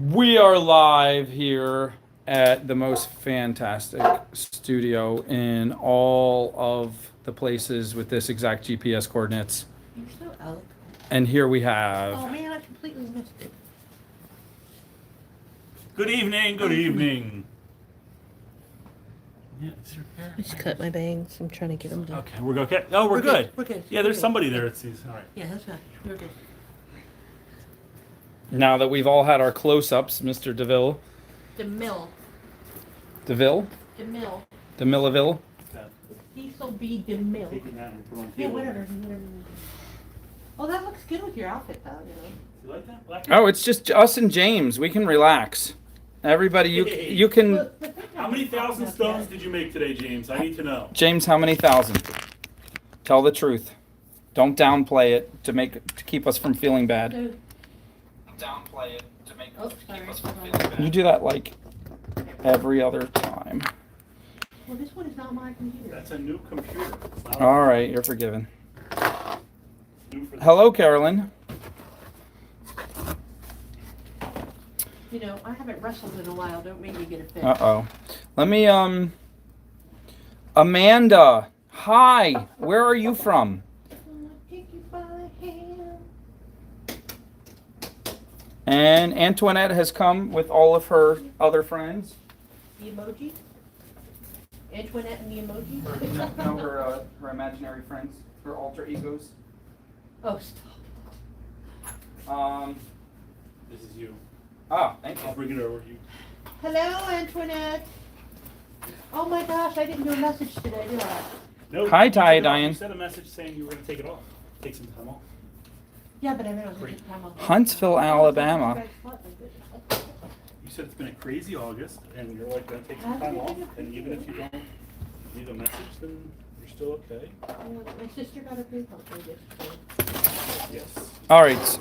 We are live here at the most fantastic studio in all of the places with this exact GPS coordinates. You're so eloquent. And here we have... Oh man, I completely missed it. Good evening, good evening. Yeah, is your hair? I just cut my bangs. I'm trying to get them done. Okay, we're okay. Oh, we're good. We're good. Yeah, there's somebody there that sees. All right. Yeah, that's fine. We're good. Now that we've all had our close-ups, Mr. DeVille. DeMille. DeVille? DeMille. DeMillaville? Cecil B. DeMille. Taking that and put on Yeah, table. whatever. Oh, that looks good with your outfit, though. You like that? Black? Oh, it's just us and James. We can relax. Everybody, you can... How many thousand stones did you make today, James? I need to know. James, how many thousand? Tell the truth. Don't downplay it to keep us from feeling bad. So, Downplay it to sorry. keep us from feeling bad. You do that like every other time. Well, this one is not my computer. That's a new computer. It's not All right, you're forgiven. new for Hello, Carolyn. You know, I haven't wrestled in a while. Don't make me get a fit. Uh-oh. Let me, Amanda. Hi. Where are you from? And Antoinette has come with all of her other friends. The emoji? Antoinette and the emoji? No, her imaginary friends, her alter egos. Oh, stop. This is you. Oh, thank I'll you. bring it over to you. Hello, Antoinette. Oh my gosh, I didn't do a message today, did I? No, Hi, you Ty sent it off. Diane. You sent a message saying you were going to take it off. Take some time off. Yeah, but I meant I was going to time off. Huntsville, Alabama. You said it's been a crazy August, and you're like going to take some time off, and even if you don't leave a message, then you're still okay. My sister got a big holiday yesterday. Yes. All right.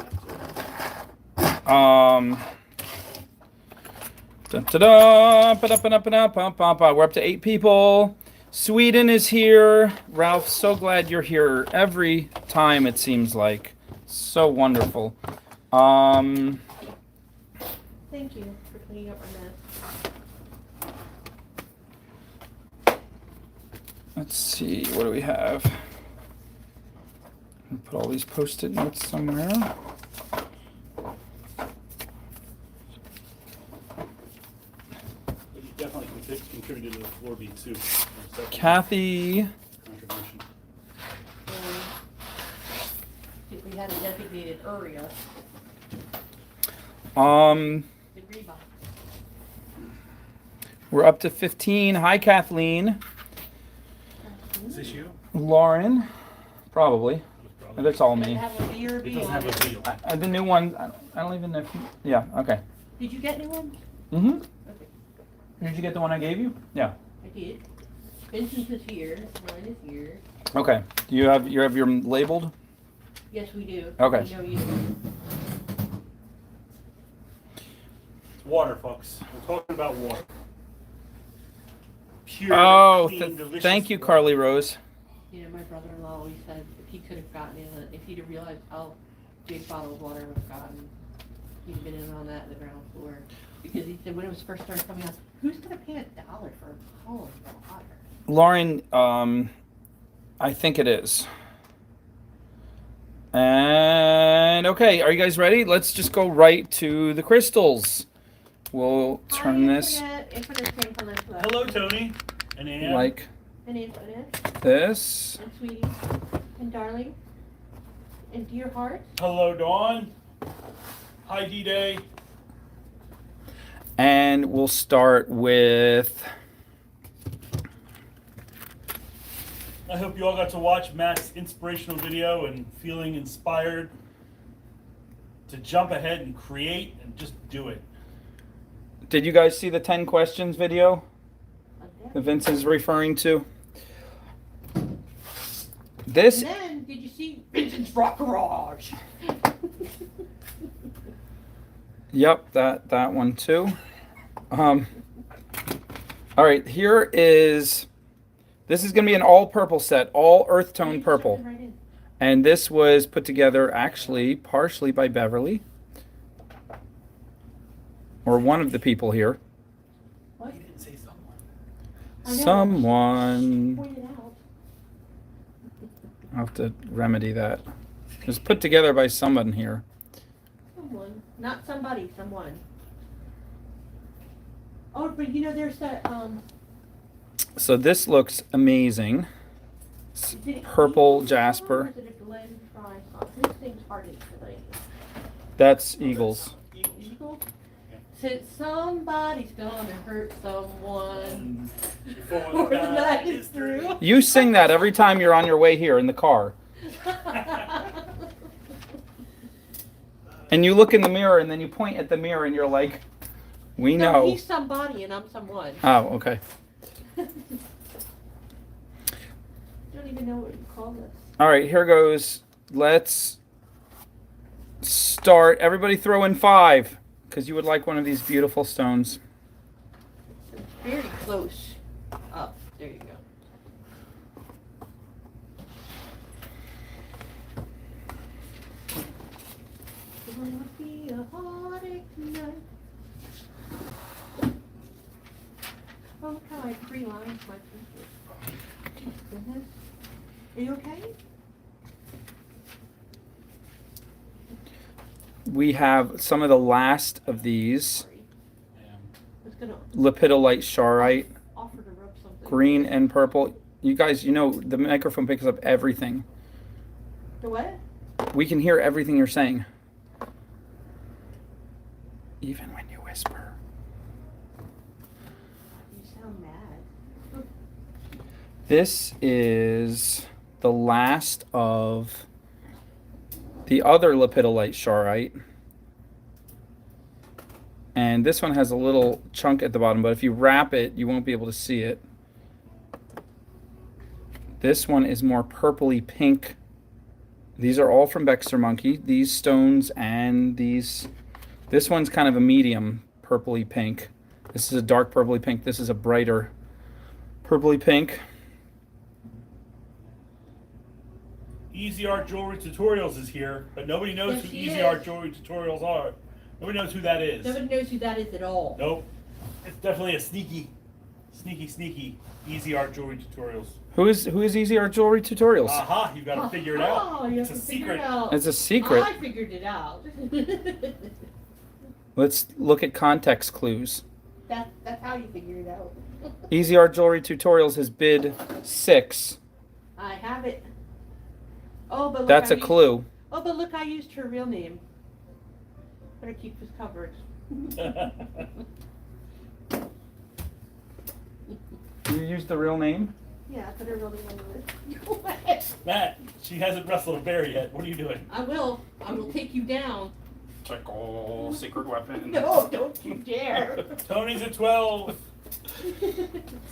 Da-da-da, ba-da-ba-da-ba-da, we're up to 8 people. Sweden is here. Ralph, so glad you're here every time, it seems like. So wonderful. Thank you for cleaning up my mess. Let's see, what do we have? Put all these post-it notes somewhere. But you definitely contributed to the floor beat too. Kathy. Contribution. If we had a designated area, the Reebok. We're up to 15. Hi, Kathleen. Is this you? Lauren. Probably. Probably. That's all Does it me. have a BRB It doesn't on have it? a deal. The new one, I don't even know if yeah, okay. Did you get any ones? Mm-hmm. Okay, Did you get the one I gave you? Yeah. I did. Vincent's is here. Mine is here. Okay. Do you have your labeled? Yes, we do. Okay. We know you do. It's water, folks. We're talking about water. Pure, Oh, clean, delicious thank you, water. Carly Rose. You know, my brother-in-law always said if he could have gotten in, if he'd have realized how big bottle of water would have gotten, he'd have been in on that in the ground floor. Because he said when it was first started coming out, who's going to pay $1 for a bottle of water? Lauren, I think it is. And okay, are you guys ready? Let's just go right to the crystals. We'll turn this Hello, Tony. And Ann. like And Antoinette, this. and Sweetie, and Darling, and Dear Heart. Hello, Dawn. Hi, D-Day. And we'll start with I hope you all got to watch Matt's inspirational video and feeling inspired to jump ahead and create and just do it. Did you guys see the 10 questions video that Vince is referring to? This And then, did you see Vincent's Rock Garage? Yep, that one too. All right, here is. This is going to be an all purple set, all earth tone purple. And this was put together actually partially by Beverly. or one of the people here. What? He didn't say someone. I know. Someone. Pointed out. I'll have to remedy that. It was put together by someone here. Someone. Not somebody, someone. Oh, but you know, there's that, So this looks amazing. It's is it purple Eagle Jasper. Or is it a Glen Tri-Con? Whose thing's hardest today? That's Eagles. Eagle? Since somebody's gonna hurt someone before the night is through. You sing that every time you're on your way here in the car. And you look in the mirror and then you point at the mirror and you're like, we No, know. he's somebody and I'm someone. Oh, okay. Don't even know what you call this. All right, here goes. Let's start. Everybody throw in 5 because you would like one of these beautiful stones. It's very close up. There you go. Gonna be a heartache night. Oh, look how I pre-lined my picture. Goodness. Are you okay? We have some of the last of these. Sorry. I was gonna Lepidolite Sharite, offer to rub something. green and purple. You guys, you know, the microphone picks up everything. The what? We can hear everything you're saying. Even when you whisper. You sound mad. This is the last of the other Lepidolite Sharite. And this one has a little chunk at the bottom, but if you wrap it, you won't be able to see it. This one is more purpley pink. These are all from Bexter Monkey. These stones and these. This one's kind of a medium purpley pink. This is a dark purpley pink. This is a brighter purpley pink. Easy Art Jewelry Tutorials is here, but nobody knows Yes, who she Easy is. Art Jewelry Tutorials are. Nobody knows who that is. Nobody knows who that is at all. Nope. It's definitely a sneaky Easy Art Jewelry Tutorials. Who is Easy Art Jewelry Tutorials? Aha, you've got to figure it out. Oh, you It's have a to figure secret. it out. It's a secret. I figured it out. Let's look at context clues. That's how you figure it out. Easy Art Jewelry Tutorials has bid 6. I have it. Oh, but look, That's I a used- clue. Oh, but look, I used her real name. Better keep this covered. You used the real name? Yeah, I put her real name on the list. Matt, she hasn't wrestled a bear yet. What are you doing? I will. I will take you down. Tickle, secret weapon. No, don't you dare. Tony's at 12.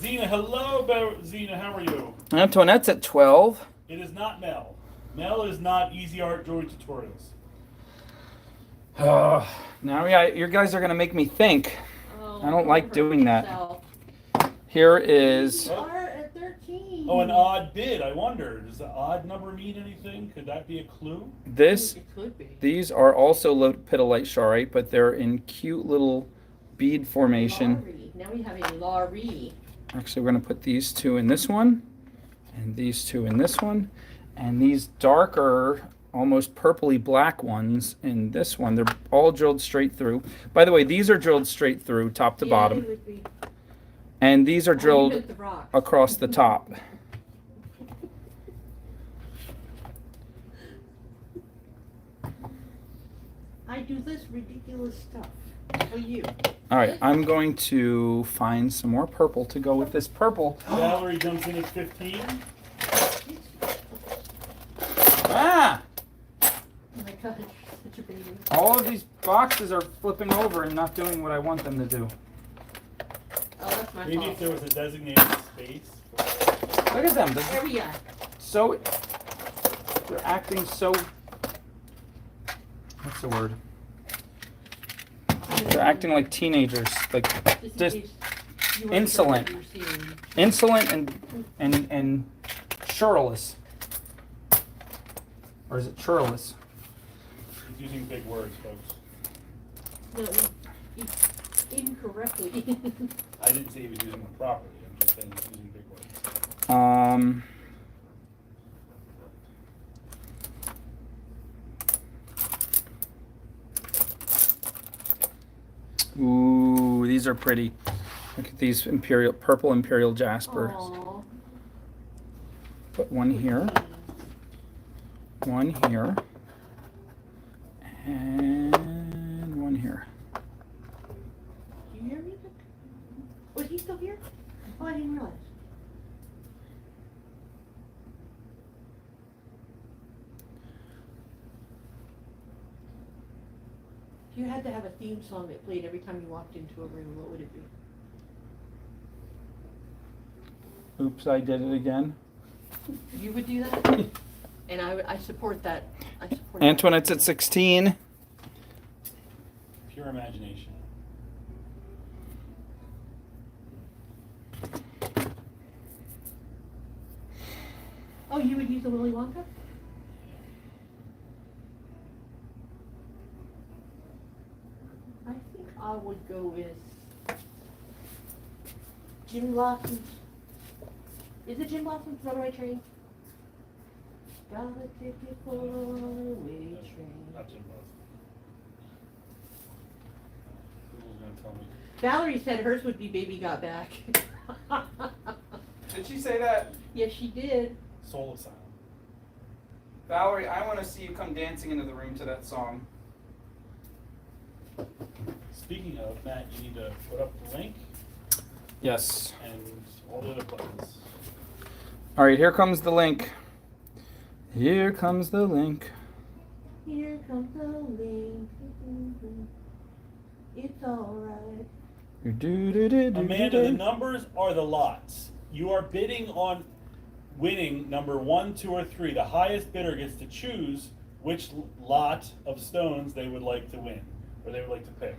Xena, hello, Xena, how are you? Antoinette's at 12. It is not Mel. Mel is not Easy Art Jewelry Tutorials. Now you guys are going to make me think. Oh, I don't like hurt doing that. yourself. Here is... You are at 13. Oh, an odd bid. I wonder, does the odd number mean anything? Could that be a clue? This. It could be. These are also Lepidolite Sharite, but they're in cute little bead formation. Laurie. Now we have a Laurie. Actually, we're going to put these 2 in this one, and these 2 in this one, and these darker, almost purpley black ones in this one. They're all drilled straight through. By the way, these are drilled straight through, top to Yeah, bottom, they would be. and these are Oh, you drilled meant the rock. across the top. I do this ridiculous stuff for you. All right, I'm going to find some more purple to go with this purple. Valerie jumps in at 15. Ah! Oh my gosh, such a baby. All of these boxes are flipping over and not doing what I want them to do. Oh, that's my Maybe fault. if there was a designated space. Look at them. There They're we are. so... They're acting so... What's the word? They're acting like teenagers. Like, Just in just case you weren't insolent. sure what you were seeing. insolent and churlish. Or is it churlish? He's using big words, folks. No, you incorrectly. I didn't say he was using them properly. I'm just saying he's using big words. Ooh, these are pretty. Look at these purple imperial jaspers. Aww. Put one here, and one here. Do you hear me? Was he still here? Oh, I didn't realize. If you had to have a theme song that played every time you walked into a room, what would it be? Oops, I did it again. You would do that? And I support that. I support Antoinette's at 16. Pure imagination. Oh, you would use a Willy Wonka? I think I would go with Jim Blossom's. Is it Jim Blossom's Runaway Train? Got a ticket for a runaway train. Not Jim Blossom. Google's gonna tell me. Valerie said hers would be Baby Got Back. Did she say that? Yes, she did. Soul Asylum. Valerie, I want to see you come dancing into the room to that song. Speaking of, Matt, you need to put up the link Yes. and all the other buttons. All right, here comes the link. Here comes the link. Here comes the link. It's alright. Amanda, the numbers are the lots. You are bidding on winning number 1, 2, or 3. The highest bidder gets to choose which lot of stones they would like to win, or they would like to pick.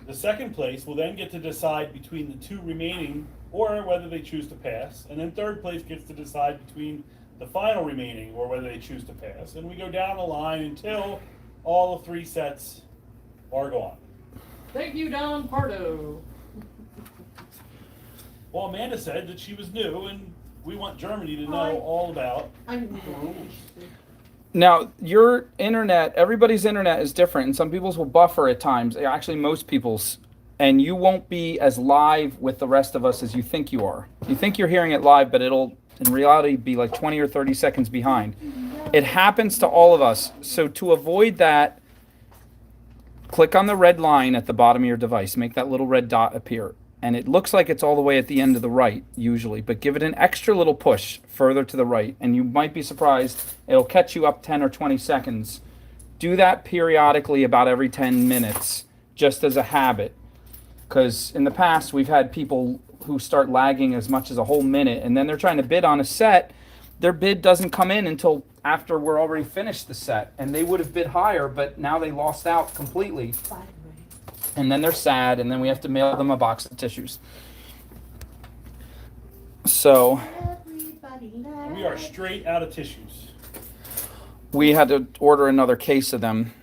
The second place will then get to decide between the 2 remaining, or whether they choose to pass. And then third place gets to decide between the final remaining, or whether they choose to pass. And we go down the line until all 3 sets are gone. Thank you, Don Pardo. Well, Amanda said that she was new, and we want Germany to know all about I'm the rules. Now, your internet, everybody's internet is different, and some people's will buffer at times. Actually, most people's. And you won't be as live with the rest of us as you think you are. You think you're hearing it live, but it'll, in reality, be like 20 or 30 seconds behind. It happens to all of us. So to avoid that, click on the red line at the bottom of your device. Make that little red dot appear. And it looks like it's all the way at the end of the right, usually. But give it an extra little push further to the right. And you might be surprised. It'll catch you up 10 or 20 seconds. Do that periodically about every 10 minutes, just as a habit. Because in the past, we've had people who start lagging as much as a whole minute. And then they're trying to bid on a set. Their bid doesn't come in until after we're already finished the set. And they would have bid higher, but now they lost out completely. And then they're sad, and then we have to mail them a box of tissues. So We are straight out of tissues. we had to order another case of them.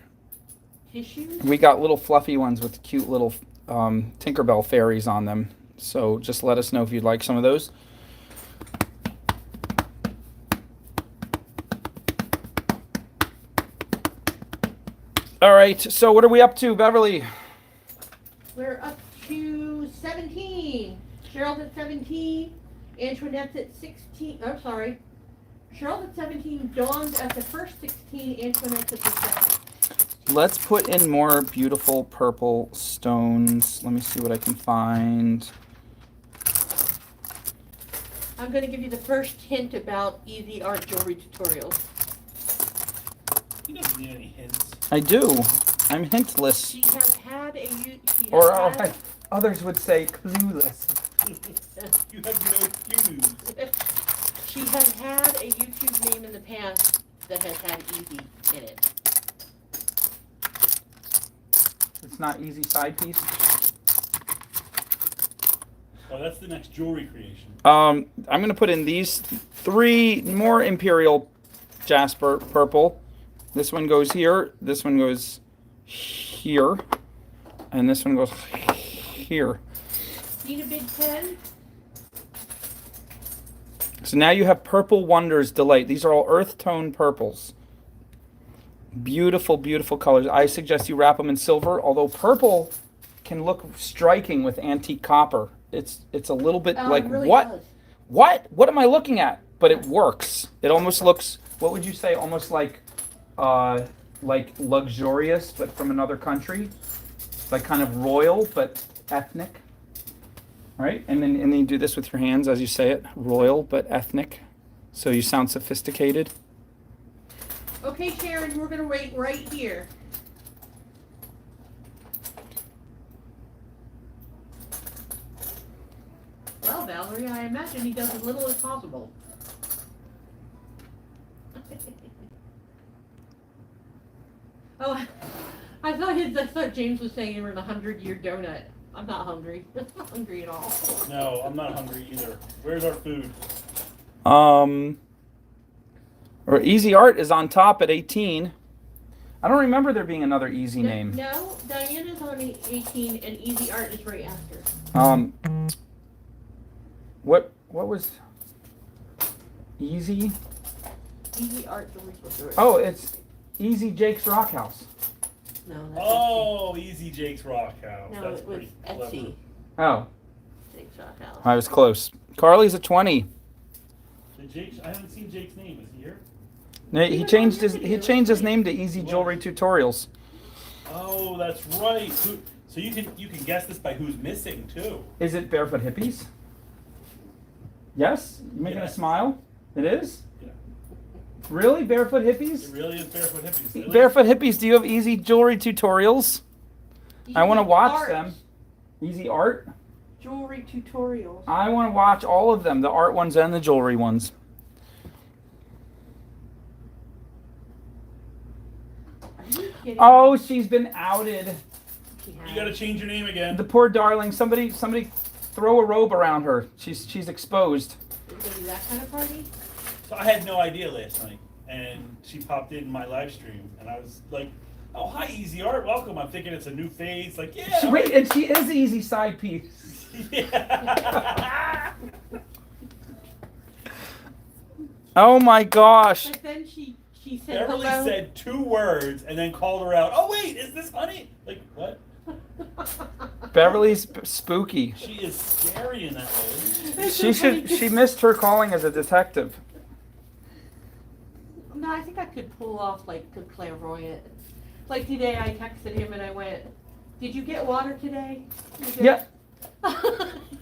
Tissues? We got little fluffy ones with cute little Tinkerbell fairies on them. So just let us know if you'd like some of those. All right, so what are we up to, Beverly? We're up to 17. Cheryl's at 17. Antoinette's at 16. Oh, sorry. Cheryl's at 17. Dawn's at the first 16. Antoinette's at the second. Let's put in more beautiful purple stones. Let me see what I can find. I'm going to give you the first hint about easy art jewelry tutorials. He doesn't need any hints. I do. I'm hintless. She has had a... Or others would say clueless. You have no clues. She has had a YouTube name in the past that has had easy in it. It's not easy side piece. Oh, that's the next jewelry creation. I'm going to put in these 3 more Imperial Jasper purple. This one goes here. This one goes here. and this one goes here. Need a big pen? So now you have Purple Wonders Delight. These are all earth tone purples. Beautiful, beautiful colors. I suggest you wrap them in silver, although purple can look striking with antique copper. It's a little bit like, it really what? does. What am I looking at? But it works. It almost looks, what would you say, almost like luxurious, but from another country. Like kind of royal, but ethnic. All right, and then you do this with your hands as you say it, royal but ethnic, so you sound sophisticated. Okay, Sharon, we're gonna wait right here. Well, Valerie, I imagine he does as little as possible. Oh, I thought James was saying you were in a 100-year donut. I'm not hungry. I'm not hungry at all. No, I'm not hungry either. Where's our food? Or Easy Art is on top at 18. I don't remember there being another Easy name. No, Diana's on 18 and Easy Art is right after. What was Easy? Easy Art. Oh, it's Easy Jake's Rock House. No, that's Oh, Easy Jake's Rock House. No, That's it was pretty clever. Etsy. Oh, Jake's Rock House. I was close. Carly's a 20. So I haven't seen Jake's name. Is he here? No, he changed his name to Easy Jewelry Tutorials. Oh, that's right. So you can guess this by who's missing too. Is it Barefoot Hippies? Yes? You making a Yes. smile? It is? Yeah. Really? Barefoot Hippies? It really is Barefoot Hippies. Really? Barefoot Hippies, do you have Easy Jewelry Tutorials? I want to watch Art. them. Easy Art? Jewelry tutorials. I want to watch all of them, the art ones and the jewelry ones. Are you kidding? Oh, she's been outed. She You has. got to change your name again. The poor darling. Somebody throw a robe around her. She's exposed. Is it gonna be that kind of party? So I had no idea last night, and she popped in my live stream, and I was like, "Oh, hi, Easy Art, welcome." I'm thinking it's a new face, like, yeah. Wait, and she is Easy Side Piece. Yeah. Oh my gosh. But then she said Beverly hello. said 2 words and then called her out. Oh wait, is this honey? Like what? Beverly's spooky. She is scary in that way. It's so funny 'cause- She missed her calling as a detective. No, I think I could pull off like the clairvoyant. Like today, I texted him and I went, "Did you get water today?" He goes, Yeah.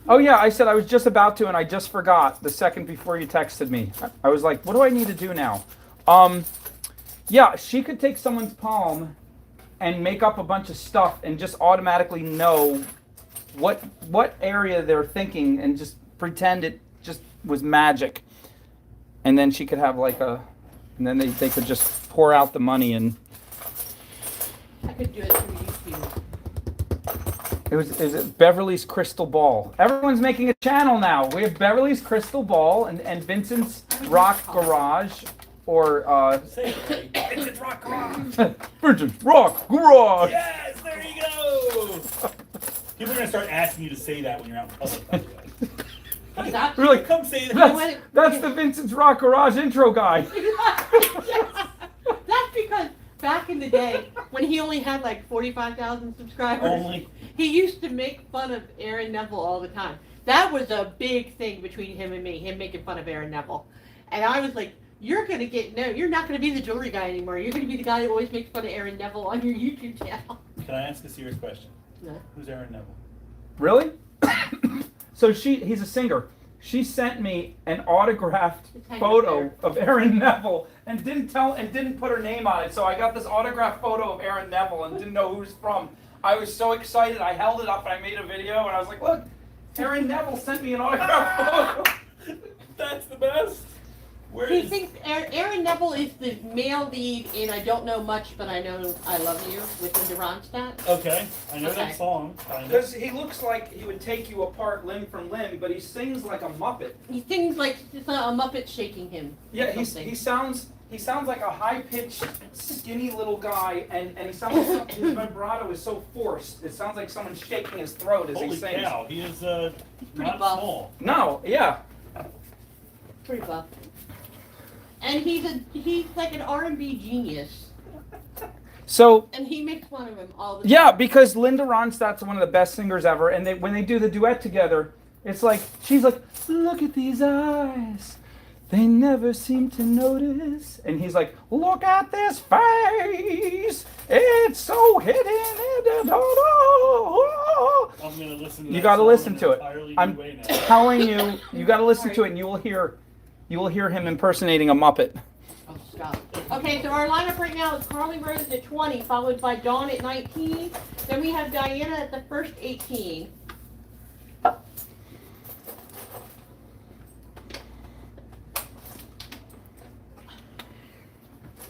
Oh yeah, I said I was just about to and I just forgot the second before you texted me. I was like, what do I need to do now? Yeah, she could take someone's palm and make up a bunch of stuff and just automatically know what area they're thinking and just pretend it just was magic. And then she could have and then they could just pour out the money and I could do it through YouTube. is it Beverly's Crystal Ball? Everyone's making a channel now. We have Beverly's Crystal Ball and Vincent's Rock Garage or Say it right. It's a rock garage. Vincent's Rock Garage. Yes, there you go. People are gonna start asking you to say that when you're out in public. by the way. What's that? Really? Come say that. That's the Vincent's Rock Garage intro guy. Yes. That's because back in the day, when he only had like 45,000 subscribers, Only. he used to make fun of Aaron Neville all the time. That was a big thing between him and me, him making fun of Aaron Neville. And I was like, you're not gonna be the jewelry guy anymore. You're gonna be the guy who always makes fun of Aaron Neville on your YouTube channel. Can I ask a serious question? No. Who's Aaron Neville? Really? So he's a singer. She sent me an autographed It's hanging photo up of Aaron Neville and didn't put her name on it. So I got this autographed photo of Aaron Neville and didn't know who he's from. I was so excited. I held it up and I made a video and I was like, look, Aaron Neville sent me an autographed photo. That's the best. Where He is? thinks Aaron Neville is the male lead in I Don't Know Much, but I Know I Love You with Linda Ronstadt. Okay, I know Okay. that song. Kind of. Because he looks like he would take you apart limb from limb, but he sings like a Muppet. He sings like it's a Muppet shaking him. Yeah, or something. he sounds he sounds like a high-pitched, skinny little guy, and he sounds like his vibrato is so forced. It sounds like someone's shaking his throat as Holy he sings. cow, he is Pretty not buff. small. No, yeah. Pretty buff. And he's like an R&B genius. So, And he makes fun of him all the time. yeah, because Linda Ronstadt's one of the best singers ever, and when they do the duet together, it's like, she's like, look at these eyes. They never seem to notice. And he's like, look at this face. It's so hidden. I'm going to listen to You that got to song listen in to an it. entirely new I'm way now. telling you, you got to listen to it, and you will hear him impersonating a Muppet. Oh, stop. Okay, so our lineup right now is Carly Rose at 20, followed by Dawn at 19. Then we have Diana at the first 18.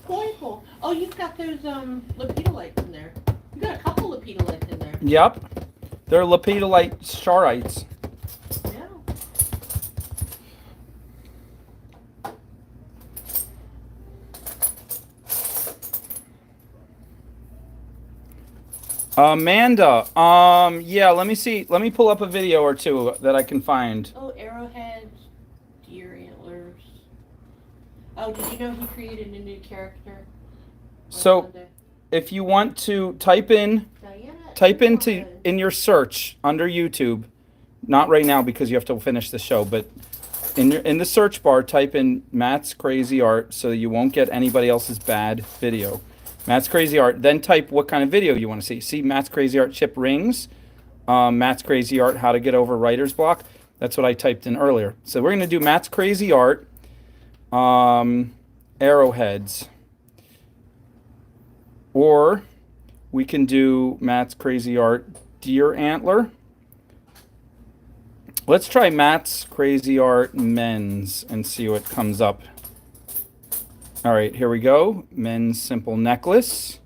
Cool. Oh, you've got those lepidolites in there. You got a couple lepidolites in there. Yep. They're lepidolite sharites. Yeah. Amanda, yeah, let me see. Let me pull up a video or two that I can find. Oh, arrowheads, deer antlers. Oh, did you know he created a new character? on So, Sunday? if you want to type into in your search under YouTube, not right now because you have to finish the show, but in the search bar, type in Matt's Crazy Art so you won't get anybody else's bad video. Matt's Crazy Art. Then type what kind of video you want to see. See Matt's Crazy Art chip rings. Matt's Crazy Art how to get over writer's block. That's what I typed in earlier. So we're going to do Matt's Crazy Art arrowheads. Or we can do Matt's Crazy Art deer antler. Let's try Matt's Crazy Art men's and see what comes up. All right, here we go. Men's simple necklace.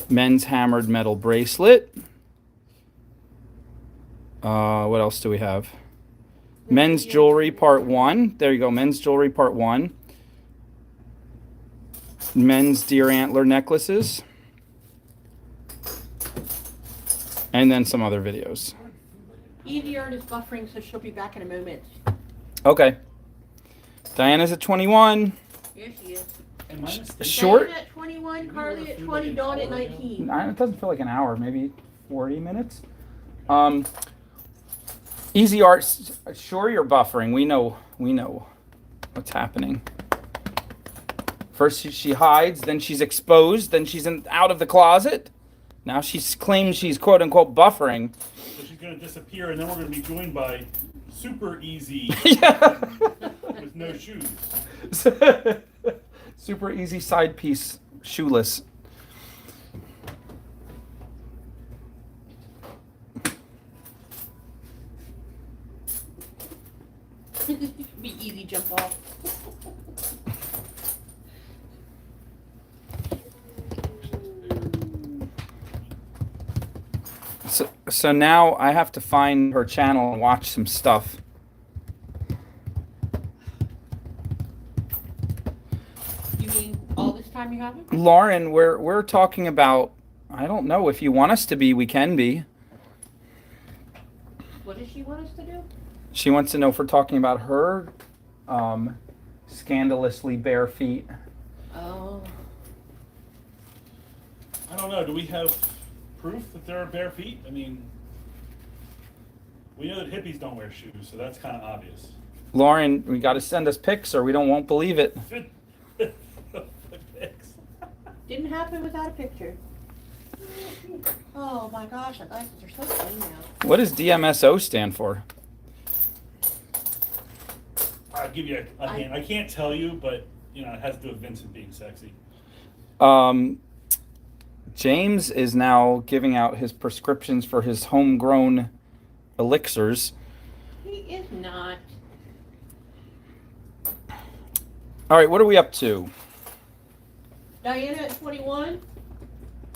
Men's hammered metal bracelet. What else do we have? Men's jewelry part 1. There you go. Men's jewelry part 1. Men's deer antler necklaces. And then some other videos. Easy Art is buffering, so she'll be back in a moment. Okay. Diana's at 21. Here she is. Am I mistaken? Short. Diana at 21, Carly at 20, Dawn at 19. It doesn't feel like an hour, maybe 40 minutes. Easy Art, sure you're buffering. We know what's happening. First she hides, then she's exposed, then she's out of the closet. Now she claims she's quote unquote buffering. So she's going to disappear, and then we're going to be joined by Super Easy Yeah. with no shoes. Super easy side piece, shoeless. Be easy jump off. So now I have to find her channel and watch some stuff. You mean all this time you haven't? Lauren, we're talking about, I don't know, if you want us to be, we can be. What does she want us to do? She wants to know if we're talking about her scandalously bare feet. Oh. I don't know. Do we have proof that there are bare feet? I mean, we know that hippies don't wear shoes, so that's kind of obvious. Lauren, we got to send us pics or we won't believe it. Didn't happen without a picture. Oh my gosh, our glasses are so thin now. What does DMSO stand for? I'll give you a hint. I can't tell you, but you know, it has to do with Vincent being sexy. James is now giving out his prescriptions for his homegrown elixirs. He is not. All right, what are we up to? Diana at 21,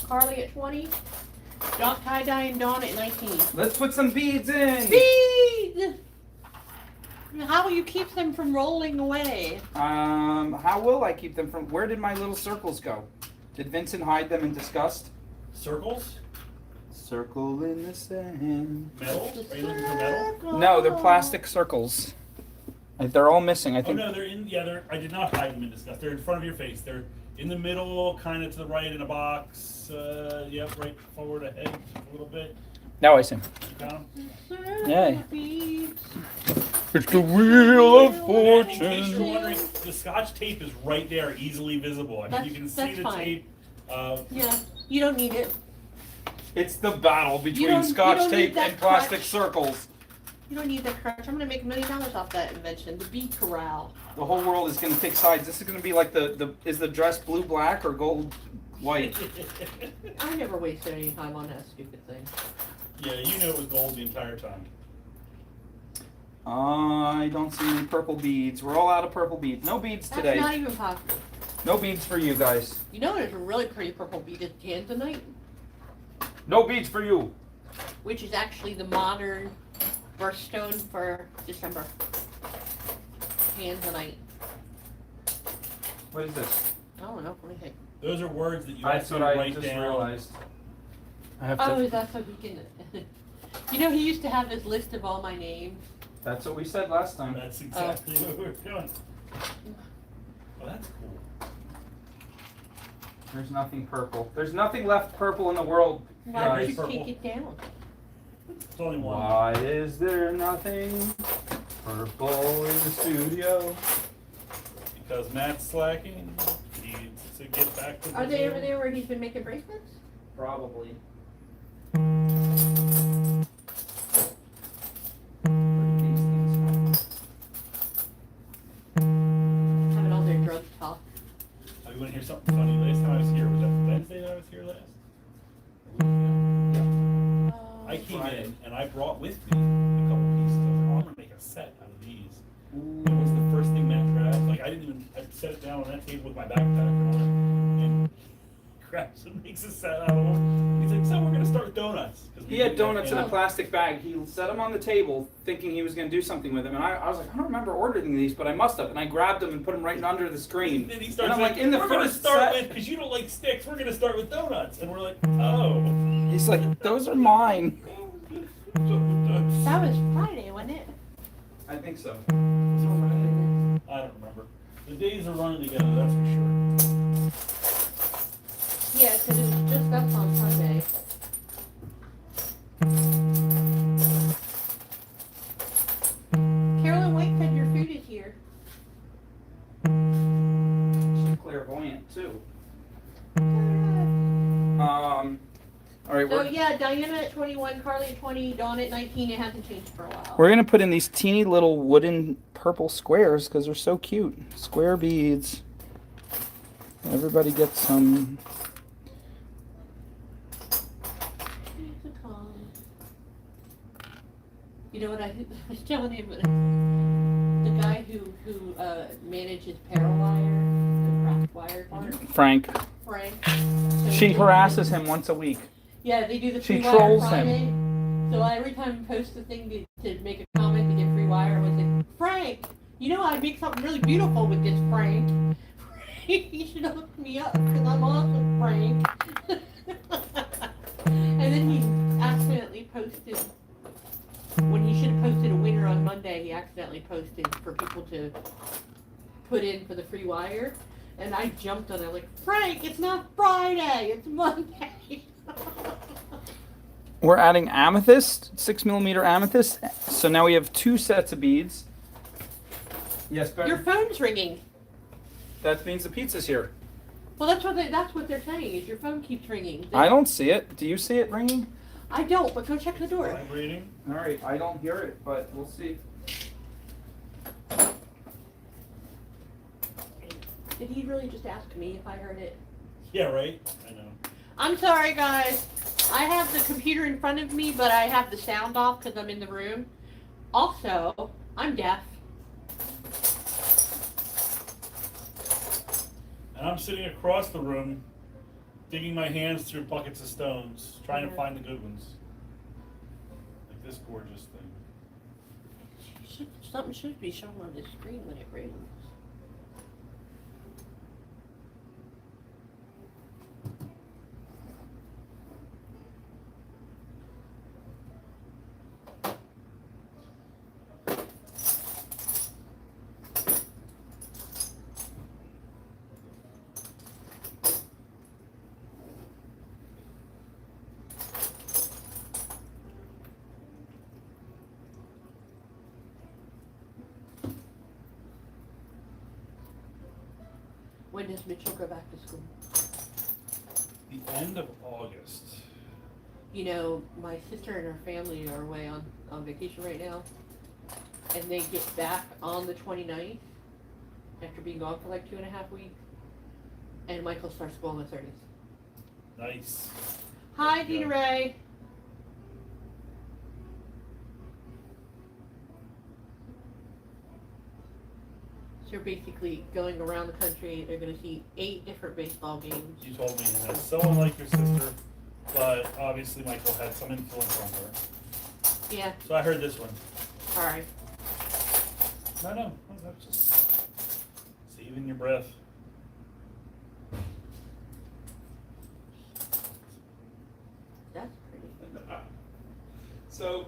Carly at 20, Tie-Dye and Dawn at 19. Let's put some beads in. Beads! How will you keep them from rolling away? How will I keep them from? Where did my little circles go? Did Vincent hide them in disgust? Circles? Circle in the sand. Metal? Are you looking for metal? No, they're plastic circles. They're all missing. I Oh think. no, they're in. Yeah, they're. I did not hide them in disgust. They're in front of your face. They're in the middle, kind of to the right in a box. Yep, right forward ahead a little bit. Now I see. You got 'em? Yay. Beads. It's the wheel of In case fortune. you're wondering, the Scotch tape is right there, easily visible. I mean, you can see That's the fine. tape. Yeah, you don't need it. It's the battle You between don't Scotch need tape that and plastic crutch. circles. You don't need that crutch. I'm gonna make $1 million off that invention. The bead corral. The whole world is going to take sides. This is going to be like is the dress blue black or gold white? I never wasted any time on that stupid thing. Yeah, you know it was gold the entire time. I don't see any purple beads. We're all out of purple beads. No beads That's today. not even possible. No beads for you guys. You know there's a really pretty purple beaded tanzanite, No beads for you. which is actually the modern birthstone for December. Tanzanite. What is this? I don't know. What do you think? Those are words that you That's actually what I write just down. realized. I have Oh, to. is that so he can? You know, he used to have his list of all my names. That's what we said last time. That's exactly what we're doing. Oh, that's cool. There's nothing purple. There's nothing left purple in the world. Why guys. would you Purple. take it down? It's only one. Why is there nothing purple in the studio? Because Matt's slacking. He needs to get back to the Are they game. over there where he's been making bracelets? Probably. Having all their drug talk. Oh, you want to hear something funny? Last time I was here, was that Wednesday that I was here last? A week ago? I came Friday. in and I brought with me a couple pieces. I was like, oh, I'm gonna make a set out of these. And it was the first thing Matt grabbed. Like I set it down on that table with my backpack and all that, and grabs and makes a set out of them. He's like, so we're gonna start with donuts. 'Cause we He had did that donuts in a and- plastic bag. He set them on the table thinking he was going to do something with them. And I was like, I don't remember ordering these, but I must have. And I grabbed them and put them right under the screen. And then he And starts I'm like, in the we're gonna first start set. with, because you don't like sticks, we're gonna start with donuts. And we're like, oh. He's like, those are mine. That was Friday, wasn't it? I think so. I don't remember. The days are running together, that's for sure. Yeah, because it was just us on Sunday. Carolyn Whitehead, your food is here. She's clairvoyant too. All right, So we're, yeah, Diana at 21, Carly at 20, Dawn at 19. It hasn't changed for a while. we're gonna put in these teeny little wooden purple squares because they're so cute. Square beads. Everybody gets some. You know what I was telling him? The guy who manages Parawire, the craft wire part, Frank. Frank. She harasses him once a week. Yeah, they do the She free wire trolls him. Friday. So every time I post a thing to make a comment to get free wire, I was like, Frank, you know I'd make something really beautiful with this, Frank. You should hook me up because I'm awesome, Frank. And then he accidentally posted, when he should have posted a winner on Monday, he accidentally posted for people to put in for the free wire. And I jumped on it like, Frank, it's not Friday, it's Monday. We're adding amethyst, 6mm amethyst. So now we have 2 sets of beads. Yes, Ben. Your phone's ringing. That means the pizza's here. Well, that's what they're saying, is your phone keeps ringing. I don't see it. Do you see it ringing? I don't, but go check the door. Vibrating. All right, I don't hear it, but we'll see. Did he really just ask me if I heard it? Yeah, right? I know. I'm sorry, guys. I have the computer in front of me, but I have the sound off because I'm in the room. Also, I'm deaf. And I'm sitting across the room, digging my hands through buckets of stones, trying to find the good ones. Like this gorgeous thing. Something should be shown on the screen when it rings. When does Mitchell go back to school? The end of August. You know, my sister and her family are away on vacation right now. And they get back on the 29th after being gone for like 2.5 weeks. And Michael starts school on the 30th. Nice. Hi, There you Dina go. Ray. So you're basically going around the country. They're going to see 8 different baseball games. You told me that someone like your sister, but obviously Michael had some influence on her. Yeah, So I heard this one. sorry. No, that's just saving your breath. That's pretty. So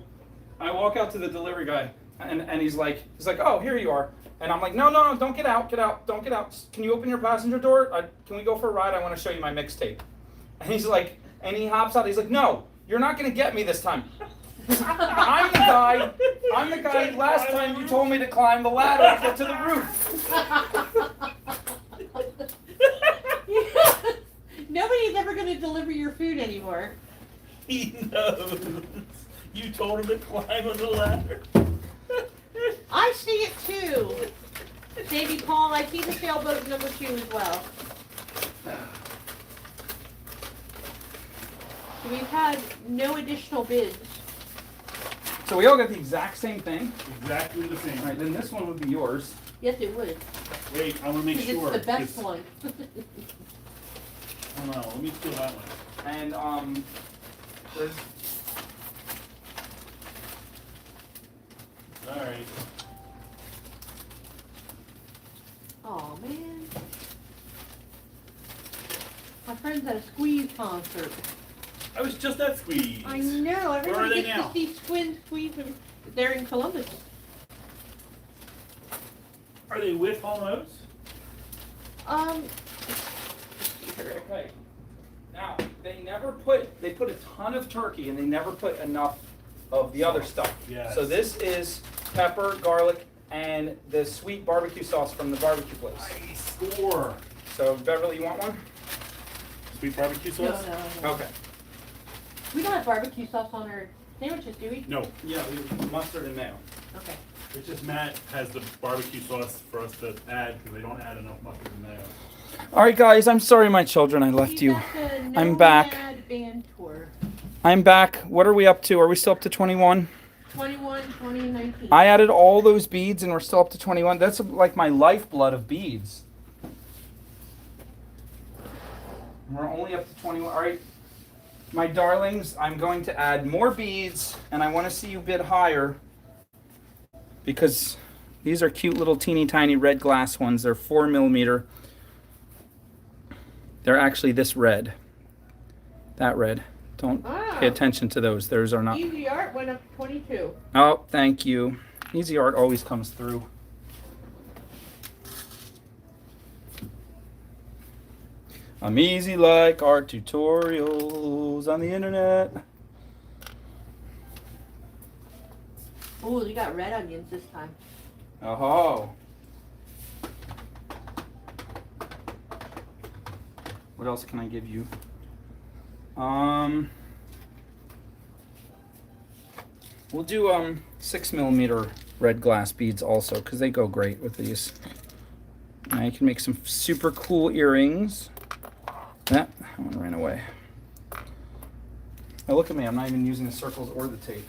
I walk out to the delivery guy, and he's like, oh, here you are. And I'm like, no, don't get out, don't get out. Can you open your passenger door? Can we go for a ride? I want to show you my mixtape. And he's like, and he hops out. He's like, no, you're not going to get me this time. I'm the guy last time you told me to climb the ladder to get to the roof. Nobody's ever going to deliver your food anymore. He knows. You told him to climb on the ladder. I see it too. Davy Paul, I see the sailboat number 2 as well. So we've had no additional bids. So we all got the exact same thing. Exactly the same. All right, then this one would be yours. Yes, it would. Wait, I want to make Because sure. it's the best one. Hold on, let me feel that one. And there's All right. Oh man. My friend's at a Squeeze concert. I was just at Squeeze. I know, Where are everybody they gets now? to see Squeeze. They're in Columbus. Are they with Hall & Oates? okay. Now they put a ton of turkey and they never put enough of the other stuff. Yes. So this is pepper, garlic, and the sweet barbecue sauce from the barbecue place. Nice score. So Beverly, you want one? Sweet barbecue sauce? No. Okay. We don't have barbecue sauce on our sandwiches, do we? No. Yeah, mustard and mayo. Okay. It's just Matt has the barbecue sauce for us to add because they don't add enough mustard and mayo. All right, guys. I'm sorry, my children. I left He's you. at the I'm back. Nomad Band Tour. I'm back. What are we up to? Are we still up to 21? 21, 20, 19. I added all those beads and we're still up to 21. That's like my lifeblood of beads. We're only up to 21. All right, my darlings, I'm going to add more beads and I want to see you bid higher because these are cute little teeny tiny red glass ones. They're 4mm. They're actually this red. That red. Don't pay attention to those. Those are not. Easy Art went up to 22. Oh, thank you. Easy Art always comes through. I'm easy like art tutorials on the internet. Oh, you got red onions this time. Oh. What else can I give you? We'll do 6mm red glass beads also because they go great with these. Now you can make some super cool earrings. That one ran away. Now look at me, I'm not even using the circles or the tape.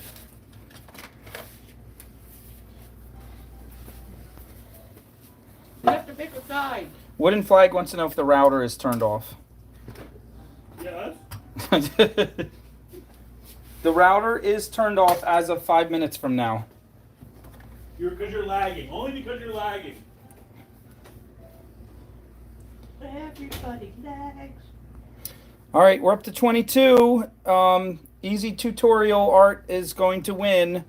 You have to pick a side. Wooden Flag wants to know if the router is turned off. Yes. The router is turned off as of 5 minutes from now. Because you're lagging. Only because you're lagging. Everybody lags. All right, we're up to 22. Easy tutorial art is going to win.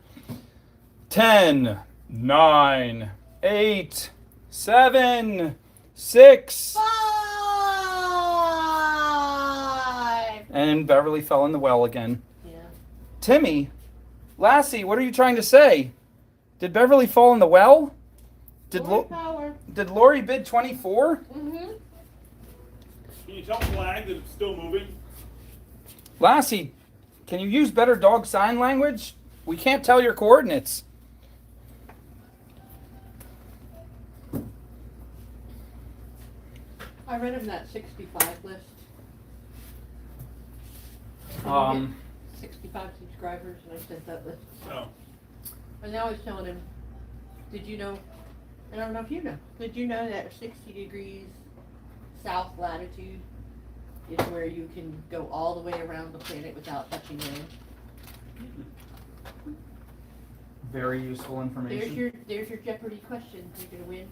10, 9, 8, 7, 6. 5. And Beverly fell in the well again. Yeah. Timmy, Lassie, what are you trying to say? Did Beverly fall in the well? Did Power. did Lori bid 24? Mm-hmm. Can you tell flag that it's still moving? Lassie, can you use better dog sign language? We can't tell your coordinates. I read him that 65 list. 65 subscribers, and I sent that list. No. And now I was telling him, did you know, I don't know if you know, did you know that 60 degrees south latitude is where you can go all the way around the planet without touching land? Very useful information. There's your Jeopardy question. You're gonna win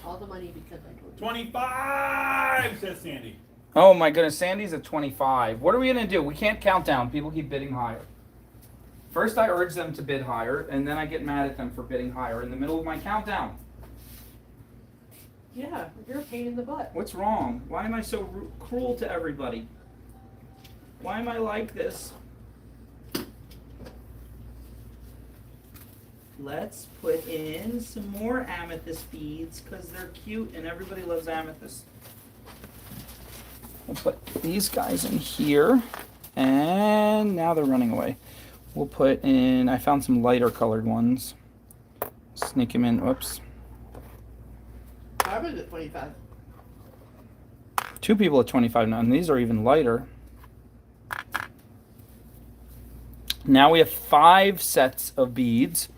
all the money because I told you. 25, says Sandy. Oh my goodness, Sandy's at 25. What are we gonna do? We can't count down. People keep bidding higher. First I urge them to bid higher, and then I get mad at them for bidding higher in the middle of my countdown. Yeah, you're a pain in the butt. What's wrong? Why am I so cruel to everybody? Why am I like this? Let's put in some more amethyst beads because they're cute and everybody loves amethyst. We'll put these guys in here, and now they're running away. We'll put in, I found some lighter colored ones. Sneak them in, whoops. I was at 25. 2 people at 25 now, and these are even lighter. Now we have 5 sets of beads,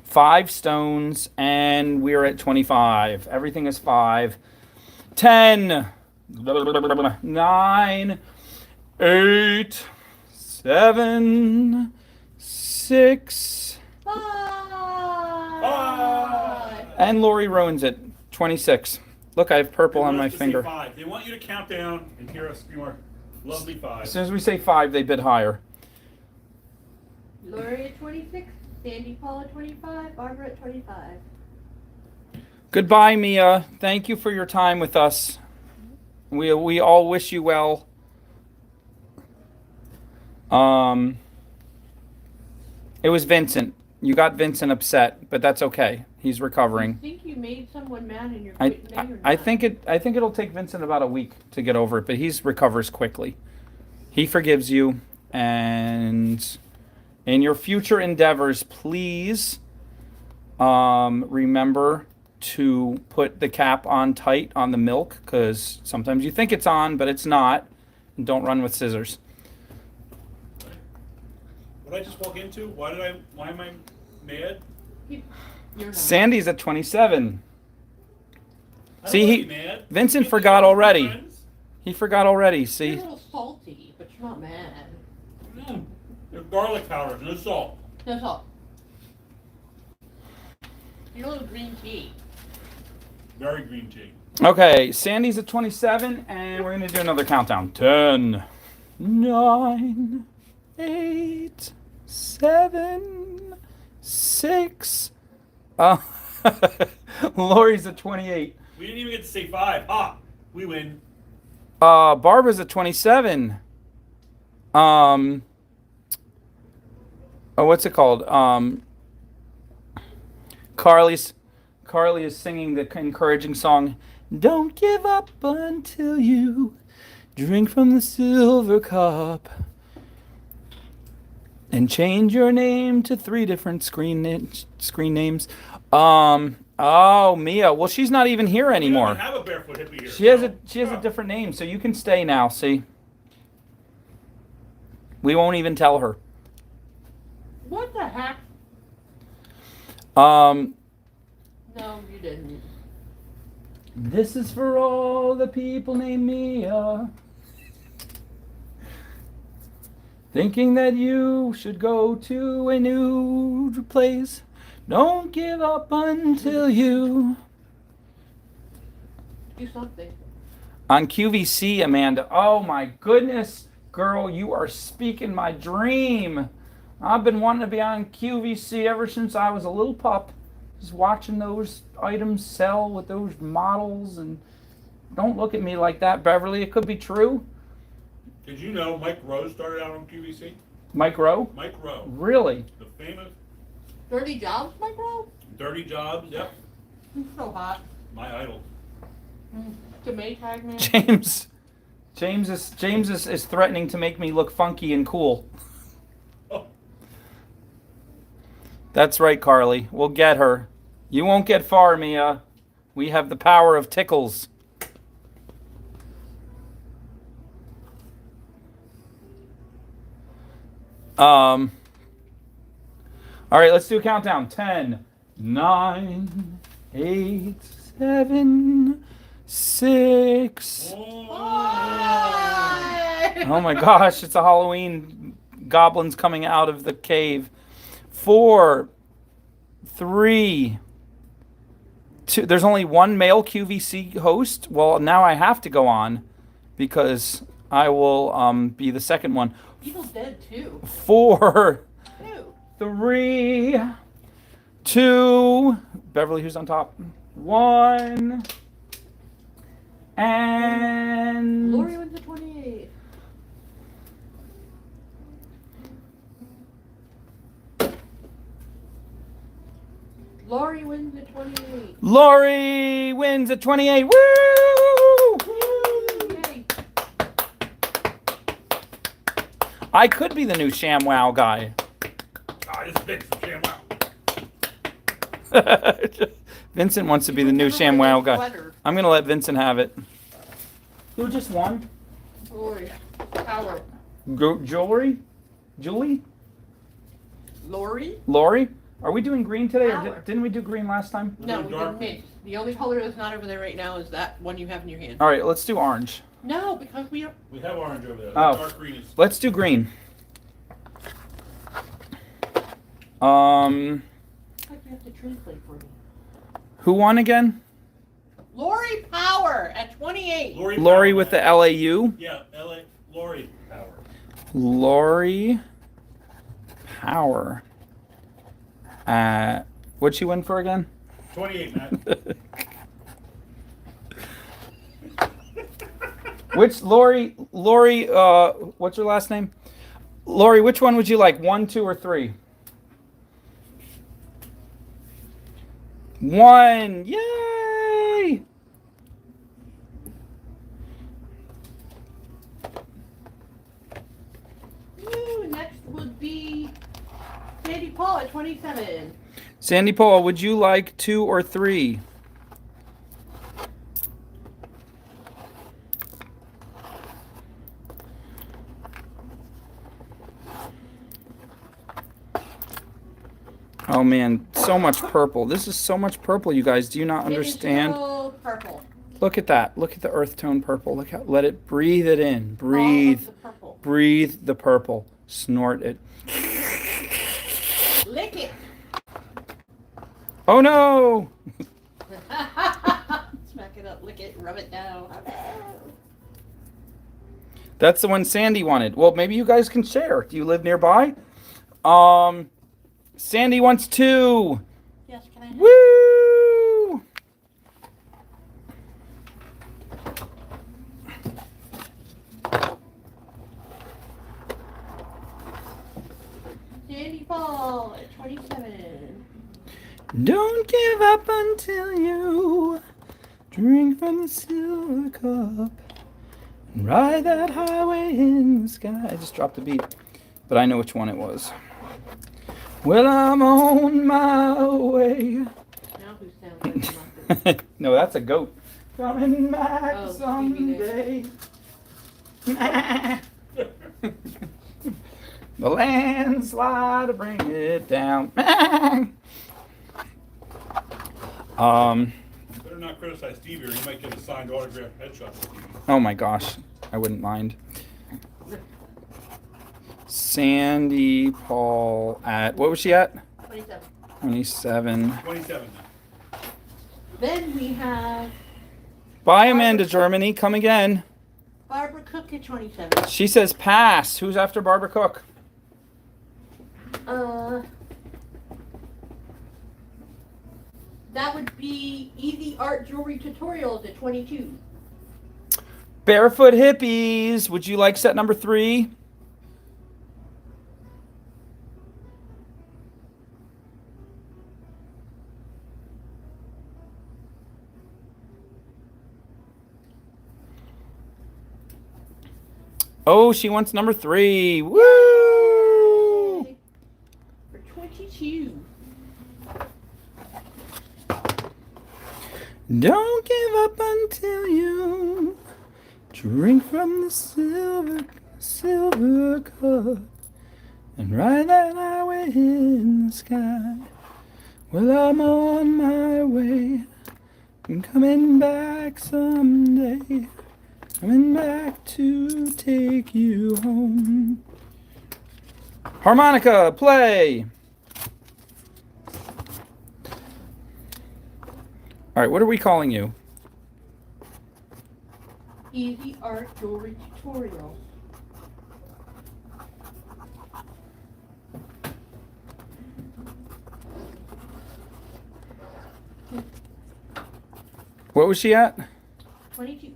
5 stones, and we're at 25. Everything is 5. 10, 9, 8, 7, 6, 5. and Lori ruins it. 26. Look, I have purple on my finger. 5. They want you to count down and hear us scream our lovely 5. As soon as we say 5, they bid higher. Lori at 26, Sandy Paul at 25, Barbara at 25. Goodbye, Mia. Thank you for your time with us. We all wish you well. It was Vincent. You got Vincent upset, but that's okay. He's recovering. I think you made someone mad and you're I quitting today or not? I think it'll take Vincent about a week to get over it, but he recovers quickly. He forgives you, and in your future endeavors, please remember to put the cap on tight on the milk, because sometimes you think it's on, but it's not. And don't run with scissors. What did I just walk into? Why am I mad? You're not. Sandy's at 27. I See, don't wanna he- be mad. Vincent Get forgot together with already. your friends. He forgot already. You're a See, little salty, but you're not mad. There's garlic powder, no salt. No salt. You're a little green tea. Very green tea. okay, Sandy's at 27, and we're gonna do another countdown. 10, 9, 8, 7, 6. Lori's at 28. We didn't even get to say 5. Ha! We win. Barbara's at 27. Oh, what's it called? Carly is singing the encouraging song, "Don't give up until you drink from the silver cup and change your name to 3 different screen names." Oh, Mia. Well, she's not even here We anymore. don't even have a barefoot hippie here. She has so- a different name, so you can stay now. See, we won't even tell her. What the heck? Um, No, you didn't. this is for all the people named Mia, thinking that you should go to a new place. Don't give up until you. Do something. On QVC, Amanda. Oh my goodness, girl, you are speaking my dream. I've been wanting to be on QVC ever since I was a little pup. Just watching those items sell with those models. And don't look at me like that, Beverly. It could be true. Did you know Mike Rowe started out on QVC? Mike Rowe? Mike Rowe. Really? The famous Dirty Jobs, Mike Rowe? Dirty Jobs, yep. He's so hot. My idol. The Maytag man. James is threatening to make me look funky and cool. Oh. That's right, Carly. We'll get her. You won't get far, Mia. We have the power of tickles. All right, let's do a countdown. 10, 9, 8, 7, 6. Oh my gosh, it's a Halloween goblins coming out of the cave. 4, 3, 2. There's only one male QVC host. Well, now I have to go on because I will be the second one. Eagle's dead too. 4, Ew. 3, 2. Beverly, who's on top? 1. And Lori wins the 28. Lori wins the 28. Lori wins at 28. Woo! Yay. I could be the new ShamWow guy. It's big for ShamWow. Vincent wants to be the new ShamWow guy. Sweater. I'm going to let Vincent have it. Who just won? Lori. Power. Jewelry? Julie? Lori? Lori? Are we doing green today, or Power. didn't we do green last time? No, we dark didn't mix. The only color that's not over there right now is that one you have in your hand. All right, let's do orange. No, because we don't. We have orange over there. Oh. Dark green is. Let's do green. Like you have to translate for me. Who won again? Lori Power at 28. Lori with the LAU. Yeah, LA. Lori Power. Lori Power. What'd she win for again? 28, Matt. Which Lori, what's her last name? Lori, which one would you like? 1, 2, or 3? 1. Yay! Ooh, next would be Sandy Paul at 27. Sandy Paul, would you like 2 or 3? Oh man, so much purple. This is so much purple, you guys. Do you not understand? It is so purple. Look at that. Look at the earth tone purple. Look how, let it breathe it in. All Breathe. of the purple. Breathe the purple. Snort it. Lick it. Oh no! Smack it up, lick it, rub it down. That's the one Sandy wanted. Well, maybe you guys can share. Do you live nearby? Sandy wants 2. Yes, can I have Woo! Sandy Paul at 27. Don't give up until you drink from the silver cup and ride that highway in the sky. I just dropped a beat, but I know which one it was. Well, I'm on my way. Now who sounds like nothing? No, that's a goat. Coming back Oh, someday. The landslide to bring it down. Better not criticize Stevie or you might get a signed autographed headshot of Stevie. Oh my gosh, I wouldn't mind. Sandy Paul at, what was she at? 27. 27. 27. Then we have Bye, Amanda Germany. Come again. Barbara Cook at 27. She says pass. Who's after Barbara Cook? That would be Easy Art Jewelry Tutorials at 22. Barefoot Hippies. Would you like set number 3? Oh, she wants number 3. Woo! For 22. Don't give up until you drink from the silver cup and ride that highway in the sky. Well, I'm on my way. I'm coming back someday. Coming back to take you home. Harmonica, play. All right, what are we calling you? Easy Art Jewelry Tutorials. What was she at? 22.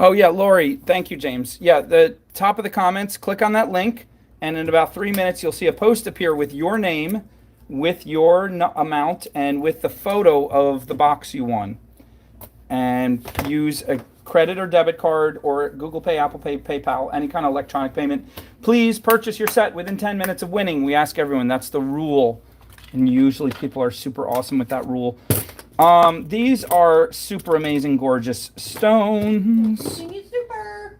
Oh, yeah, Lori. Thank you, James. Yeah, the top of the comments, click on that link, and in about 3 minutes, you'll see a post appear with your name, with your amount, and with the photo of the box you won. And use a credit or debit card or Google Pay, Apple Pay, PayPal, any kind of electronic payment. Please purchase your set within 10 minutes of winning. We ask everyone. That's the rule. And usually people are super awesome with that rule. These are super amazing, gorgeous stones. Super.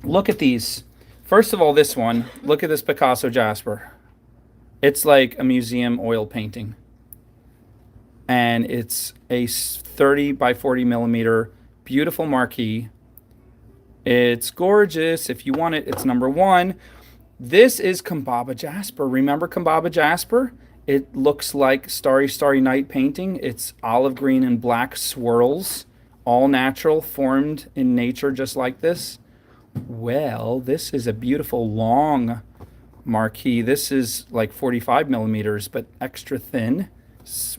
Look at these. First of all, this one. Look at this Picasso Jasper. It's like a museum oil painting. And it's a 30 by 40 millimeter beautiful marquee. It's gorgeous. If you want it, it's number 1. This is Kambaba Jasper. Remember Kambaba Jasper? It looks like Starry, Starry Night painting. It's olive green and black swirls, all natural, formed in nature just like this. Well, this is a beautiful long marquee. This is like 45 millimeters, but extra thin. It's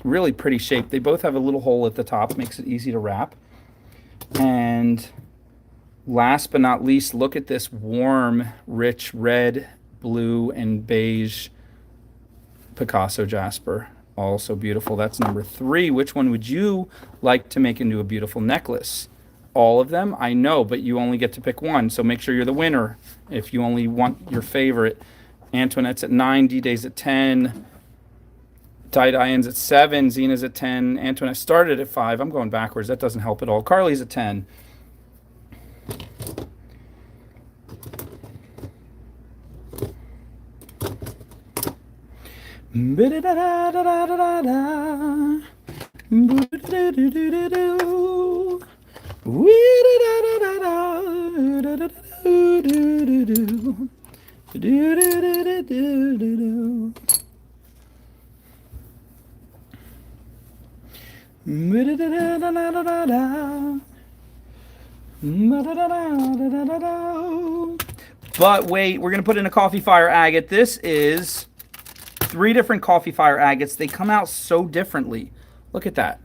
really pretty shape. They both have a little hole at the top, makes it easy to wrap. And last but not least, look at this warm, rich red, blue, and beige Picasso Jasper. Also beautiful. That's number 3. Which one would you like to make into a beautiful necklace? All of them? I know, but you only get to pick one, so make sure you're the winner if you only want your favorite. Antoinette's at 9, D-Day's at 10, Diane's at 7, Zena's at 10, Antoinette started at 5. I'm going backwards. That doesn't help at all. Carly's at 10. But wait, we're going to put in a coffee fire agate. This is 3 different coffee fire agates. They come out so differently. Look at that.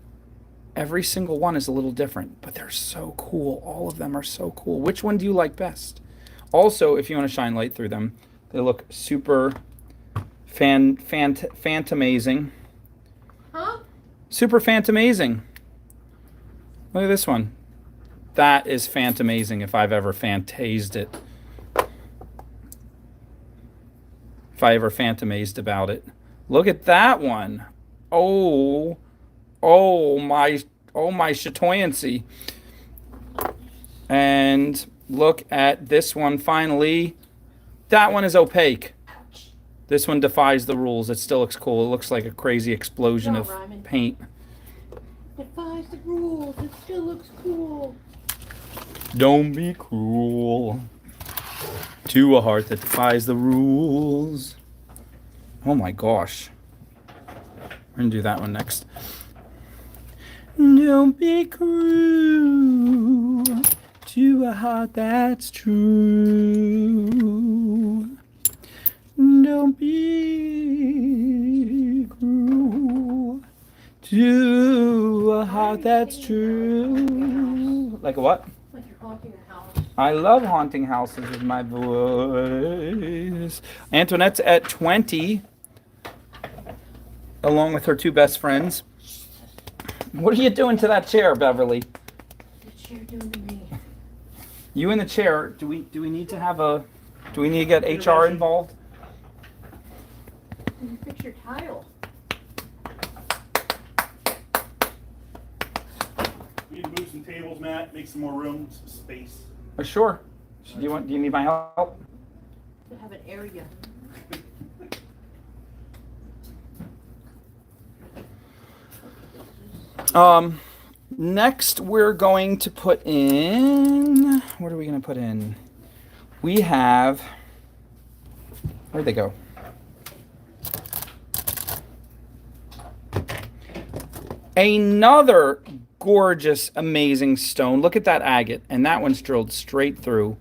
Every single one is a little different, but they're so cool. All of them are so cool. Which one do you like best? Also, if you want to shine light through them, they look super fantamazing. Huh? Super fantamazing. Look at this one. That is fantamazing if I've ever fantased it. If I ever fantamazed about it. Look at that one. Oh my Chatoyancy. And look at this one finally. That one is opaque. This one defies the rules. It still looks cool. It looks like a crazy explosion of paint. rules. It still looks cool. Don't be cruel to a heart that defies the rules. Oh my gosh. We're gonna do that one next. Don't be cruel to a heart that's true. Don't be cruel to a heart that's true. Like a what? Like you're haunting a house. I love haunting houses with my voice. Antoinette's at 20, along with her two best friends. What are you doing to that chair, Beverly? The chair doing to me. You in the chair. Do we need to have a? Do we need to get HR involved? You fix your tile. We need to move some tables, Matt. Make some more room, some space. Sure. Do you need my help? To have an area. Next we're going to put in. What are we going to put in? We have. Where'd they go? Another gorgeous, amazing stone. Look at that agate. And that one's drilled straight through,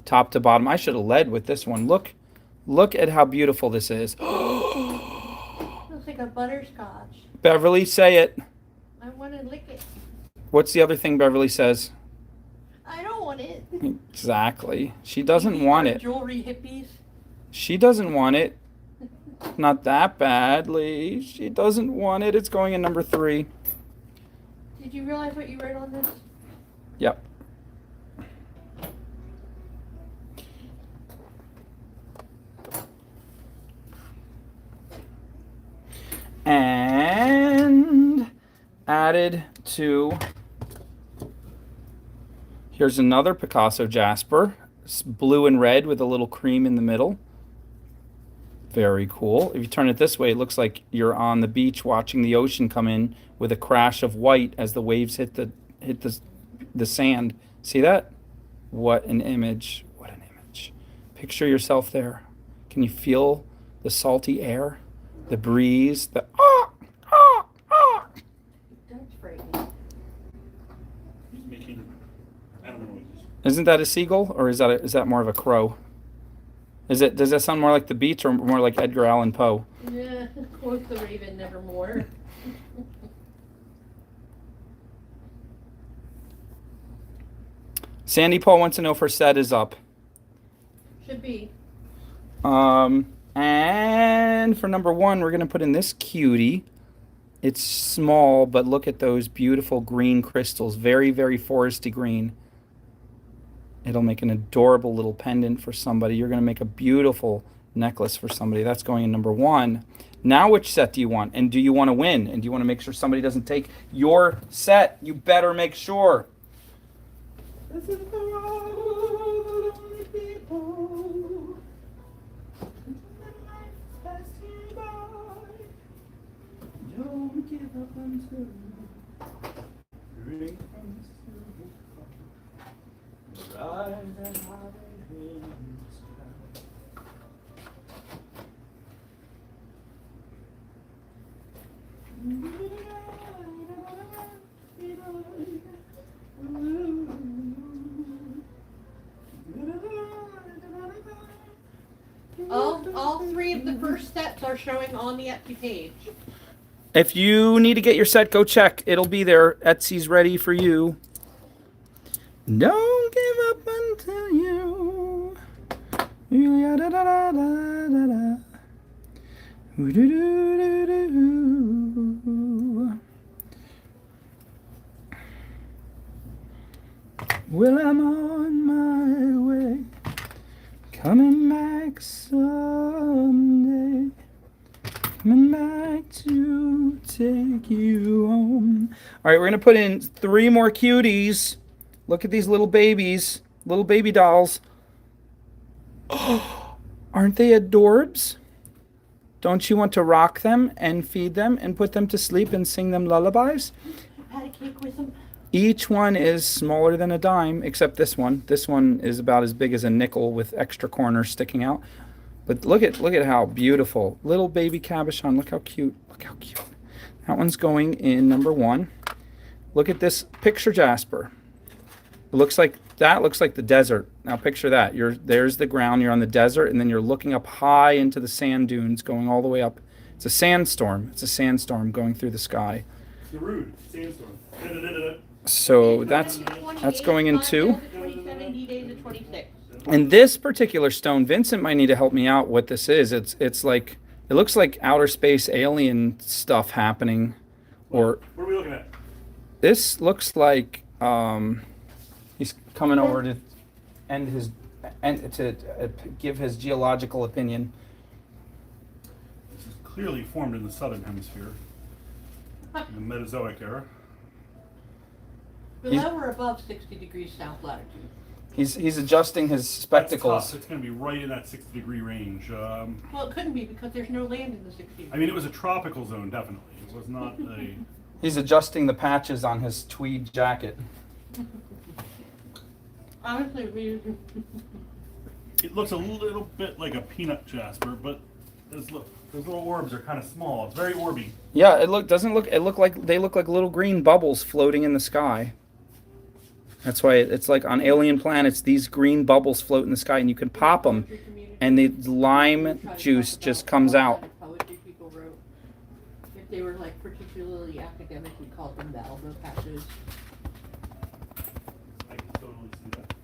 top to bottom. I should have led with this one. Look at how beautiful this is. Looks like a butterscotch. Beverly, say it. I want to lick it. What's the other thing Beverly says? I don't want it. Exactly. She doesn't want it. Jewelry hippies. She doesn't want it. Not that badly. She doesn't want it. It's going in number 3. Did you realize what you wrote on this? Yep. And added to, here's another Picasso Jasper. It's blue and red with a little cream in the middle. Very cool. If you turn it this way, it looks like you're on the beach watching the ocean come in with a crash of white as the waves hit the sand. See that? What an image. What an image. Picture yourself there. Can you feel the salty air? The breeze? The That's frightening. He's making, I don't know what he's. Isn't that a seagull, or is that more of a crow? Does that sound more like the beach or more like Edgar Allan Poe? Yeah, quote the raven nevermore. Sandy Paul wants to know if her set is up. Should be. And for number 1, we're going to put in this cutie. It's small, but look at those beautiful green crystals. Very, very foresty green. It'll make an adorable little pendant for somebody. You're going to make a beautiful necklace for somebody. That's going in number 1. Now which set do you want? And do you want to win? And do you want to make sure somebody doesn't take your set? You better make sure. This is the road of lonely people. Don't give up until rain comes through. Rise and hide in the sky. All 3 of the first steps are showing on the Etsy page. If you need to get your set, go check. It'll be there. Etsy's ready for you. Don't give up until you. Well, I'm on my way, coming back someday, coming back to take you home. All right, we're going to put in 3 more cuties. Look at these little babies, little baby dolls. Oh, aren't they adorbs? Don't you want to rock them and feed them and put them to sleep and sing them lullabies? I had a cake with them. Each one is smaller than a dime, except this one. This one is about as big as a nickel with extra corners sticking out. But look at how beautiful. Little baby cabochon. Look how cute. Look how cute. That one's going in number 1. Look at this picture Jasper. It looks like the desert. Now picture that. There's the ground, you're on the desert, and then you're looking up high into the sand dunes going all the way up. It's a sandstorm. It's a sandstorm going through the sky. It's a rude sandstorm. So that's going in 2. 27, D-Days of 26. And this particular stone, Vincent might need to help me out what this is. It's like, it looks like outer space alien stuff happening. Or what are we looking at? This looks like he's coming over to give his geological opinion. This is clearly formed in the southern hemisphere, in the Mesozoic era. Below or above 60 degrees south latitude. He's adjusting his spectacles. It's going to be right in that 60-degree range. Well, it couldn't be because there's no land in the 60s. I mean, it was a tropical zone, definitely. It was not a... He's adjusting the patches on his tweed jacket. Honestly, It looks a little bit like a peanut jasper, but those little orbs are kind of small. It's very orby. Yeah, it look like they look like little green bubbles floating in the sky. That's why it's like on alien planets, these green bubbles float in the sky, and you can pop them, and the lime juice just comes out. Poetry people wrote. If they were like particularly academic, we called them the elbow patches. I can totally see that.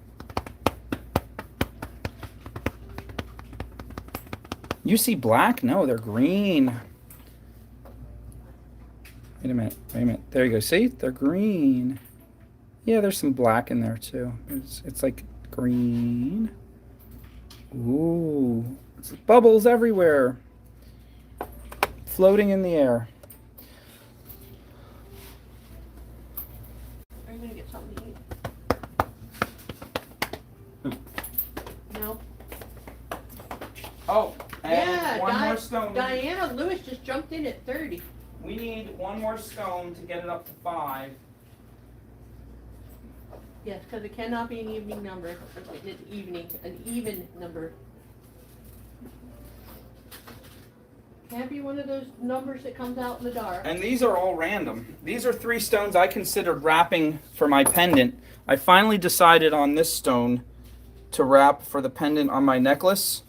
You see black? No, they're green. Wait a minute. There you go. See? They're green. Yeah, there's some black in there too. It's like green. Ooh. It's bubbles everywhere. Floating in the air. Are you gonna get something to eat? No. Oh, and Yeah, one more stone. Diana Lewis just jumped in at 30. We need one more stone to get it up to 5. Yes, because it cannot be an evening number. It's an even number. Can't be one of those numbers that comes out in the dark. And these are all random. These are 3 stones I considered wrapping for my pendant. I finally decided on this stone to wrap for the pendant on my necklace.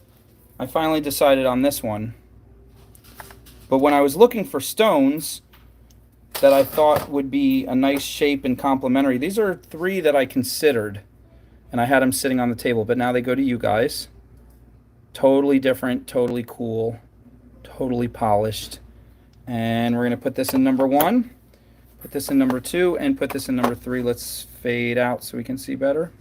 I finally decided on this one. But when I was looking for stones that I thought would be a nice shape and complementary, these are 3 that I considered. And I had them sitting on the table, but now they go to you guys. Totally different, totally cool, totally polished. And we're going to put this in number 1, put this in number 2, and put this in number 3. Let's fade out so we can see better.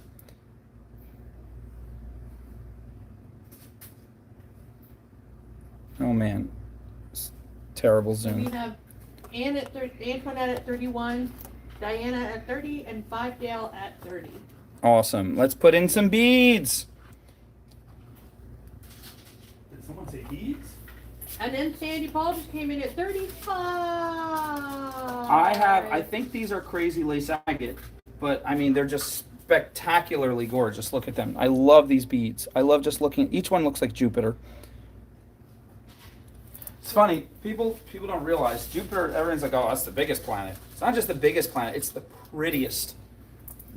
Oh man, it's terrible So we zoom. have Antoinette at 31, Diana at 30, and Five Dale at 30. Awesome. Let's put in some beads. Did someone say beads? And then Sandy Paul just came in at 35. I think these are crazy lace agate, but I mean, they're just spectacularly gorgeous. Look at them. I love these beads. I love just looking. Each one looks like Jupiter. It's funny, people don't realize Jupiter, everyone's like, oh, that's the biggest planet. It's not just the biggest planet, it's the prettiest.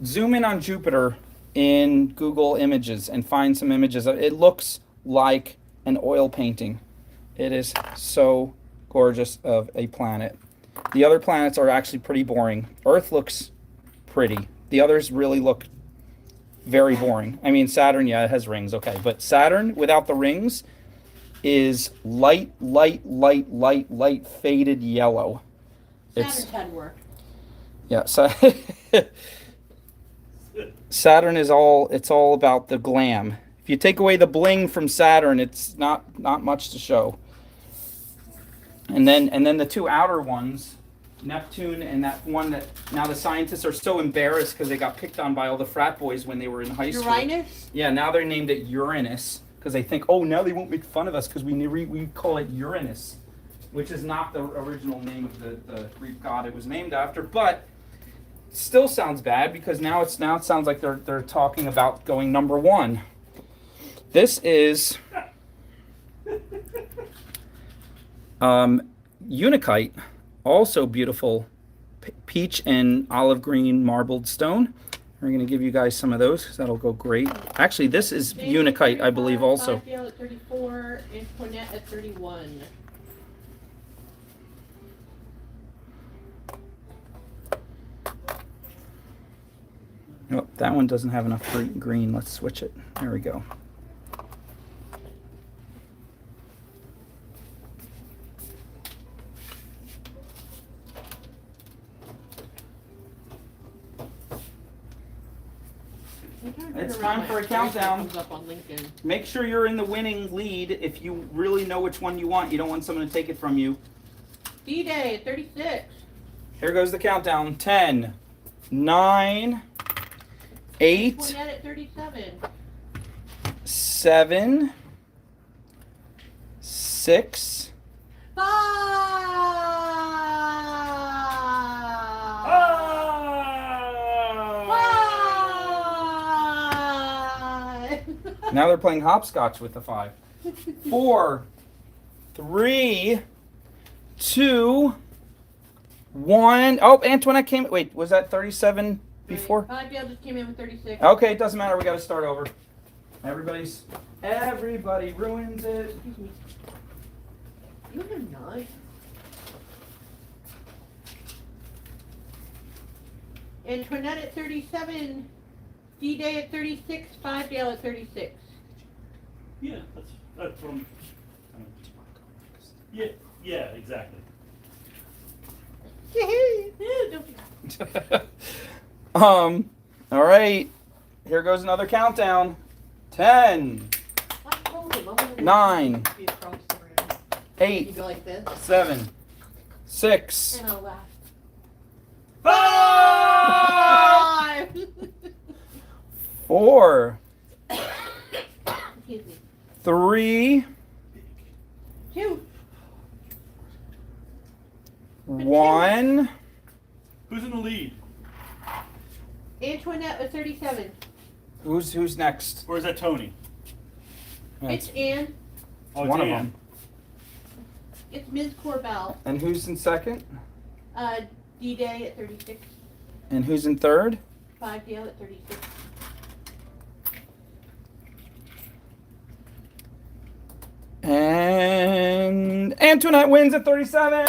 Zoom in on Jupiter in Google Images and find some images. It looks like an oil painting. It is so gorgeous of a planet. The other planets are actually pretty boring. Earth looks pretty. The others really look very boring. I mean, Saturn, yeah, it has rings, okay. But Saturn, without the rings, is light faded yellow. Saturn's had work. Yeah, so Saturn is all about the glam. If you take away the bling from Saturn, it's not much to show. And then the 2 outer ones, Neptune and that one that now the scientists are so embarrassed because they got picked on by all the frat boys when they were in high school. Uranus? Yeah, now they're named it Uranus. Because they think, oh, now they won't make fun of us because we call it Uranus, which is not the original name of the Greek god it was named after. But still sounds bad because now it sounds like they're talking about going number 1. This is Unikite, also beautiful peach and olive green marbled stone. We're going to give you guys some of those because that'll go great. Actually, this is Unikite, I believe, also. 5 at 34, Antoinette at 31. Oh, that one doesn't have enough green. Let's switch it. There we go. It's time for a countdown. Comes up on Lincoln. Make sure you're in the winning lead if you really know which one you want. You don't want someone to take it from you. D-Day at 36. Here goes the countdown. 10, 9, 8, Antoinette at 37. 7, 6, 5. Now they're playing hopscotch with the 5. 4, 3, 2, 1. Oh, Antoinette came. Wait, was that 37 before? Fantabulous just came in with 36. Okay, it doesn't matter. We got to start over. Everybody ruins it. Excuse me. You have 9. Antoinette at 37. D-Day at 36. 5 at 36. Yeah, that's from. Yeah, exactly. All right. Here goes another countdown. 10, I told him, I'm gonna 9, be across the room. You 8, go like this, 7, 6, and I'll laugh. 5, 4, Excuse me. 3, 2. 1. Who's in the lead? Antoinette with 37. Who's next? Or is that Tony? It's Anne. Oh, one of Dan. them. It's Ms. Corbell. And who's in second? D-Day at 36. And who's in third? 5 at 36. And Antoinette wins at 37.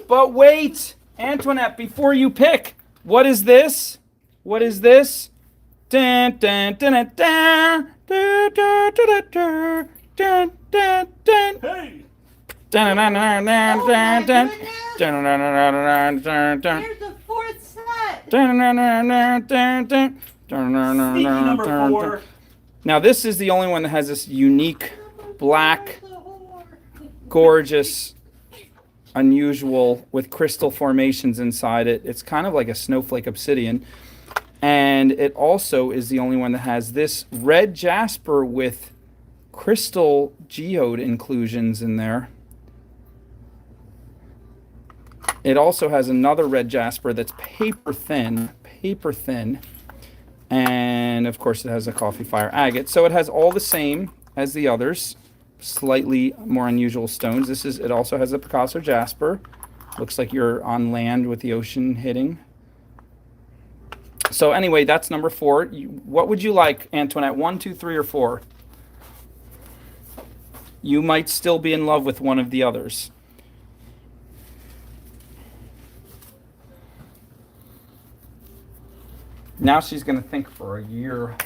But wait, Antoinette, before you pick, what is this? What is this? Dun, dun, dun, dun, dun, dun, dun, dun, dun, dun, dun, dun. Hey! Dun, dun, dun, dun, Oh dun, my dun. goodness! Dun, dun, dun, dun, dun, dun, dun. Here's the 4th set. Dun, dun, dun, dun, dun, dun. Dun, dun, dun, Sneaky dun, number dun, 4. dun. Now this is the only one that has this unique, black, gorgeous, unusual with crystal formations inside it. It's kind of like a snowflake obsidian. And it also is the only one that has this red jasper with crystal geode inclusions in there. It also has another red jasper that's paper thin. And of course it has a coffee fire agate. So it has all the same as the others, slightly more unusual stones. It also has a Picasso Jasper. Looks like you're on land with the ocean hitting. So anyway, that's number 4. What would you like, Antoinette? 1, 2, 3, or 4? You might still be in love with one of the others. Now she's going to think for a year.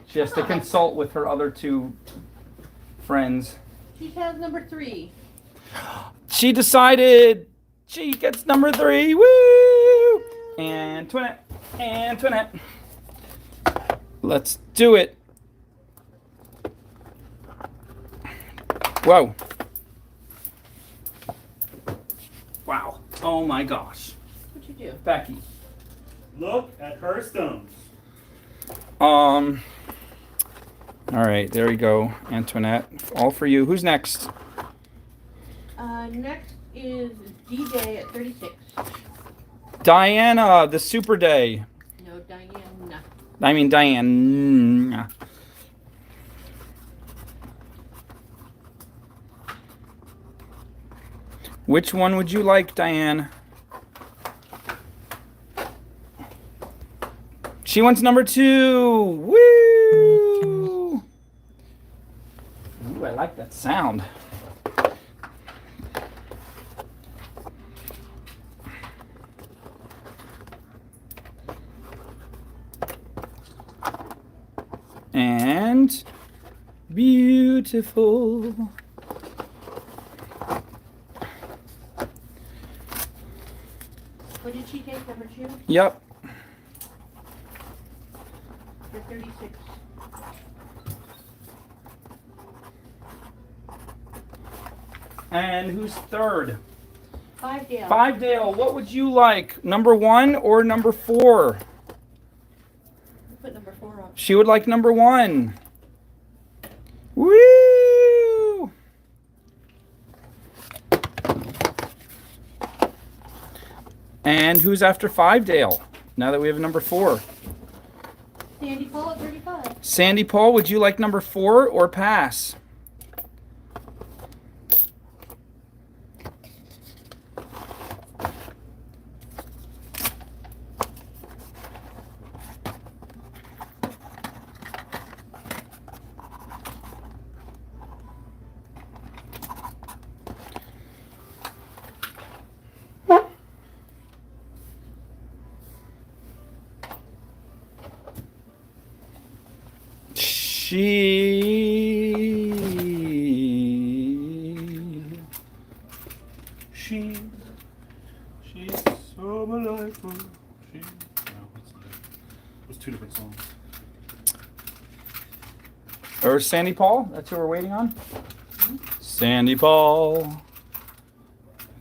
She has to consult with her other 2 friends. She has number 3. She decided she gets number 3. Woo! Antoinette. Let's do it. Whoa. Wow. Oh my gosh. What'd you do? Becky. Look at her stones. All right, there you go, Antoinette. All for you. Who's next? Next is D-Day at 36. Diana, the Super Day. No, Diana. I mean Diane. Which one would you like, Diane? She wants number 2. Woo! Ooh, I like that sound. And beautiful. What did she take, number 2? Yep. For 36. And who's third? 5 Dale. 5 Dale, what would you like? Number 1 or number 4? Put number 4 on. She would like number 1. Woo! And who's after 5 Dale? Now that we have number 4. Sandy Paul at 35. Sandy Paul, would you like number 4 or pass? She's so delightful. No, that's not it. It was 2 different songs. Or Sandy Paul? That's who we're waiting on? Sandy Paul,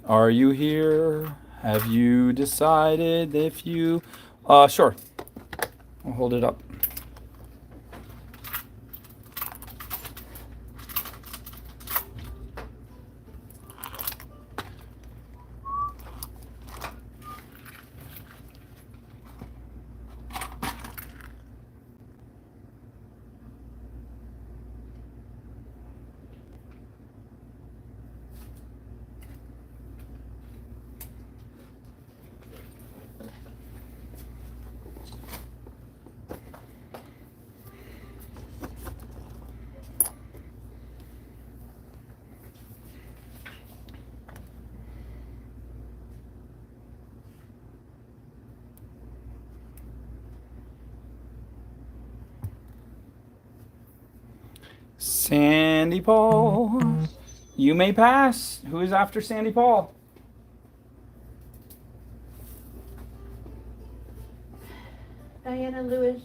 are you here? Have you decided if you... Sure. I'll hold it up. Sandy Paul, you may pass. Who is after Sandy Paul? Diana Lewis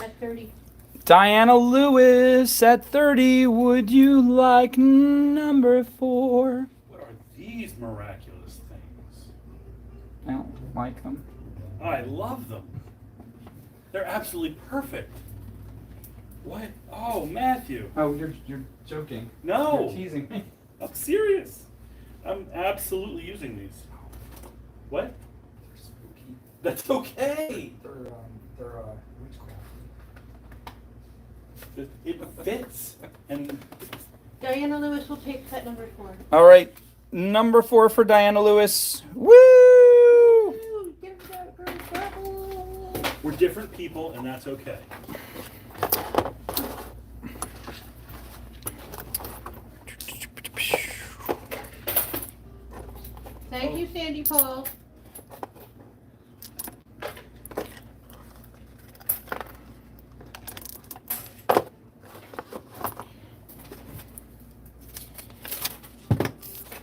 at 30. Diana Lewis at 30. Would you like number 4? What are these miraculous things? I don't like them. I love them. They're absolutely perfect. What? Oh, Matthew. Oh, you're joking. No. You're teasing me. I'm serious. I'm absolutely using these. What? They're spooky. That's okay. They're witchcraft. It fits. And Diana Lewis will take set number 4. All right, number 4 for Diana Lewis. Woo! Woo! Give that girl trouble. we're different people, and that's okay. Thank you, Sandy Paul.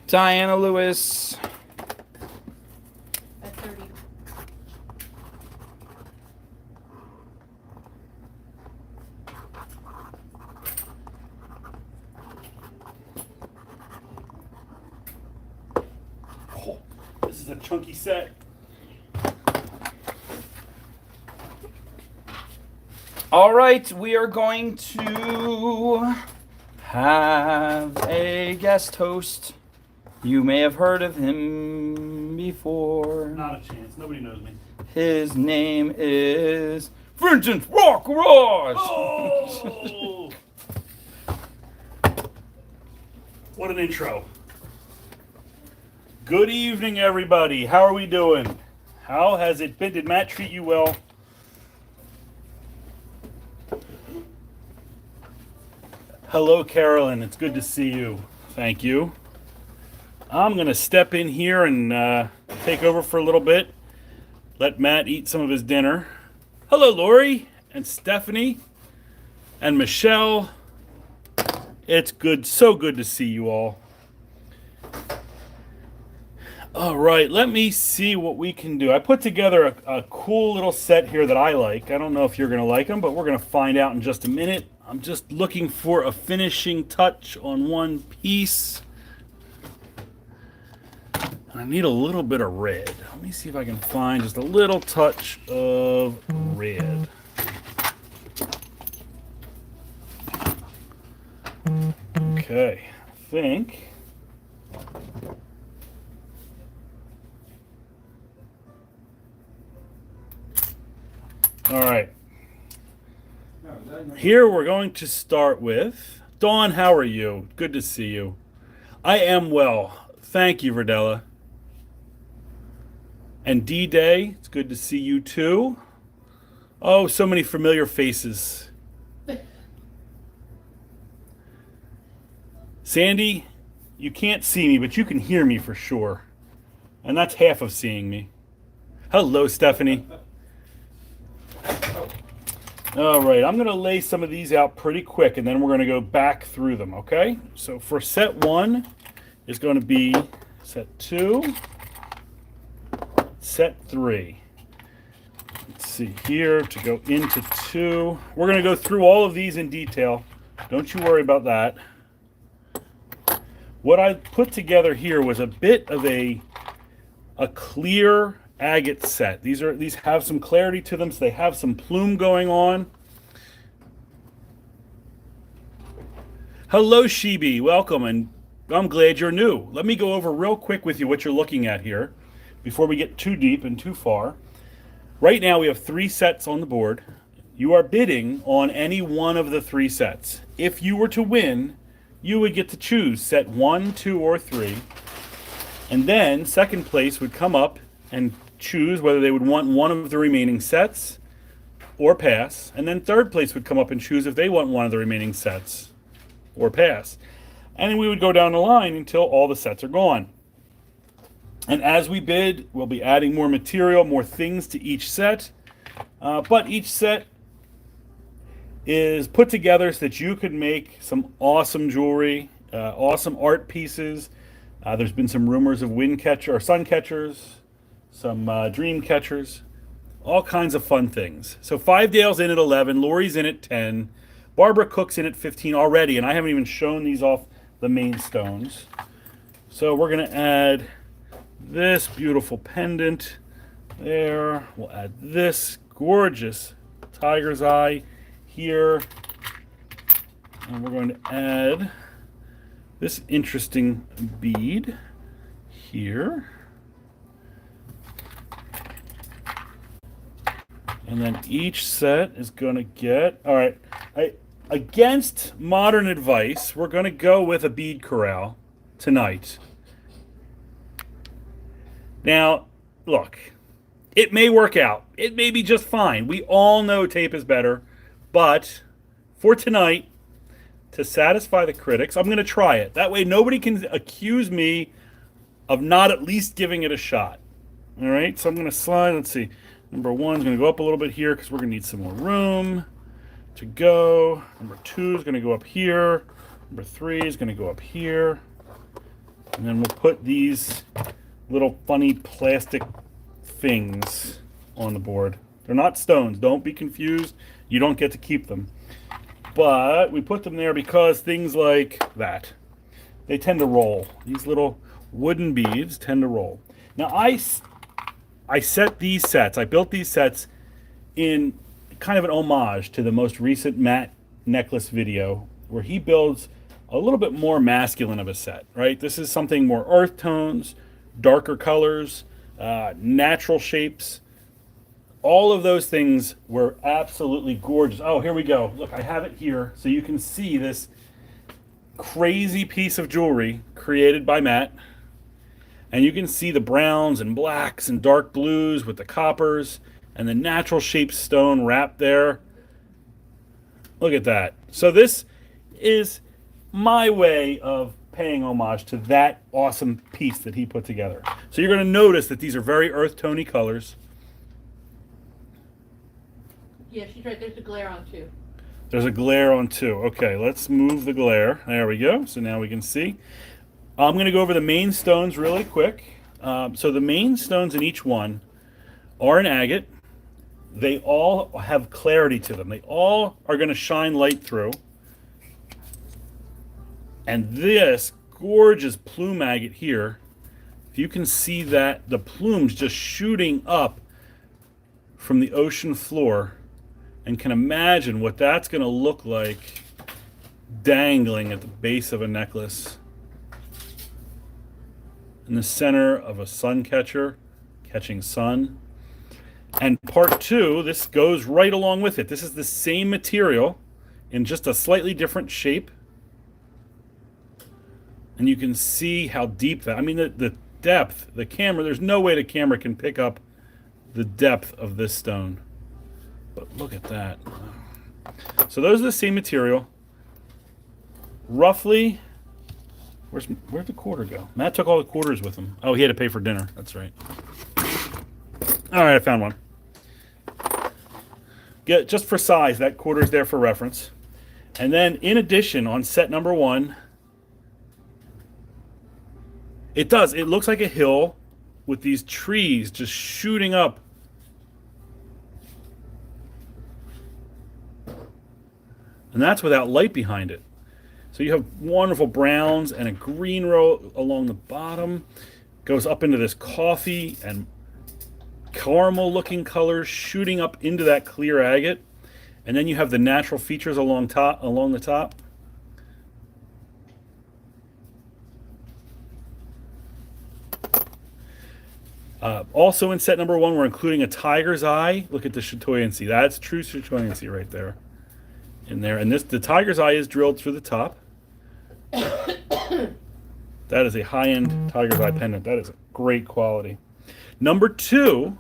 Diana Lewis. At 30. Oh, this is a chunky set. All right, we are going to have a guest host. You may have heard of him before. Not a chance. Nobody knows me. His name is Vincent Rock Ross. Oh! What an intro. Good evening, everybody. How are we doing? How has it been? Did Matt treat you well? Hello, Carolyn. It's good to see you. Thank you. I'm going to step in here and take over for a little bit. Let Matt eat some of his dinner. Hello, Lori and Stephanie and Michelle. It's good, so good to see you all. All right, let me see what we can do. I put together a cool little set here that I like. I don't know if you're going to like them, but we're going to find out in just a minute. I'm just looking for a finishing touch on one piece. I need a little bit of red. Let me see if I can find just a little touch of red. Okay, I think. All right. Here we're going to start with Dawn. How are you? Good to see you. I am well. Thank you, Verdella. And D-Day, it's good to see you too. Oh, so many familiar faces. Sandy, you can't see me, but you can hear me for sure. And that's half of seeing me. Hello, Stephanie. All right, I'm going to lay some of these out pretty quick, and then we're going to go back through them, okay? So for set 1 is going to be set 2, set 3. Let's see here to go into 2. We're going to go through all of these in detail. Don't you worry about that. What I put together here was a bit of a clear agate set. These have some clarity to them, so they have some plume going on. Hello, Shibi. Welcome, and I'm glad you're new. Let me go over real quick with you what you're looking at here before we get too deep and too far. Right now, we have 3 sets on the board. You are bidding on any one of the 3 sets. If you were to win, you would get to choose set 1, 2, or 3. And then second place would come up and choose whether they would want one of the remaining sets or pass. And then third place would come up and choose if they want one of the remaining sets or pass. And then we would go down the line until all the sets are gone. And as we bid, we'll be adding more material, more things to each set. But each set is put together so that you could make some awesome jewelry, awesome art pieces. There's been some rumors of sun catchers, some dream catchers, all kinds of fun things. So 5Dale's in at 11, Lori's in at 10, Barbara Cook's in at 15 already, and I haven't even shown these off the main stones. So we're going to add this beautiful pendant there. We'll add this gorgeous tiger's eye here. And we're going to add this interesting bead here. And then each set is going to get, all right, against modern advice, we're going to go with a bead corral tonight. Now, look, it may work out. It may be just fine. We all know tape is better. But for tonight, to satisfy the critics, I'm going to try it. That way nobody can accuse me of not at least giving it a shot. All right, so I'm going to slide. Let's see. Number 1 is going to go up a little bit here because we're going to need some more room to go. Number 2 is going to go up here. Number 3 is going to go up here. And then we'll put these little funny plastic things on the board. They're not stones. Don't be confused. You don't get to keep them. But we put them there because things like that, they tend to roll. These little wooden beads tend to roll. Now I set these sets, I built these sets in kind of an homage to the most recent Matt necklace video where he builds a little bit more masculine of a set, right? This is something more earth tones, darker colors, natural shapes. All of those things were absolutely gorgeous. Oh, here we go. Look, I have it here so you can see this crazy piece of jewelry created by Matt. And you can see the browns and blacks and dark blues with the coppers and the natural shaped stone wrapped there. Look at that. So this is my way of paying homage to that awesome piece that he put together. So you're going to notice that these are very earth tony colors. Yeah, she's right. There's a glare on too. There's a glare on too. Okay, let's move the glare. There we go. So now we can see. I'm going to go over the main stones really quick. So the main stones in each one are an agate. They all have clarity to them. They all are going to shine light through. And this gorgeous plume agate here, if you can see that, the plumes just shooting up from the ocean floor, and can imagine what that's going to look like dangling at the base of a necklace in the center of a sun catcher, catching sun. And part two, this goes right along with it. This is the same material in just a slightly different shape. And you can see how deep that, I mean, the depth, the camera, there's no way the camera can pick up the depth of this stone. But look at that. So those are the same material. Roughly, where'd the quarter go? Matt took all the quarters with him. Oh, he had to pay for dinner. That's right. All right, I found one. Just for size, that quarter's there for reference. And then, in addition, on set number one, it looks like a hill with these trees just shooting up. And that's without light behind it. So you have wonderful browns and a green row along the bottom. Goes up into this coffee and caramel looking colors shooting up into that clear agate. And then you have the natural features along the top. Also in set number one, we're including a tiger's eye. Look at the Chatoyan sea. That's true Chatoyan sea right there. In there. And the tiger's eye is drilled through the top. That is a high-end tiger's eye pendant. That is a great quality. Number two,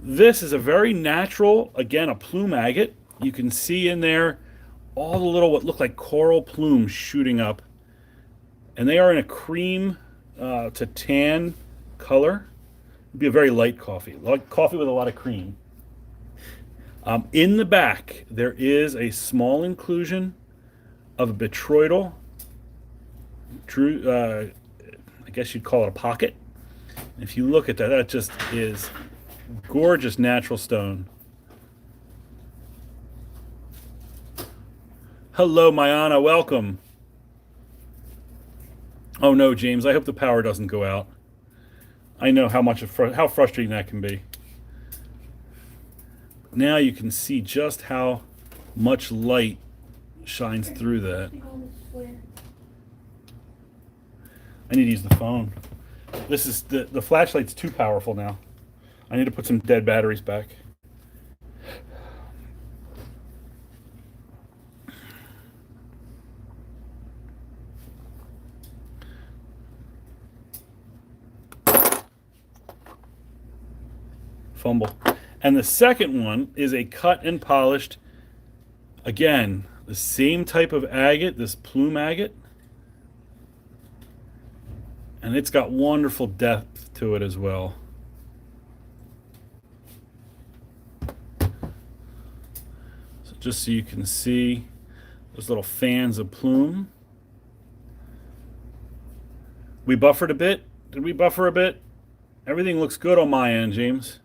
this is a very natural, again, a plume agate. You can see in there all the little what look like coral plumes shooting up. And they are in a cream to tan color. It'd be a very light coffee. Like coffee with a lot of cream. In the back, there is a small inclusion of a botryoidal. I guess you'd call it a pocket. And if you look at that, that just is gorgeous natural stone. Hello, Mayana. Welcome. Oh no, James. I hope the power doesn't go out. I know how frustrating that can be. Now you can see just how much light shines through that. I need to use the phone. This is the flashlight's too powerful now. I need to put some dead batteries back. Fumble. And the second one is a cut and polished, again, the same type of agate, this plume agate. And it's got wonderful depth to it as well. So just so you can see those little fans of plume. We buffered a bit. Did we buffer a bit? Everything looks good on my end, James.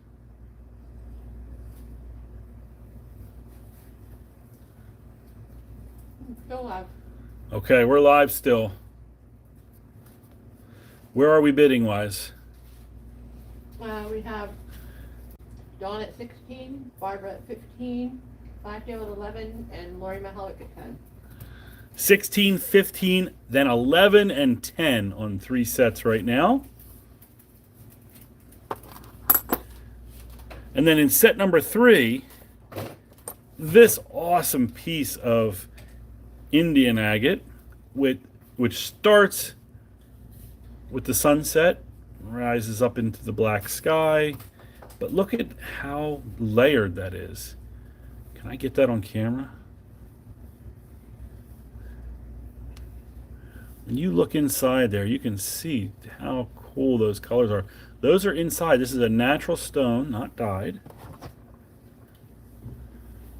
Still live. Okay, we're live still. Where are we bidding wise? We have Dawn at 16, Barbara at 15, Blackdale at 11, and Lori Mahalik at 10. 16, 15, then 11 and 10 on 3 sets right now. And then in set number 3, this awesome piece of Indian agate, which starts with the sunset, rises up into the black sky. But look at how layered that is. Can I get that on camera? When you look inside there, you can see how cool those colors are. Those are inside. This is a natural stone, not dyed.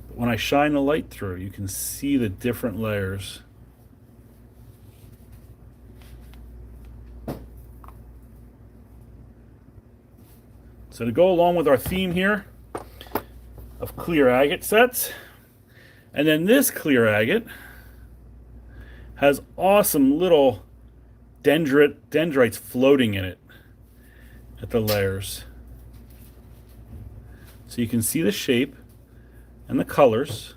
But when I shine the light through, you can see the different layers. So to go along with our theme here of clear agate sets, and then this clear agate has awesome little dendrites floating in it at the layers. So you can see the shape and the colors.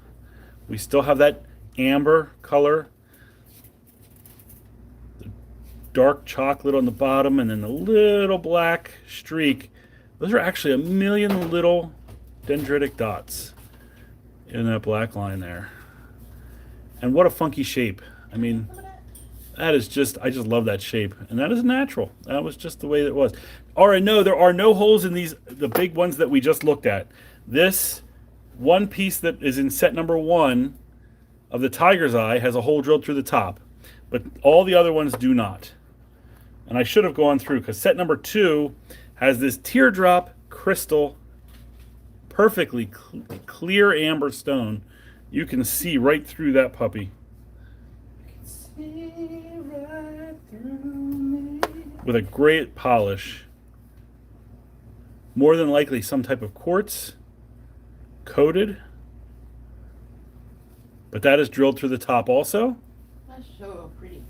We still have that amber color, the dark chocolate on the bottom, and then the little black streak. Those are actually a million little dendritic dots in that black line there. And what a funky shape. I mean, that is just, I just love that shape. And that is natural. That was just the way that it was. All right, no, there are no holes in these, the big ones that we just looked at. This one piece that is in set number 1 of the tiger's eye has a hole drilled through the top. But all the other ones do not. And I should have gone through, because set number 2 has this teardrop crystal, perfectly clear amber stone. You can see right through that puppy. With a great polish. More than likely some type of quartz, coated. But that is drilled through the top also. That's so pretty.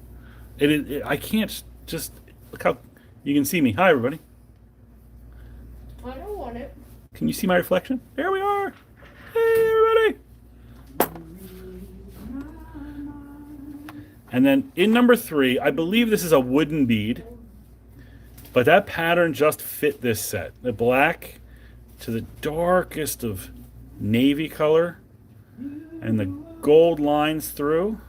I can't just, look how, you can see me. Hi everybody. I don't want it. Can you see my reflection? There we are. Hey, everybody. And then in number 3, I believe this is a wooden bead, but that pattern just fit this set. The black to the darkest of navy color and the gold lines through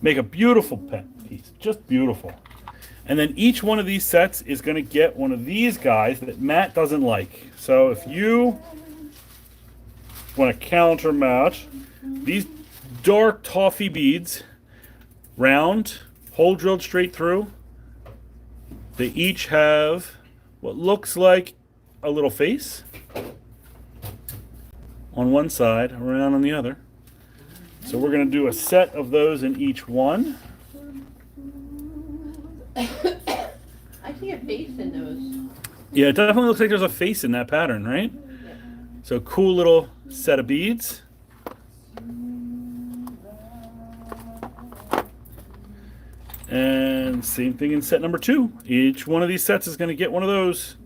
make a beautiful piece, just beautiful. And then each one of these sets is going to get one of these guys that Matt doesn't like. So if you want to counter match, these dark toffee beads, round, hole drilled straight through, they each have what looks like a little face on one side, around on the other. So we're going to do a set of those in each one. I see a face in those. Yeah, it definitely looks like there's a face in that pattern, right? Yeah. So cool little set of beads. And same thing in set number 2. Each one of these sets is going to get one of those.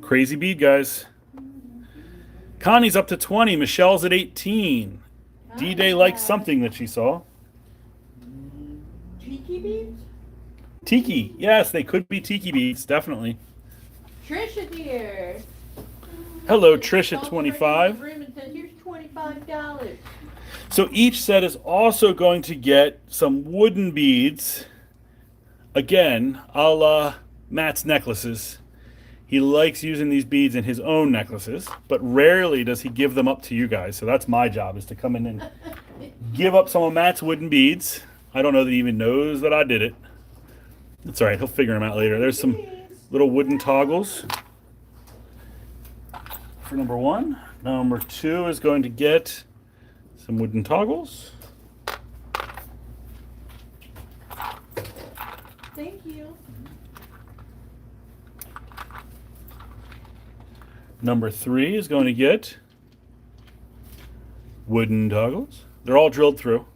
Crazy bead, guys. Connie's up to 20. Michelle's at 18. D-Day likes something that she saw. Tiki beads? Tiki. Yes, they could be tiki beads, definitely. Trish is here. Hello, Trish at 25. Room and says, here's $25. So each set is also going to get some wooden beads. Again, a la Matt's necklaces. He likes using these beads in his own necklaces, but rarely does he give them up to you guys. So that's my job, is to come in and give up some of Matt's wooden beads. I don't know that he even knows that I did it. It's all right. He'll figure them out later. There's some little wooden toggles for number 1. Number 2 is going to get some wooden toggles. Thank you. Number 3 is going to get wooden toggles. They're all drilled through.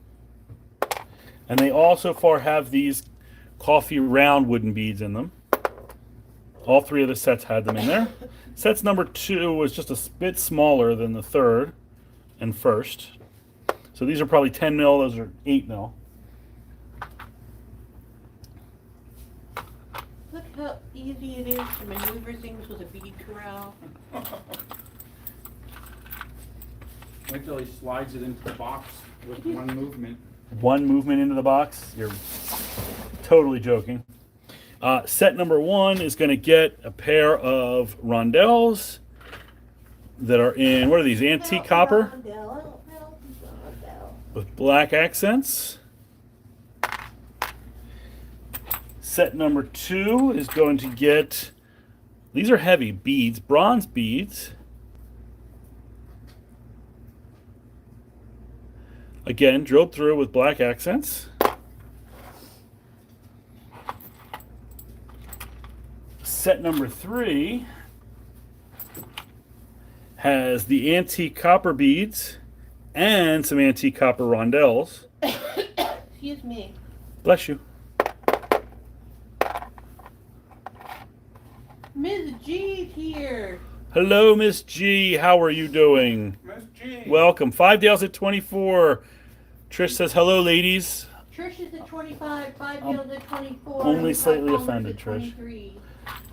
And they all so far have these coffee round wooden beads in them. All 3 of the sets had them in there. Sets number 2 was just a bit smaller than the third and first. So these are probably 10 mil, those are 8 mil. Look how easy it is to maneuver things with a bead corral. Wait till he slides it into the box with one movement. One movement into the box? You're totally joking. Set number 1 is going to get a pair of rondelles that are in, what are these, antique copper with black accents. Set number 2 is going to get, these are heavy beads, bronze beads. Again, drilled through with black accents. Set number 3 has the antique copper beads and some antique copper rondelles. Excuse me. Bless you. Ms. G's here. Hello, Miss G. How are you doing? Miss G. Welcome. 5 Dales at 24. Trish says, hello, ladies. Trish is at 25, 5 Dale's at 24. Only slightly Palmer's offended, at Trish. 23.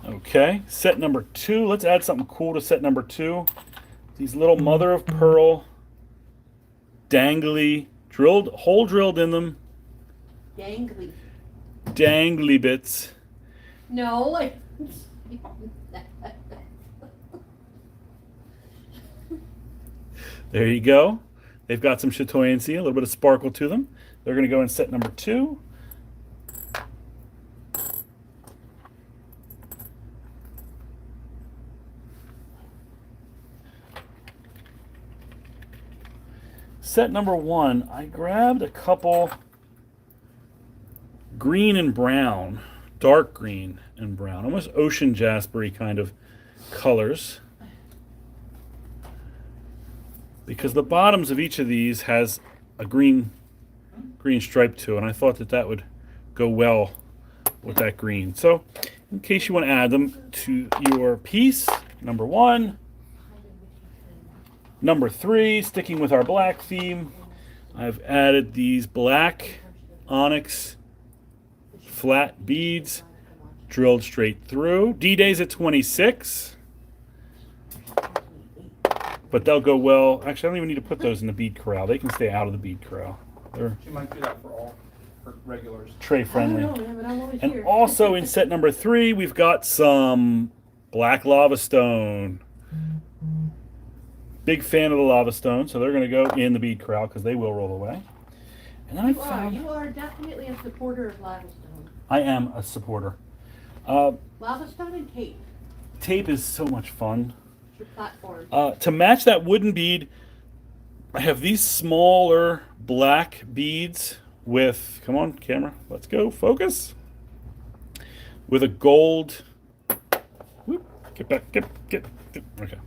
Okay. Set number 2. Let's add something cool to set number 2. These little mother of pearl, dangly, drilled, hole drilled in them, Dangly. dangly bits. No, like. There you go. They've got some chatoyancy, a little bit of sparkle to them. They're going to go in set number 2. Set number 1, I grabbed a couple green and brown, dark green and brown, almost ocean jaspery kind of colors. Because the bottoms of each of these has a green stripe to it, and I thought that that would go well with that green. So, in case you want to add them to your piece, number 1, number 3, sticking with our black theme, I've added these black onyx flat beads drilled straight through. D-Day's at 26. But they'll go well. Actually, I don't even need to put those in the bead corral. They can stay out of the bead corral. They're She might do that for all her regulars. tray I don't friendly. know, man, but I'm always And here. also in set number 3, we've got some black lava stone. Big fan of the lava stone, so they're going to go in the bead corral because they will roll away. And then You are definitely a supporter of lava stone. I am a supporter. Lava stone and tape. Tape is so much fun. It's your platform. To match that wooden bead, I have these smaller black beads with, come on, camera, let's go, focus. With a gold, whoop, get back, get, okay.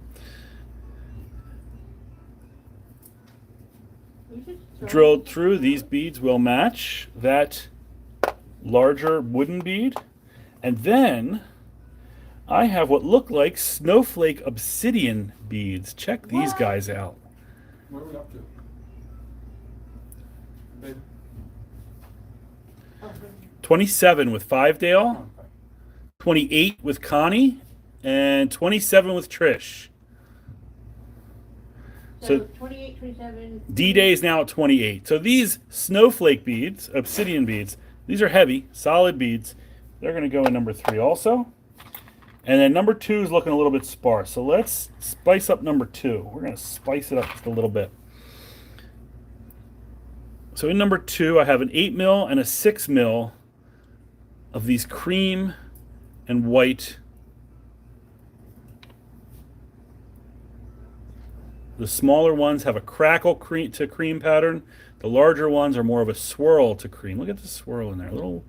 You just throw Drilled through, these beads will match that larger wooden bead. And then I have what look like snowflake obsidian beads. Check these What? guys out. What are we up to? Babe? Oh, 27 with 5 Dale, Okay. 28 with Connie, and 27 with Trish. So So 28, 27. D-Day is now at 28. So these snowflake beads, obsidian beads, these are heavy, solid beads. They're going to go in number 3 also. And then number 2 is looking a little bit sparse. So let's spice up number 2. We're going to spice it up just a little bit. So in number 2, I have an 8 mil and a 6 mil of these cream and white. The smaller ones have a crackle cream to cream pattern. The larger ones are more of a swirl to cream. Look at the swirl in there. Look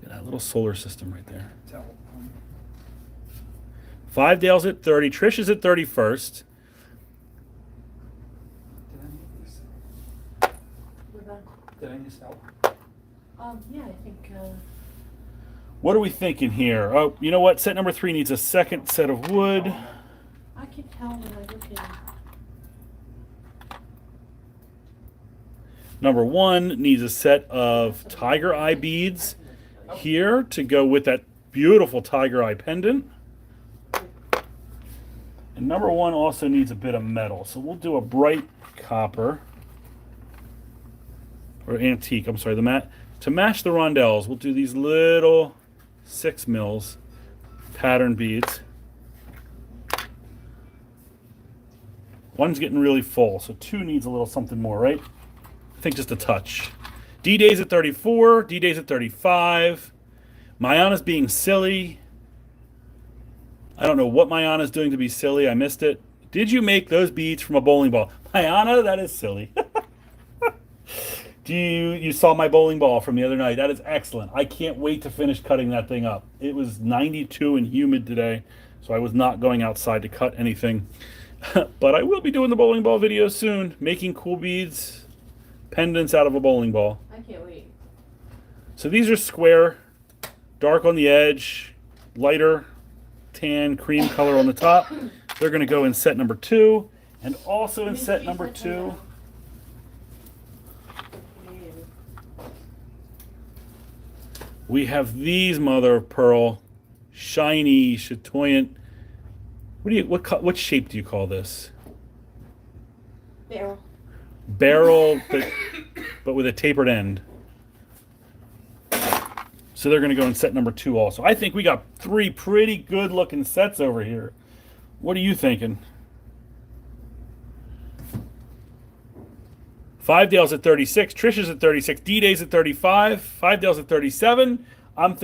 at that little solar system right there. Tell. 5 Dale's at 30. Trish is at 31st. We're done. Did I miss out? Yeah, I think. What are we thinking here? Oh, you know what? Set number 3 needs a second set of wood. tell when I look at Number 1 needs a set of tiger eye beads here to go with that beautiful tiger eye pendant. And number 1 also needs a bit of metal. So we'll do a bright copper. Or antique, I'm sorry, the mat. To match the rondelles, we'll do these little 6 mils pattern beads. One's getting really full, so 2 needs a little something more, right? I think just a touch. D-Day's at 34, D-Day's at 35. Mayana's being silly. I don't know what Mayana's doing to be silly. I missed it. Did you make those beads from a bowling ball? Mayana, that is silly. You saw my bowling ball from the other night. That is excellent. I can't wait to finish cutting that thing up. It was 92 and humid today, so I was not going outside to cut anything. But I will be doing the bowling ball video soon, making cool beads, pendants out of a bowling ball. I can't wait. So these are square, dark on the edge, lighter tan cream color on the top. They're going to go in set number 2, and also in set number 2. We have these mother of pearl, shiny, chatoyan. What shape do you call this? Barrel. Barrel, but with a tapered end. So they're going to go in set number 2 also. I think we got 3 pretty good looking sets over here. What are you thinking? Five Dale's at 36, Trisha's at 36, D-Day's at 35, Five Dale's at 37. We're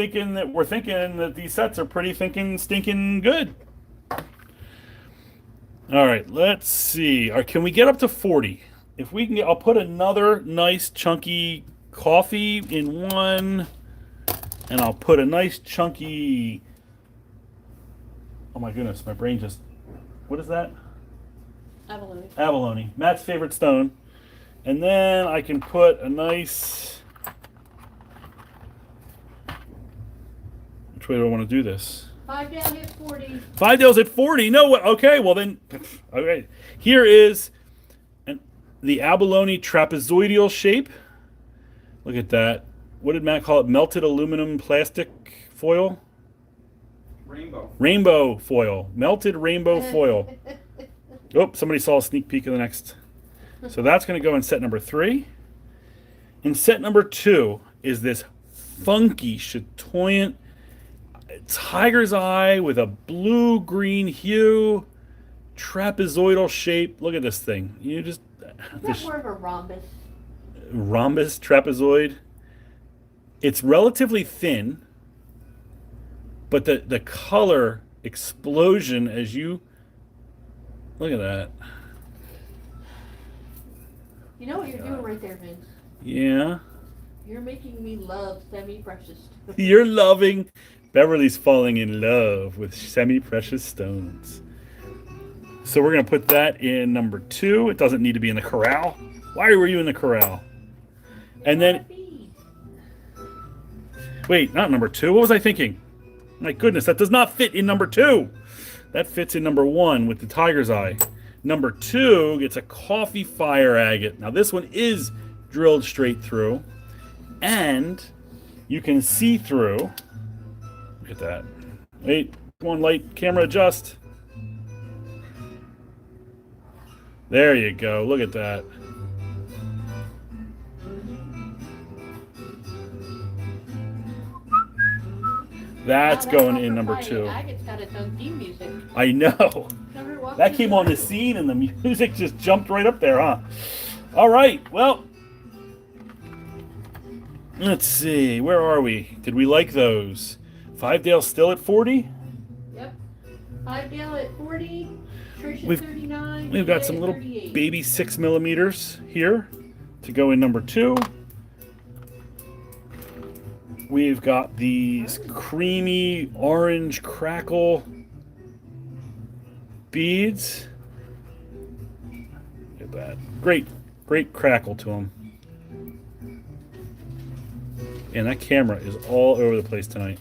thinking that these sets are pretty stinking good. All right, let's see. Can we get up to 40? If we can I'll put another nice chunky coffee in one, and I'll put a nice chunky, oh my goodness, my brain just, what is that? Abalone. Abalone, Matt's favorite stone. And then I can put a nice, which way do I want to do this? 5 Dale at 40. Five Dale's at 40. No way. Okay, well then, okay. Here is the abalone trapezoidal shape. Look at that. What did Matt call it? Melted aluminum plastic foil? Rainbow. Rainbow foil. Melted rainbow foil. Oh, somebody saw a sneak peek of the next. So that's going to go in set number 3. In set number 2 is this funky chatoyan tiger's eye with a blue-green hue, trapezoidal shape. Look at this thing. You just Is that more of a rhombus? Rhombus trapezoid. It's relatively thin, but the color explosion as you look at that. You know what you're doing right there, Vince? Yeah. You're making me love semi-precious. You're loving. Beverly's falling in love with semi-precious stones. So we're going to put that in number 2. It doesn't need to be in the corral. Why were you in the corral? And then, wait, not number 2. What was I thinking? My goodness, that does not fit in number 2. That fits in number 1 with the tiger's eye. Number 2 gets a coffee fire agate. Now this one is drilled straight through, and you can see through. Look at that. Wait, come on, light, camera, adjust. There you go. Look at that. That's going in number 2. Agate's got its own theme music. I know. That came on the scene and the music just jumped right up there, huh? All right, well, let's see. Where are we? Did we like those? Five Dale still at 40? Yep. 5 Dale at 40. Trish at We've- 39. We've got Jay some at little 38. baby 6mm here to go in number 2. We've got these creamy orange crackle beads. Look at that. Great crackle to them. And that camera is all over the place tonight.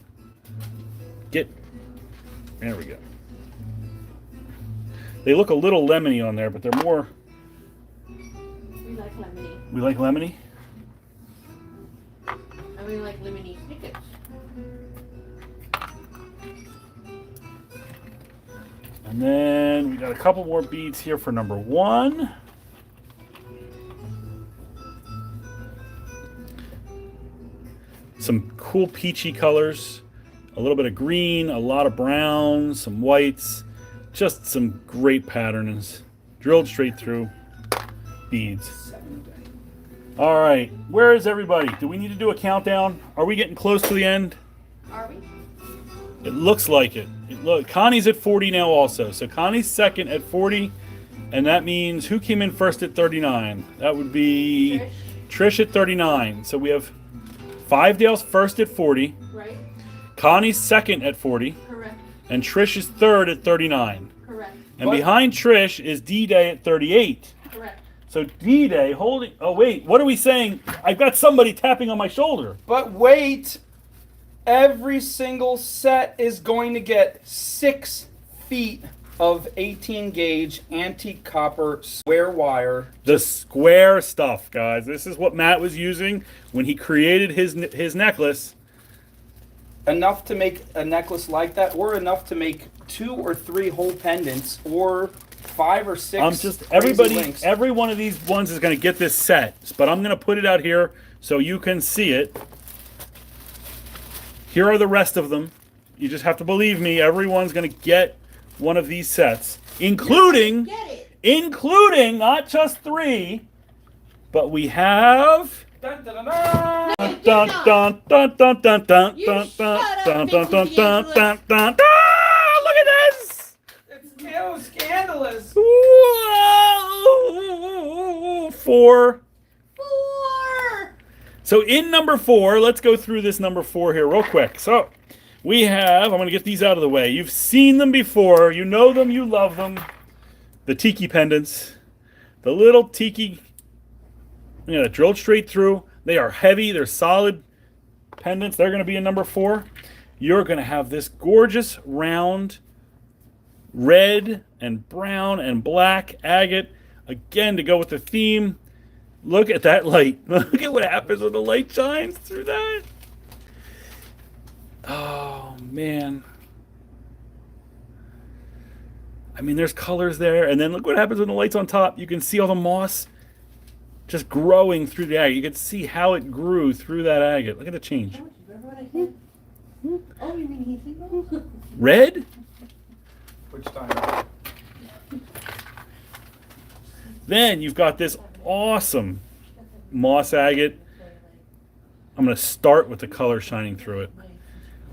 There we go. They look a little lemony on there, but they're more. We like lemony. We like lemony. And we like lemony snickets. And then we got a couple more beads here for number 1. Some cool peachy colors. A little bit of green, a lot of browns, some whites. Just some great patterns. Drilled straight through beads. All right, where is everybody? Do we need to do a countdown? Are we getting close to the end? Are we? It looks like it. Look, Connie's at 40 now also. So Connie's second at 40. And that means who came in first at 39? That would be Trish at 39. So we have Five Dale's first at 40. Right. Connie's second at 40. Correct. And Trish is third at 39. Correct. And behind Trish is D-Day at 38. Correct. So D-Day holding... Oh, wait. What are we saying? I've got somebody tapping on my shoulder. But wait, every single set is going to get 6 feet of 18 gauge antique copper square wire. The square stuff, guys. This is what Matt was using when he created his necklace. Enough to make a necklace like that, or enough to make 2 or 3 whole pendants, or 5 or 6. Every one of these ones is going to get this set, but I'm going to put it out here so you can see it. Here are the rest of them. You just have to believe me. Everyone's going to get one of these sets, including not just 3, but we have. Dun, dun, dun, dun. Dun dun dun dun dun dun dun You dun shut dun up, dun dun dun Vicky dun D'Angelo. dun. Ah, look at this! It's so scandalous. Whoa! 4. 4. So in number 4, let's go through this number 4 here real quick. So we have, I'm going to get these out of the way. You've seen them before. You know them. You love them. The tiki pendants. The little tiki, drilled straight through. They are heavy. They're solid pendants. They're going to be in number 4. You're going to have this gorgeous round red and brown and black agate. Again, to go with the theme. Look at that light. Look at what happens when the light shines through that. Oh, man. I mean, there's colors there. And then look what happens when the light's on top. You can see all the moss just growing through the agate. You can see how it grew through that agate. Look at the change. Remember what I said? Oh, you mean he's single? Red? Which time? Then you've got this awesome moss agate. I'm going to start with the color shining through it.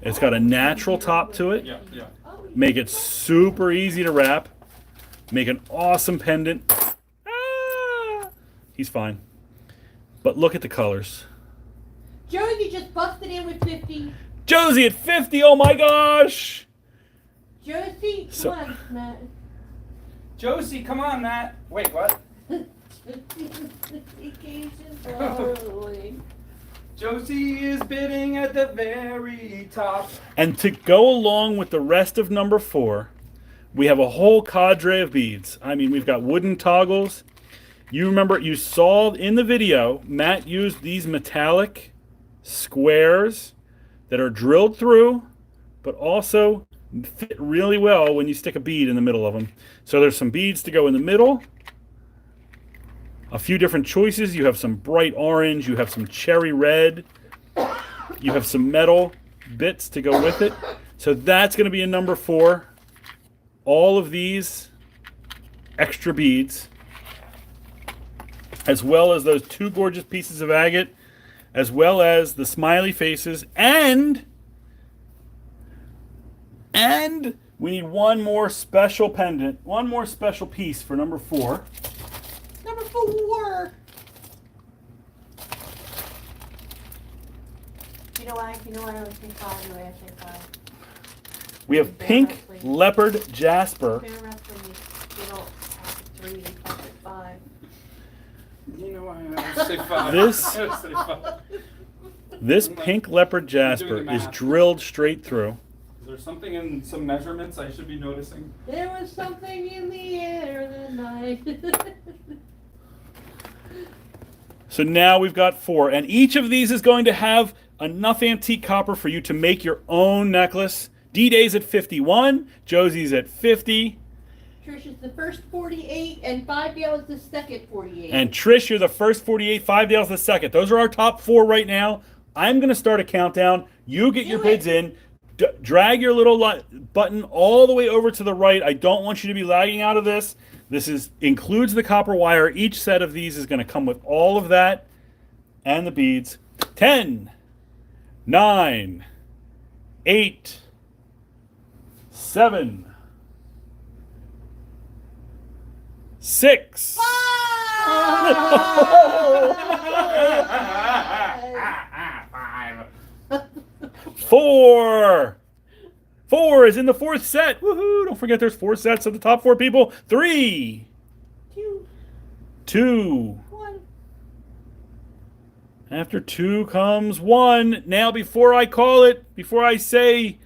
It's got a natural top to it. Yeah, yeah. Make it super easy to wrap. Make an awesome pendant. Ah! He's fine. But look at the colors. Josie just busted in with 50. Josie at 50. Oh my gosh. Josie, So- come on, Matt. Josie, come on, Matt. Wait, what? Josie is bidding at the very top. And to go along with the rest of number 4, we have a whole cadre of beads. I mean, we've got wooden toggles. You remember, you saw in the video, Matt used these metallic squares that are drilled through, but also fit really well when you stick a bead in the middle of them. So there's some beads to go in the middle. A few different choices. You have some bright orange. You have some cherry red. You have some metal bits to go with it. So that's going to be in number 4. All of these extra beads, as well as those 2 gorgeous pieces of agate, as well as the smiley faces, and we need one more special pendant, one more special piece for number 4. Number 4. You know why I always say 5? The way I say 5. We have pink Leopard Jasper. Fair wrestling, they don't have 3, they talk at 5. You know, I always say 5. This- I always say 5. This pink Leopard Jasper is drilled straight through. Is there's something in some measurements I should be noticing? There was something in the air that night. So now we've got 4, and each of these is going to have enough antique copper for you to make your own necklace. D-Day's at 51, Josie's at 50, Trish is the first 48, and 5 Dale is the second 48. and Trish, you're the first 48, 5 Dale's the second. Those are our top 4 right now. I'm going to start a countdown. You get your bids in. Drag your little button all the way over to the right. I don't want you to be lagging out of this. This includes the copper wire. Each set of these is going to come with all of that and the beads. 10, 9, 8, 7, 6. 4. 4 is in the 4th set. Woohoo! Don't forget there's 4 sets of the top 4 people. 3, 2. 1. After 2 comes 1. Now, before I call it, before I say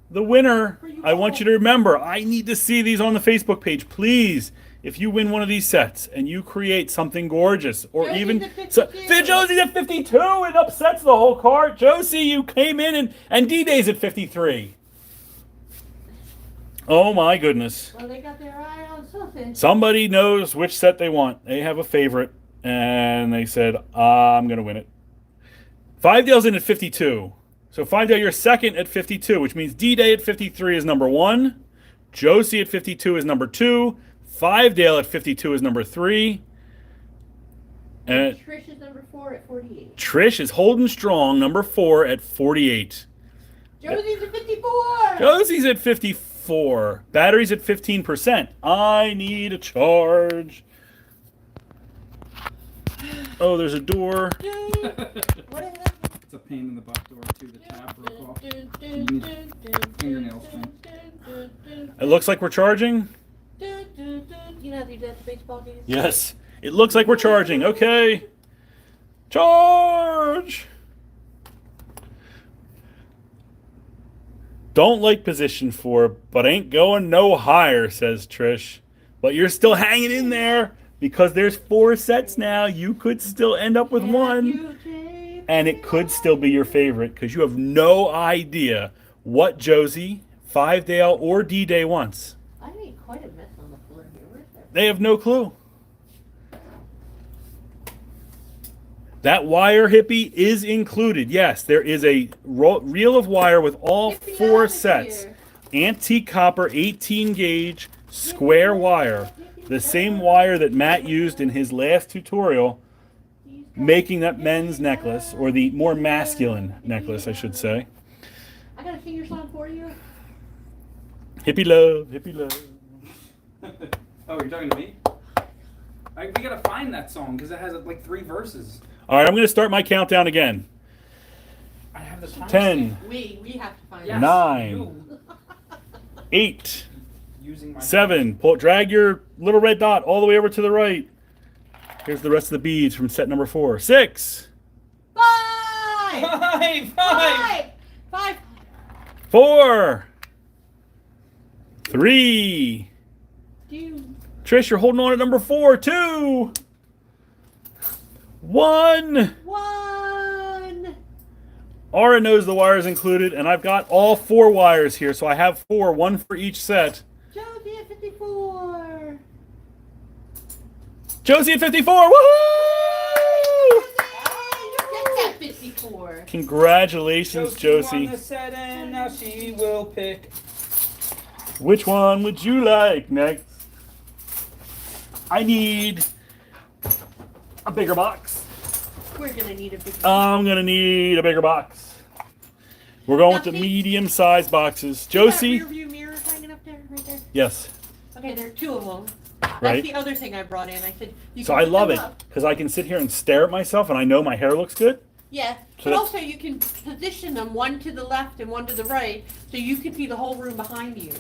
the winner, I want you to remember, I need to see these on the Facebook page. Please, if you win one of these sets and you create something gorgeous, or Josie's even... at 52. Josie's at 52! It upsets the whole cart. Josie, you came in, and D-Day's at 53. Oh my goodness. Well, they got their eye on something. Somebody knows which set they want. They have a favorite, and they said, I'm going to win it. 5 Dale's in at 52. So 5 Dale, you're second at 52, which means D-Day at 53 is number 1. Josie at 52 is number 2. 5 Dale at 52 is number 3. And Trish is number 4 at 48. Trish is holding strong, number 4 at 48. Josie's at 54. Josie's at 54. Battery's at 15%. I need a charge. Oh, there's a door. What is that? It's a pain in the butt door too to tap real off. Fingernails thing. It looks like we're charging. You know how they do that to baseball games? Yes. It looks like we're charging. Okay. Charge! Don't like position 4, but ain't going no higher, says Trish. But you're still hanging in there because there's 4 sets now. You could still end up with 1. And it could still be your favorite because you have no idea what Josie, 5 Dale, or D-Day wants. I made quite a mess on the floor here. Where's that? They have no clue. That wire hippie is included. Yes, there is a reel of wire with all 4 sets. Antique copper, 18 gauge, square wire. The same wire that Matt used in his last tutorial, making that men's necklace, or the more masculine necklace, I should say. I got a singer song for you. Hippie love, hippie love. Oh, you're talking to me? We gotta find that song because it has like 3 verses. All right, I'm going to start my countdown again. I have the time 10, We have to find Yes, it. 9, you. 8, Using my 7. Drag your little red dot all the way over to the right. Here's the rest of the beads from set number 4. 6, 5! 5! 4, 3. 2. Trish, you're holding on at number 4. 2, 1. 1! Aura knows the wires included, and I've got all 4 wires here, so I have 4, 1 for each set. Josie at 54! Josie at 54. Woohoo! You get that 54! Congratulations, Josie. won the set and now she will pick. Which one would you like next? I need a bigger box. We're gonna need a big I'm gonna need a bigger box. We're going with the medium-sized boxes. Josie? Rear view mirror hanging up there, right there. Yes. Okay, there are 2 of them. That's Right. the other thing I brought in. I said, you So can I put love them it up. because I can sit here and stare at myself, and I know my hair looks good. Yeah, So but that's- also you can position them one to the left and one to the right, so you can see the whole room behind you.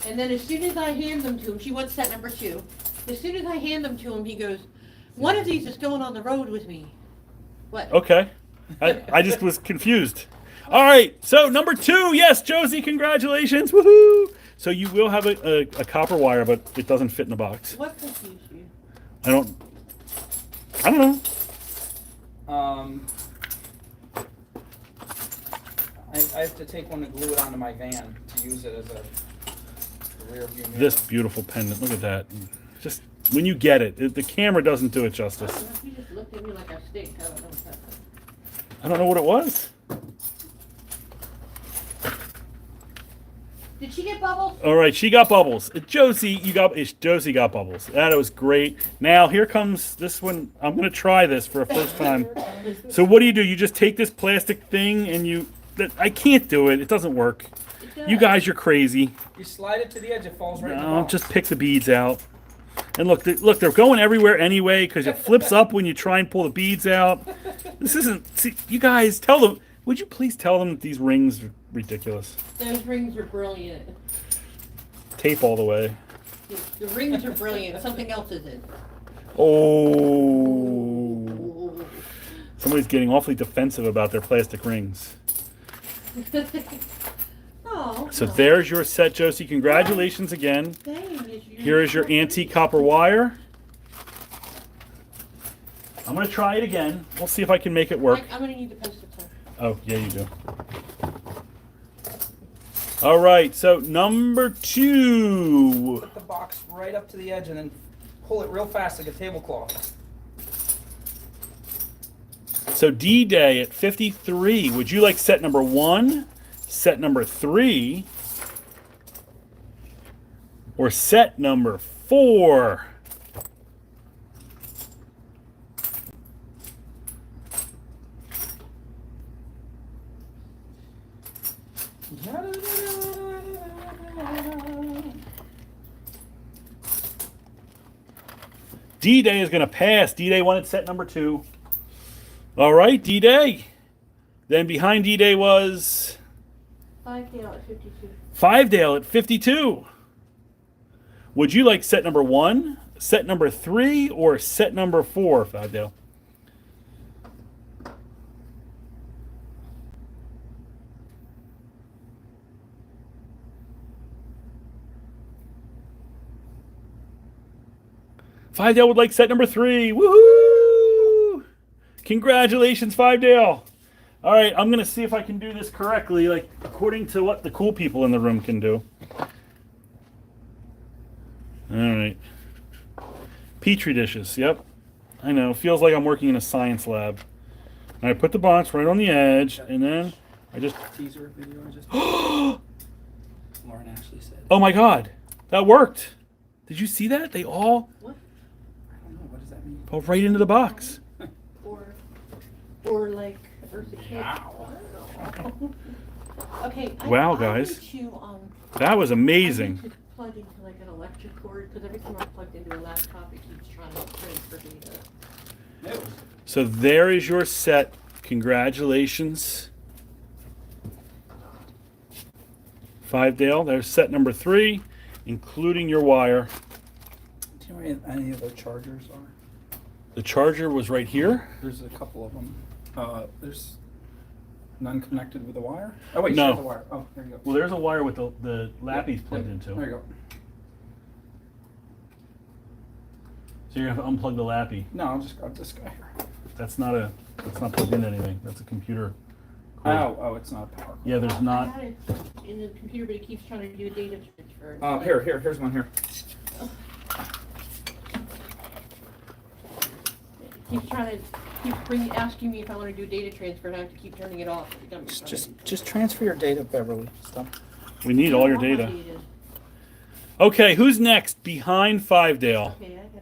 And then as soon as I hand them to him, she wants set number 2. As soon as I hand them to him, he goes, one of these is going on the road with me. What? Okay. I just was confused. All right, so number 2, yes, Josie, congratulations, woohoo! So you will have a copper wire, but it doesn't fit in the box. What confused you? I don't know. I have to take one and glue it onto my van to use it as a rear view mirror. This beautiful pendant, look at that. Just when you get it, the camera doesn't do it justice. You just looked at me like I stink. I don't know what that is. I don't know what it was. Did she get bubbles? All right, she got bubbles. Josie got bubbles. That was great. Now here comes this one. I'm gonna try this for a first time. So what do? You just take this plastic thing and I can't do it. It doesn't work. You guys, you're crazy. You slide it to the edge, it falls right in the No, box. just pick the beads out. And look, they're going everywhere anyway because it flips up when you try and pull the beads out. This isn't. See, you guys, tell them. Would you please tell them that these rings are ridiculous? Those rings are brilliant. Tape all the way. The rings are brilliant. Something else isn't. Oh. Somebody's getting awfully defensive about their plastic rings. Oh. So there's your set, Josie. Congratulations again. Here is your antique copper wire. I'm going to try it again. We'll see if I can make it work. I'm going to need the post-it pen. Oh, yeah, you do. All right, so number 2. Put the box right up to the edge and then pull it real fast like a tablecloth. So D-Day at 53. Would you like set number 1, set number 3, or set number 4? D-Day is going to pass. D-Day wanted set number 2. All right, D-Day. Then behind D-Day was 5 at 52. 5-Dale at 52. Would you like set number 1, set number 3, or set number 4, 5-Dale? Five-Dale would like set number 3. Woohoo! Congratulations, Five-Dale. All right, I'm going to see if I can do this correctly, like according to what the cool people in the room can do. All right. Petri dishes, yep. I know, feels like I'm working in a science lab. And I put the box right on the edge, and then I just... Teaser video I just Lauren Ashley said. Oh my God, that worked. Did you see that? They all... What? I don't know, what does that mean? fell right into the box. Or like Eartha Kitt. Wow. Okay. Wow, I guys. need to, That was I amazing. need to plug into like an electric cord because every time I'm plugged into a laptop, it keeps trying to transfer data. No. So there is your set. Congratulations. Five-Dale, there's set number 3, including your wire. Do you know where any of the chargers are? The charger was right here. There's a couple of them. There's none connected with the wire? Oh, wait, No. share the wire. Oh, there you go. Well, there's a wire with the Lapis plugged into. There you go. So you're gonna have to unplug the Lappy. No, I'll just grab this guy here. That's not plugged into anything. That's a computer cord. Oh, it's not a power cord. Yeah, there's I not. had it in the computer, but it keeps trying to do a data transfer. Here's one here. It keeps trying to asking me if I want to do data transfer, and I have to keep turning it off. It got me started. Just transfer your data, Beverly. Stop. We need all your I want my data. Okay, who's next behind Five-Dale? Okay, I gotta catch up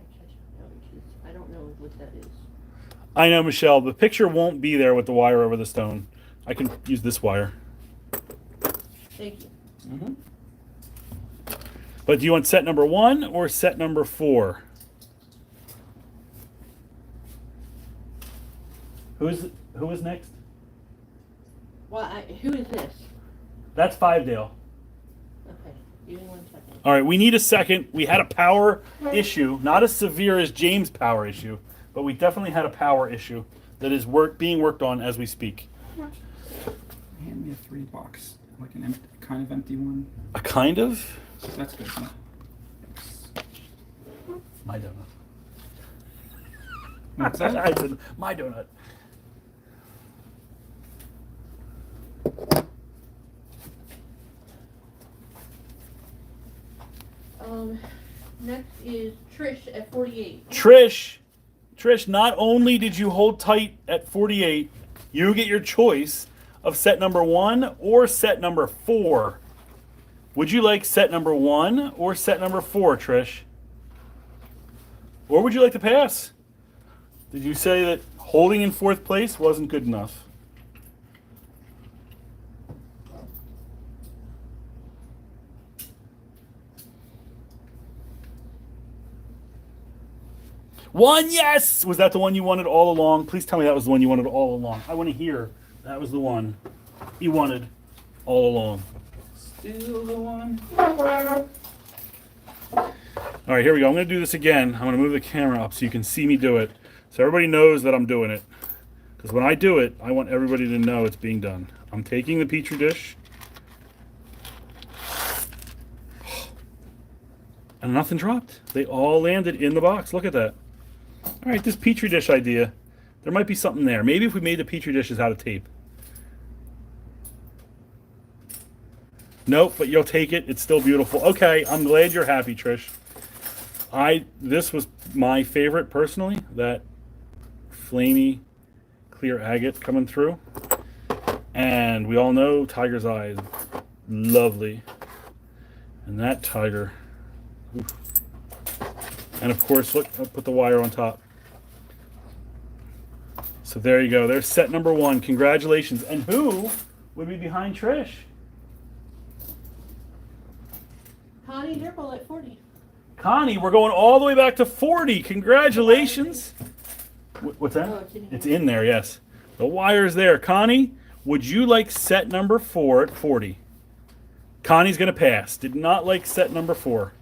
now because I don't know what that is. I know, Michelle. The picture won't be there with the wire over the stone. I can use this wire. Thank you. Mm-hmm. But do you want set number 1 or set number 4? Who is next? Well, who is this? That's Five-Dale. Okay, give me 1 second. All right, we need a second. We had a power issue, not as severe as James' power issue, but we definitely had a power issue that is being worked on as we speak. hand me a 3 box, like an empty, kind of empty one. A kind of? That's good. Huh? My donut. What's that? I said, my donut. Next is Trish at 48. Trish, not only did you hold tight at 48, you get your choice of set number 1 or set number 4. Would you like set number 1 or set number 4, Trish? Or would you like to pass? Did you say that holding in 4th place wasn't good enough? One, yes! Was that the one you wanted all along? Please tell me that was the one you wanted all along. I want to hear that was the one you wanted all along. Still the one. All right, here we go. I'm going to do this again. I'm going to move the camera up so you can see me do it. So everybody knows that I'm doing it. Because when I do it, I want everybody to know it's being done. I'm taking the Petri dish. And nothing dropped. They all landed in the box. Look at that. All right, this Petri dish idea. There might be something there. Maybe if we made the Petri dishes out of tape. Nope, but you'll take it. It's still beautiful. Okay, I'm glad you're happy, Trish. This was my favorite personally, that flamey clear agate coming through. And we all know Tiger's Eye is lovely. And that tiger. Oof. And of course, look, I'll put the wire on top. So there you go. There's set number 1. Congratulations. And who would be behind Trish? Connie Dirple at 40. Connie, we're going all the way back to 40. Congratulations. What's that? Oh, It's in there, yes. The wire's there. Connie, would you like set number 4 at 40? Connie's going to pass. Did not like set number 4.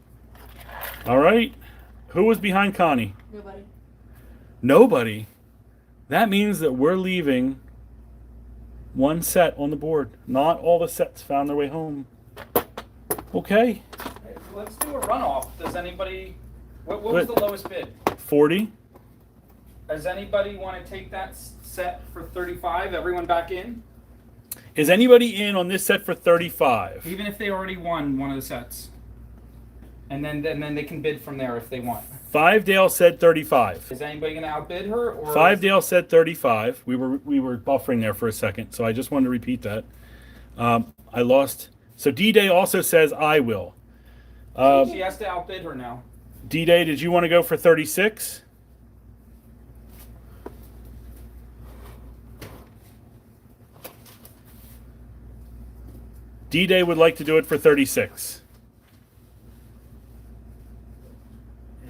All right. Who was behind Connie? Nobody. Nobody. That means that we're leaving one set on the board. Not all the sets found their way home. Okay. Let's do a runoff. Does anybody... What was the lowest bid? 40. Does anybody want to take that set for 35? Everyone back in? Is anybody in on this set for 35? Even if they already won one of the sets. And then they can bid from there if they want. Five Dale said 35. Is anybody going to outbid her? Or Five Dale said 35. We were buffering there for a second, so I just wanted to repeat that. I lost. So D-Day also says I will. She has to outbid her now. D-Day, did you want to go for 36? D-Day would like to do it for 36.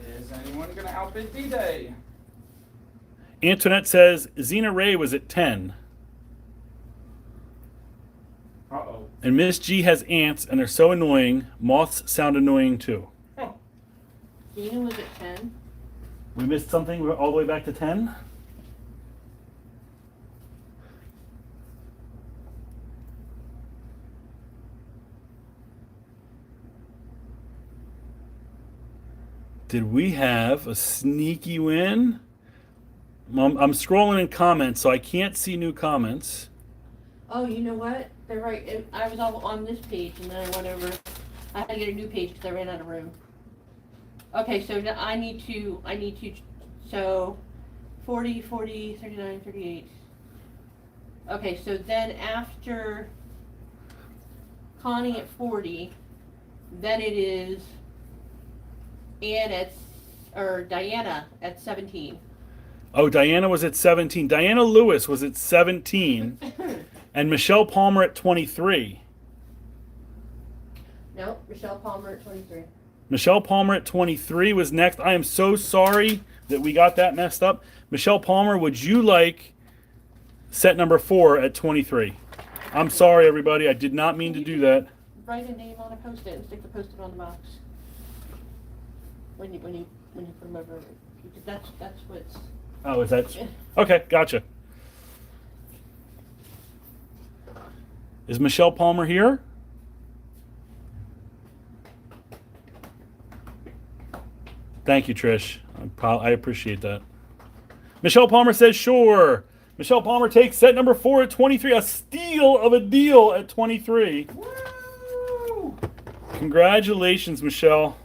Is anyone going to outbid D-Day? Antoinette says Xena Ray was at 10. Uh-oh. And Miss G has ants, and they're so annoying. Moths sound annoying too. Huh. Dina was at 10. We missed something. We're all the way back to 10. Did we have a sneaky win? I'm scrolling in comments, so I can't see new comments. Oh, you know what? They're right. I was all on this page, and then I went over. I had to get a new page because I ran out of room. Okay, so now I need to, so 40, 40, 39, 38. Okay, so then after Connie at 40, then it is Diana at 17. Oh, Diana was at 17. Diana Lewis was at 17. And Michelle Palmer at 23. Nope, Michelle Palmer at 23. Michelle Palmer at 23 was next. I am so sorry that we got that messed up. Michelle Palmer, would you like set number 4 at 23? I'm sorry, everybody. I did not mean to do that. Write a name on a post-it and stick the post-it on the box. When you put them over, because that's what's. Oh, is that? Okay, gotcha. Is Michelle Palmer here? Thank you, Trish. I appreciate that. Michelle Palmer says sure. Michelle Palmer takes set number 4 at 23. A steal of a deal at 23. Woo! Congratulations, Michelle.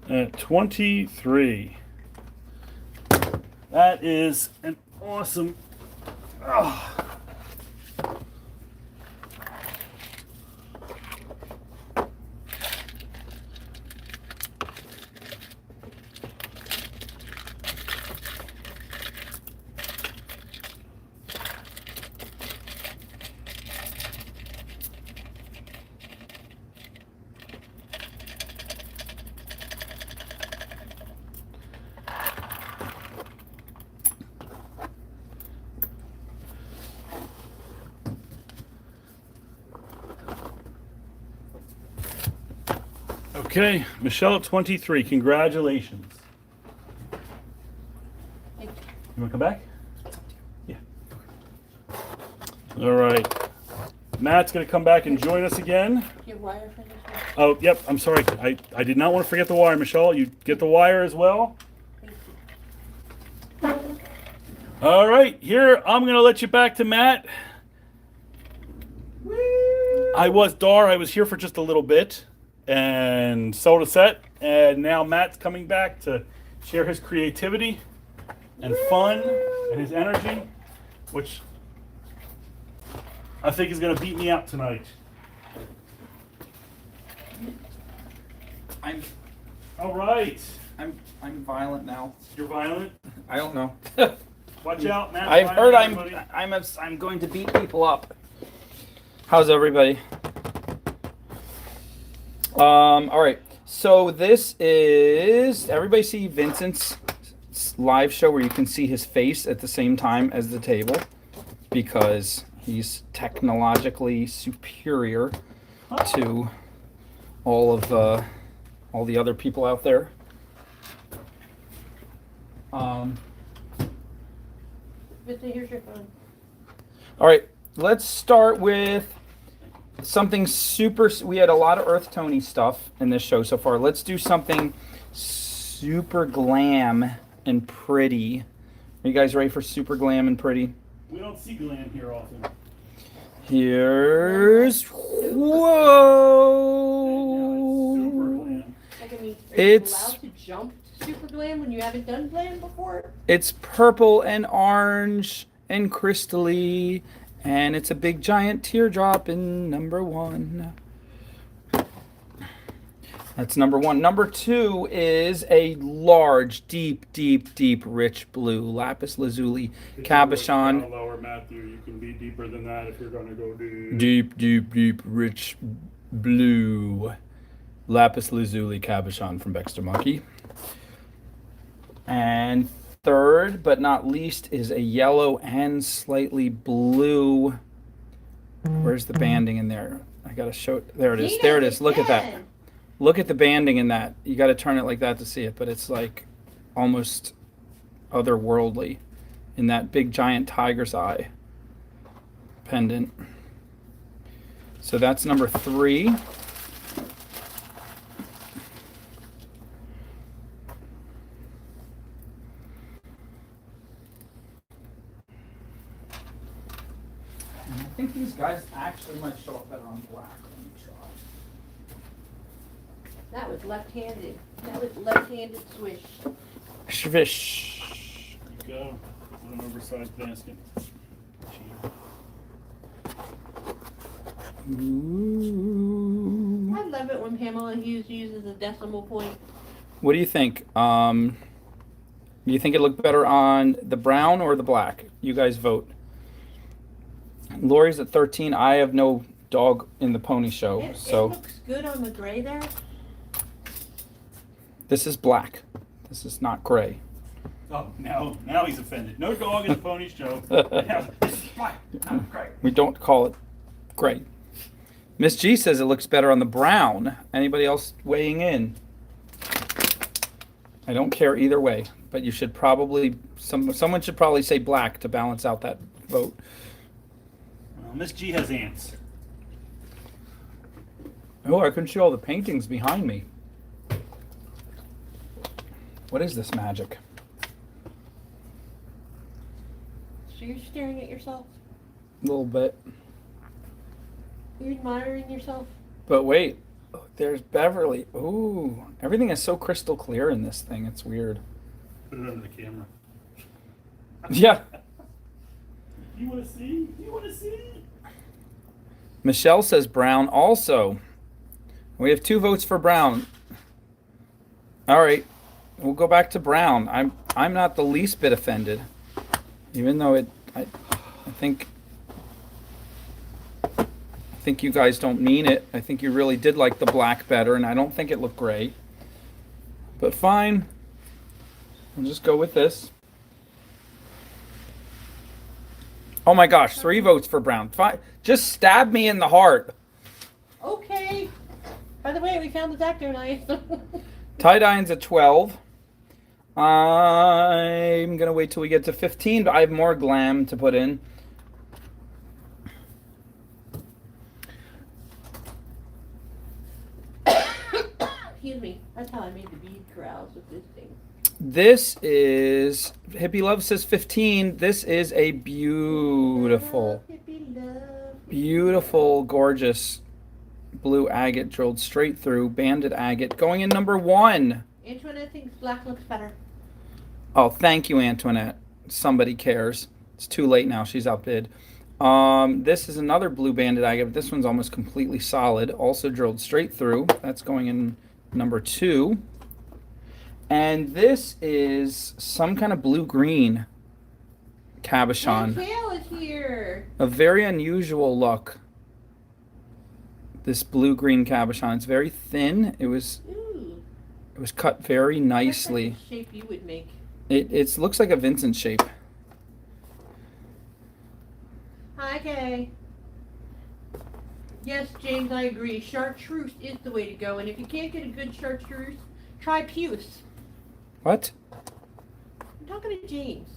At 23. That is an awesome. Oh. Okay, Michelle at 23. Congratulations. Thank you. You want to come back? Yeah. All right. Matt's going to come back and join us again. Your wire for this one? Oh, yep. I'm sorry. I did not want to forget the wire, Michelle. You get the wire as well. Thank you. All right. Here, I'm going to let you back to Matt. I was here for just a little bit and sold a set. And now Matt's coming back to share his creativity and fun and his energy, which I think is going to beat me out tonight. All right. I'm violent now. You're violent? I don't know. Watch out, Matt. I've heard everybody. I'm going to beat people up. How's everybody? All right. So this is, everybody see Vincent's live show where you can see his face at the same time as the table because he's technologically superior to all the other people out there. Vincent, here's your phone. All right, let's start with something super. We had a lot of earth tony stuff in this show so far. Let's do something super glam and pretty. Are you guys ready for super glam and pretty? We don't see glam here often. Here's Super whoa. glam. Like, I mean, are It's- you allowed to jump to super glam when you haven't done glam before? It's purple and orange and crystally, and it's a big giant teardrop in number 1. That's number 1. Number 2 is a large, deep, rich blue Lapis Lazuli Cabochon. Lower, Matthew. You can be deeper than that if you're going to go deep. Deep, rich blue Lapis Lazuli Cabochon from Baxter Monkey. And third, but not least, is a yellow and slightly blue. Where's the banding in there? I gotta show it. There it is. There it is. Look at that. Look at the banding in that. You gotta turn it like that to see it, but it's like almost otherworldly in that big giant tiger's eye pendant. So that's number 3. And I think these guys actually might show up better on black. Let me try. That was left-handed. That was left-handed swish. Swish. There you go. An oversized basket. Ooh. I love it when Pamela Hughes uses a decimal point. What do you think? Do you think it looked better on the brown or the black? You guys vote. Lori's at 13. I have no dog in the pony show, It so looks good on the gray there. this is black. This is not gray. Oh, now he's offended. No dog in the pony show. This is black, not gray. We don't call it gray. Miss G says it looks better on the brown. Anybody else weighing in? I don't care either way, but you should probably, someone should probably say black to balance out that vote. Well, Miss G has ants. Oh, I can see all the paintings behind me. What is this magic? So you're staring at yourself? A little bit. You're admiring yourself? But wait, there's Beverly. Ooh, everything is so crystal clear in this thing. It's weird. Put it under the camera. Yeah. You want to see? You want to see? Michelle says brown also. We have 2 votes for brown. All right, we'll go back to brown. I'm not the least bit offended, even though I think you guys don't mean it. I think you really did like the black better, and I don't think it looked great. But fine, we'll just go with this. Oh my gosh, 3 votes for brown. Fine, just stab me in the heart. Okay. By the way, we found the Zacto knife. Tie-dye's at 12. I'm going to wait till we get to 15, but I have more glam to put in. Excuse me. That's how I made the bead corrals with this thing. This is, Hippie Love says 15. This is a beautiful, beautiful, gorgeous blue agate drilled straight through, banded agate, going in number 1. Antoinette thinks black looks better. Oh, thank you, Antoinette. Somebody cares. It's too late now. She's outbid. This is another blue banded agate, but this one's almost completely solid. Also drilled straight through. That's going in number 2. And this is some kind of blue-green cabochon. Tail is here. A very unusual look. This blue-green cabochon. It's very thin. It was cut very nicely. That's like the shape you would make. It looks like a Vincent shape. Hi, Kay. Yes, James, I agree. Chartreuse is the way to go, and if you can't get a good chartreuse, try puce. What? I'm talking to James.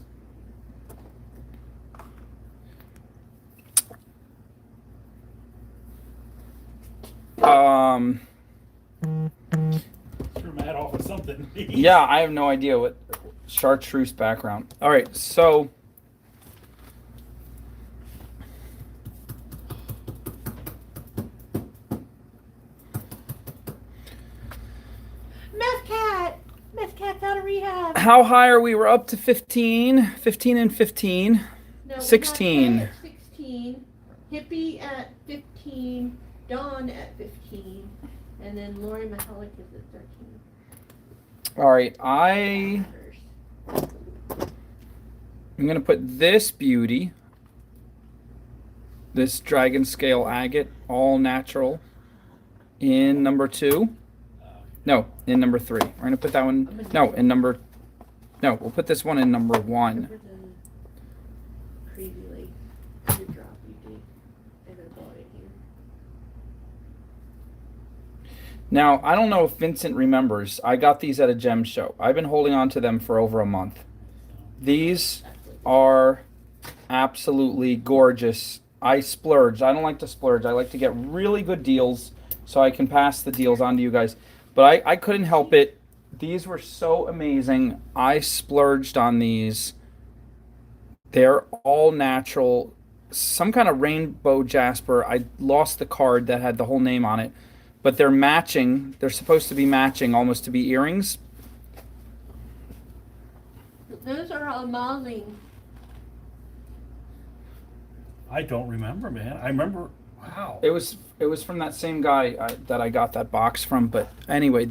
Threw Matt off with something. Yeah, I have no idea what chartreuse background. All right, so Meth cat's out of rehab. how high are we? We're up to 15. 15 and 15. No, 16. At 16. Hippie at 15. Dawn at 15. And then Lori Mahalik is at 13. All right, I'm going to put this beauty, this dragon scale agate, all natural, in number 2. No, in number 3. We're going to put that one, no, in number, no, we'll put this one in number 1. Crazy like teardrop you did. And I bought it here. Now, I don't know if Vincent remembers. I got these at a gem show. I've been holding on to them for over a month. These are absolutely gorgeous. I splurged. I don't like to splurge. I like to get really good deals so I can pass the deals on to you guys. But I couldn't help it. These were so amazing. I splurged on these. They're all natural. Some kind of rainbow jasper. I lost the card that had the whole name on it. But they're matching. They're supposed to be matching, almost to be earrings. Those are amazing. I don't remember, man. I remember. Wow. It was from that same guy that I got that box from. But anyway,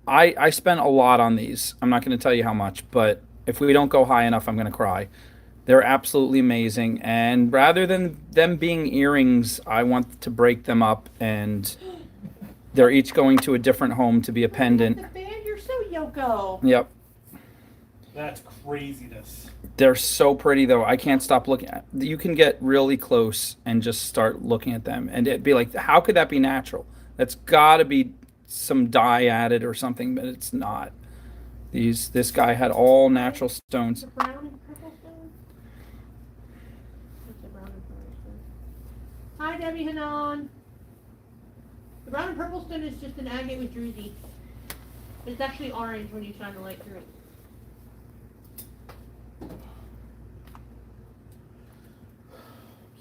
I spent a lot on these. I'm not going to tell you how much, but if we don't go high enough, I'm going to cry. They're absolutely amazing. And rather than them being earrings, I want to break them up, and they're each going to a different home to be a pendant. The band, you're so Yoko. Yep. That's craziness. They're so pretty, though. I can't stop looking at. You can get really close and just start looking at them, and it'd be like, how could that be natural? That's got to be some dye added or something, but it's not. This guy had all natural stones. The brown and purple stone? What's the brown and purple stone? Hi, Debbie Hanan. The brown and purple stone is just an agate with druzy. It's actually orange when you shine the light through it.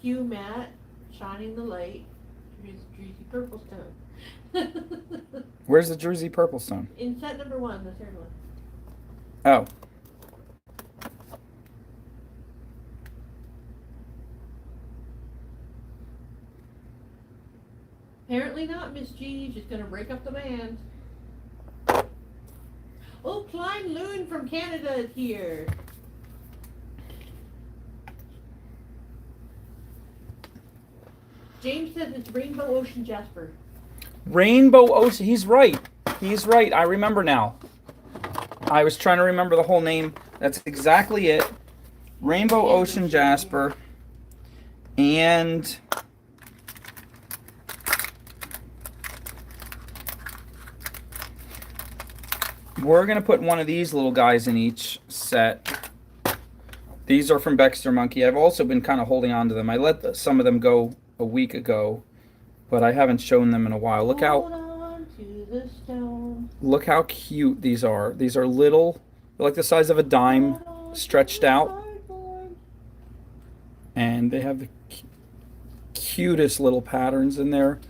Hue matte, shining the light, druzy purple stone. Where's the druzy purple stone? In set number 1, the third one. Oh. Apparently not, Miss G. Just gonna break up the band. Oh, Klein Loon from Canada is here. James says it's Rainbow Ocean Jasper. Rainbow Ocean. He's right. He's right. I remember now. I was trying to remember the whole name. That's exactly it. Rainbow Ocean Jasper. And we're going to put one of these little guys in each set. These are from Baxter Monkey. I've also been kind of holding on to them. I let some of them go a week ago, but I haven't shown them in a while. Look Hold how on to the stone. look how cute these are. These are little, they're like the size of a dime, stretched out, and they have the cutest little patterns in there.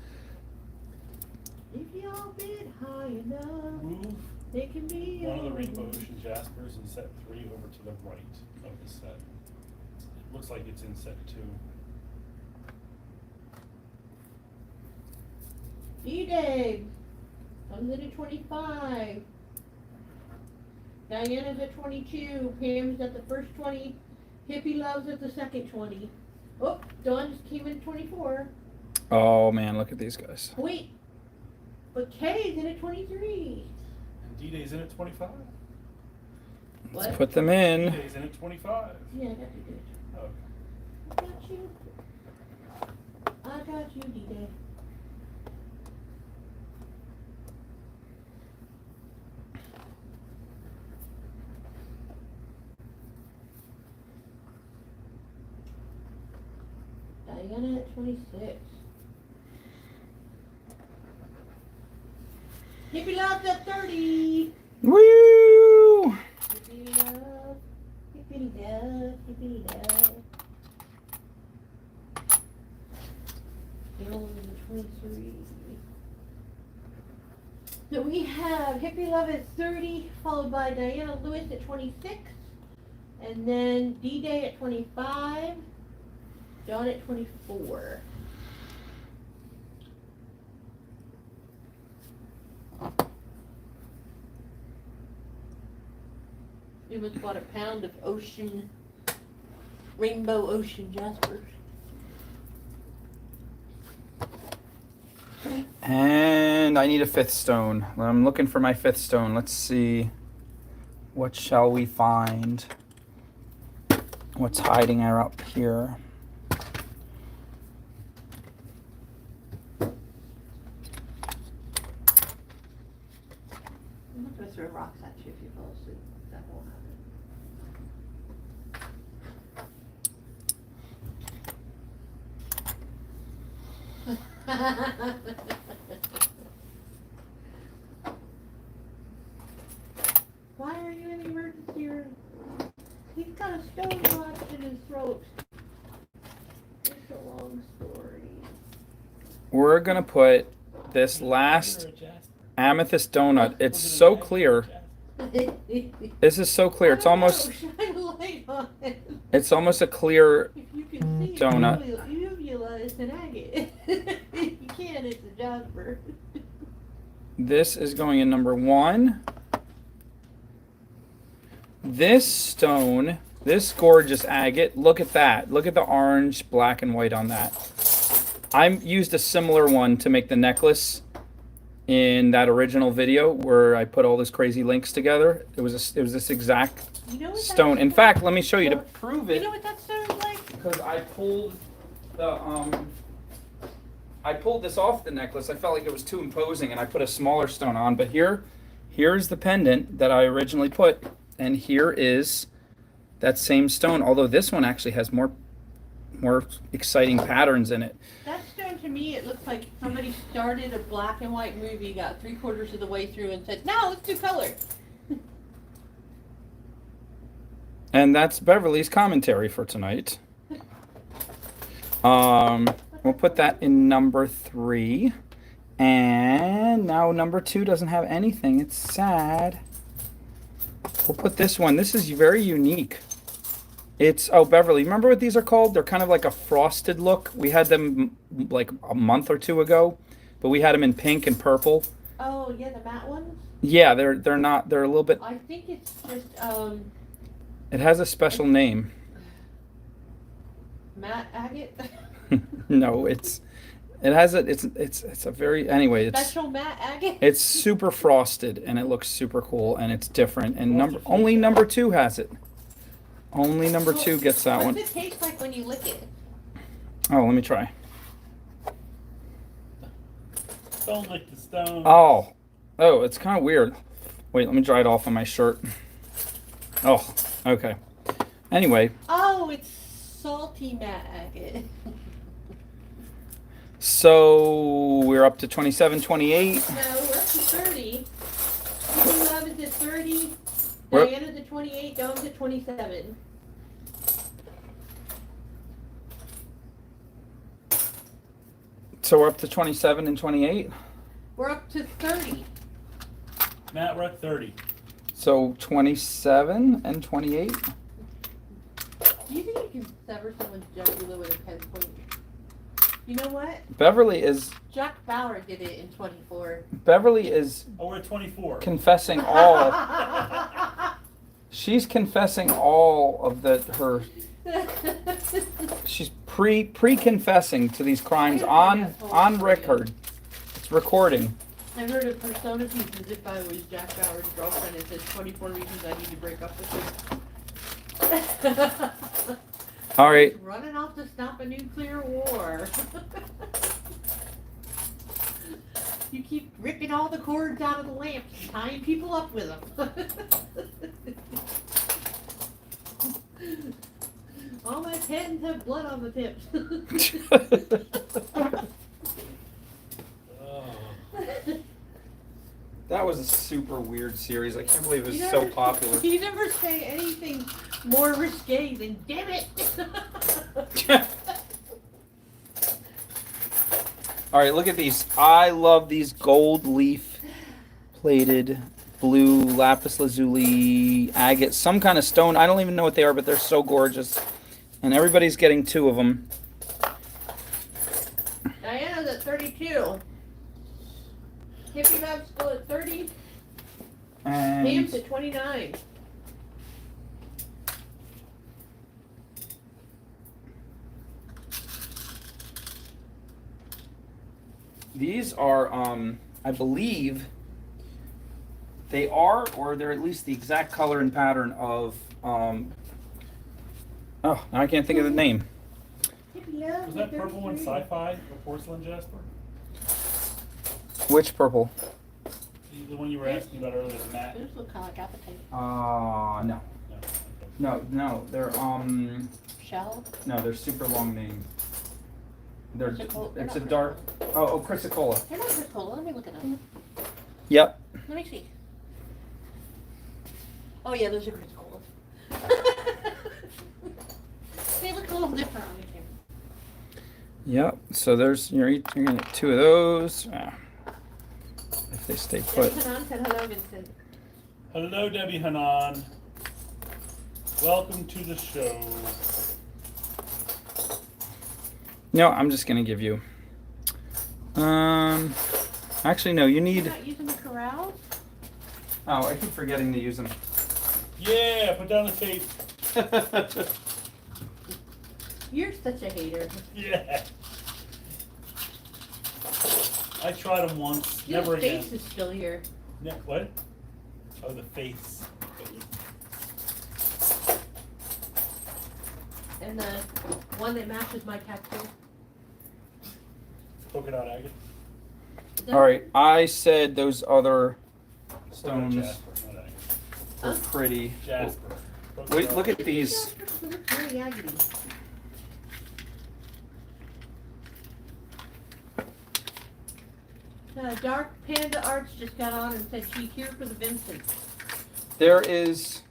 If y'all bid high enough, Move it can be one of the yours. Rainbow Ocean Jaspers in set 3 over to the right of the set. It looks like it's in set 2. D-Day comes in at 25. Diana's at 22. Pam's at the first 20. Hippie Love's at the second 20. Oh, Dawn just came in at 24. Oh man, look at these guys. Wait, but Kay's in at 23. And D-Day's in at 25. What? Let's put them in. D-Day's in at 25. Yeah, I got you, dude. Okay. I got you. I got you, D-Day. Diana at 26. Hippie Love's at 30. Woo! Hippie Love, Hippie Love, Hippie Love. Bill is at 23. So we have Hippie Love at 30, followed by Diana Lewis at 26, and then D-Day at 25. Dawn at 24. We must bought a pound of Rainbow Ocean Jasper. And I need a 5th stone. I'm looking for my 5th stone. Let's see. What shall we find? What's hiding up here? I'm not going to throw rocks at you if you fall asleep. That won't happen. Why are you in the emergency room? He's got a stone lodged in his throat. It's a long story. We're gonna put this last amethyst donut. It's so clear. This is so clear. It's almost Shine a light on it. it's almost a clear If you can see donut. uvula, it's an agate. If you can't, it's a jasper. This is going in number 1. This stone, this gorgeous agate, look at that. Look at the orange, black, and white on that. I used a similar one to make the necklace in that original video where I put all those crazy links together. It was this exact You know what stone. that In fact, let me show you to prove You it. know what that stone's like? Because I pulled this off the necklace. I felt like it was too imposing, and I put a smaller stone on. But here here's the pendant that I originally put, and here is that same stone, although this one actually has more exciting patterns in it. That stone, to me, it looks like somebody started a black and white movie, got 3/4 of the way through, and said, "Now let's do color." And that's Beverly's commentary for tonight. We'll put that in number 3. And now number 2 doesn't have anything. It's sad. We'll put this one. This is very unique. It's, oh, Beverly, remember what these are called? They're kind of like a frosted look. We had them like a month or 2 ago, but we had them in pink and purple. Oh, yeah, the matte ones? Yeah, they're not, they're a little bit, I think it's just, it has a special name. matte agate? No, it's a very, anyway, Special matte agate? it's super frosted and it looks super cool and it's different, and only number 2 has it. Only number 2 gets that one. What's it taste like when you lick it? Oh, let me try. Don't lick the stone. Oh, it's kind of weird. Wait, let me dry it off on my shirt. Oh, okay. Anyway, Oh, it's salty matte agate. so we're up to 27, 28. No, we're up to 30. Love is at 30. We're- Diana's at 28. Dom's at 27. So we're up to 27 and 28. We're up to 30. Matt, we're at 30. So 27 and 28. Do you think you can sever someone's jugular with a pen point? You know what? Beverly is Jack Bauer did it in 24. Oh, we're at 24. confessing all. She's confessing all of her. She's pre-confessing to these crimes on record. It's recording. I heard a persona piece as if I was Jack Bauer's girlfriend. It says 24 reasons I need to break up with him. All right. He's running off to stop a nuclear war. You keep ripping all the cords out of the lamps and tying people up with them. All my pens have blood on the tips. That was a super weird series. I can't believe it was so popular. You never say anything more risque than "damn it." All right, look at these. I love these gold leaf plated blue lapis lazuli agate, some kind of stone. I don't even know what they are, but they're so gorgeous. And everybody's getting 2 of them. Diana's at 32. Hippie Love still at 30. Pam's And at 29. these are, I believe, they are, or they're at least the exact color and pattern of, oh, now I can't think of the name. Hippie Love Was at that purple one 33. sci-fi or porcelain, Jasper? Which purple? The one you were asking about earlier, the matte? Those look kind of like appetite. No. No. Okay. No, they're, Shell? no, they're super long names. They're, Chrysicola- they're it's not a dark, oh, Chrysicola. They're not Chrysicola. Let me look at them. Yep. Let me see. Oh yeah, those are Chrysicolas. They look a little different on the camera. Yep. So there's, you're gonna get 2 of those. If they stay put. Debbie Hanan said hello, Vincent. Hello, Debbie Hanan. Welcome to the show. No, I'm just gonna give you. Actually, no. You You're need. not using the corral? Oh, I keep forgetting to use them. Yeah, put down the tape. You're such a hater. Yeah. I tried them once. Your Never again. face is still here. What? Oh, the face. And the one that matches my tattoo. Polka dot agate. Is that- All right. I said those other stones. Jasper, not agate. Are pretty. Jasper. Wait, look at these. Jasper looks very agony. Dark Panda Arts just got on and said she's here for the Vincent. There is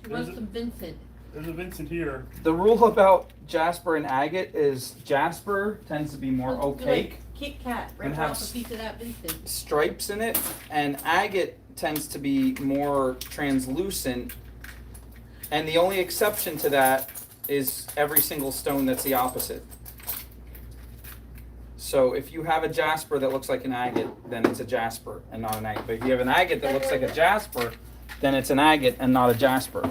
She wants some Vincent. There's a Vincent here. the rule about Jasper and agate is Jasper tends to be more Looks opaque, like Kit Kat, and rip have off a piece of that Vincent. stripes in it, and agate tends to be more translucent. And the only exception to that is every single stone that's the opposite. So if you have a jasper that looks like an agate, then it's a jasper and not an agate. But if you have an agate that looks like a jasper, then it's an agate and not a jasper.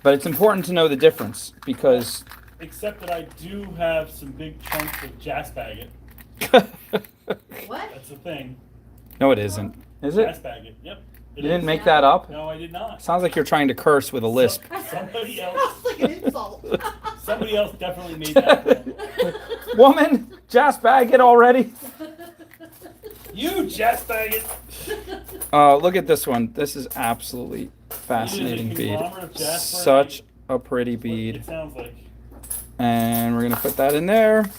But it's important to know the difference because Except that I do have some big chunks of jasper agate. What? That's the thing. no, it isn't. Is it? Jasper agate. Yep. You didn't make that up? No, I did not. Sounds like you're trying to curse with a lisp. Somebody else. Sounds like an insult. Somebody else definitely made that. Woman, jasper agate already? You jasper agate. Look at this one. This is absolutely fascinating bead. conglomerate of jasper Such a pretty It bead. sounds like. And we're gonna put that in there.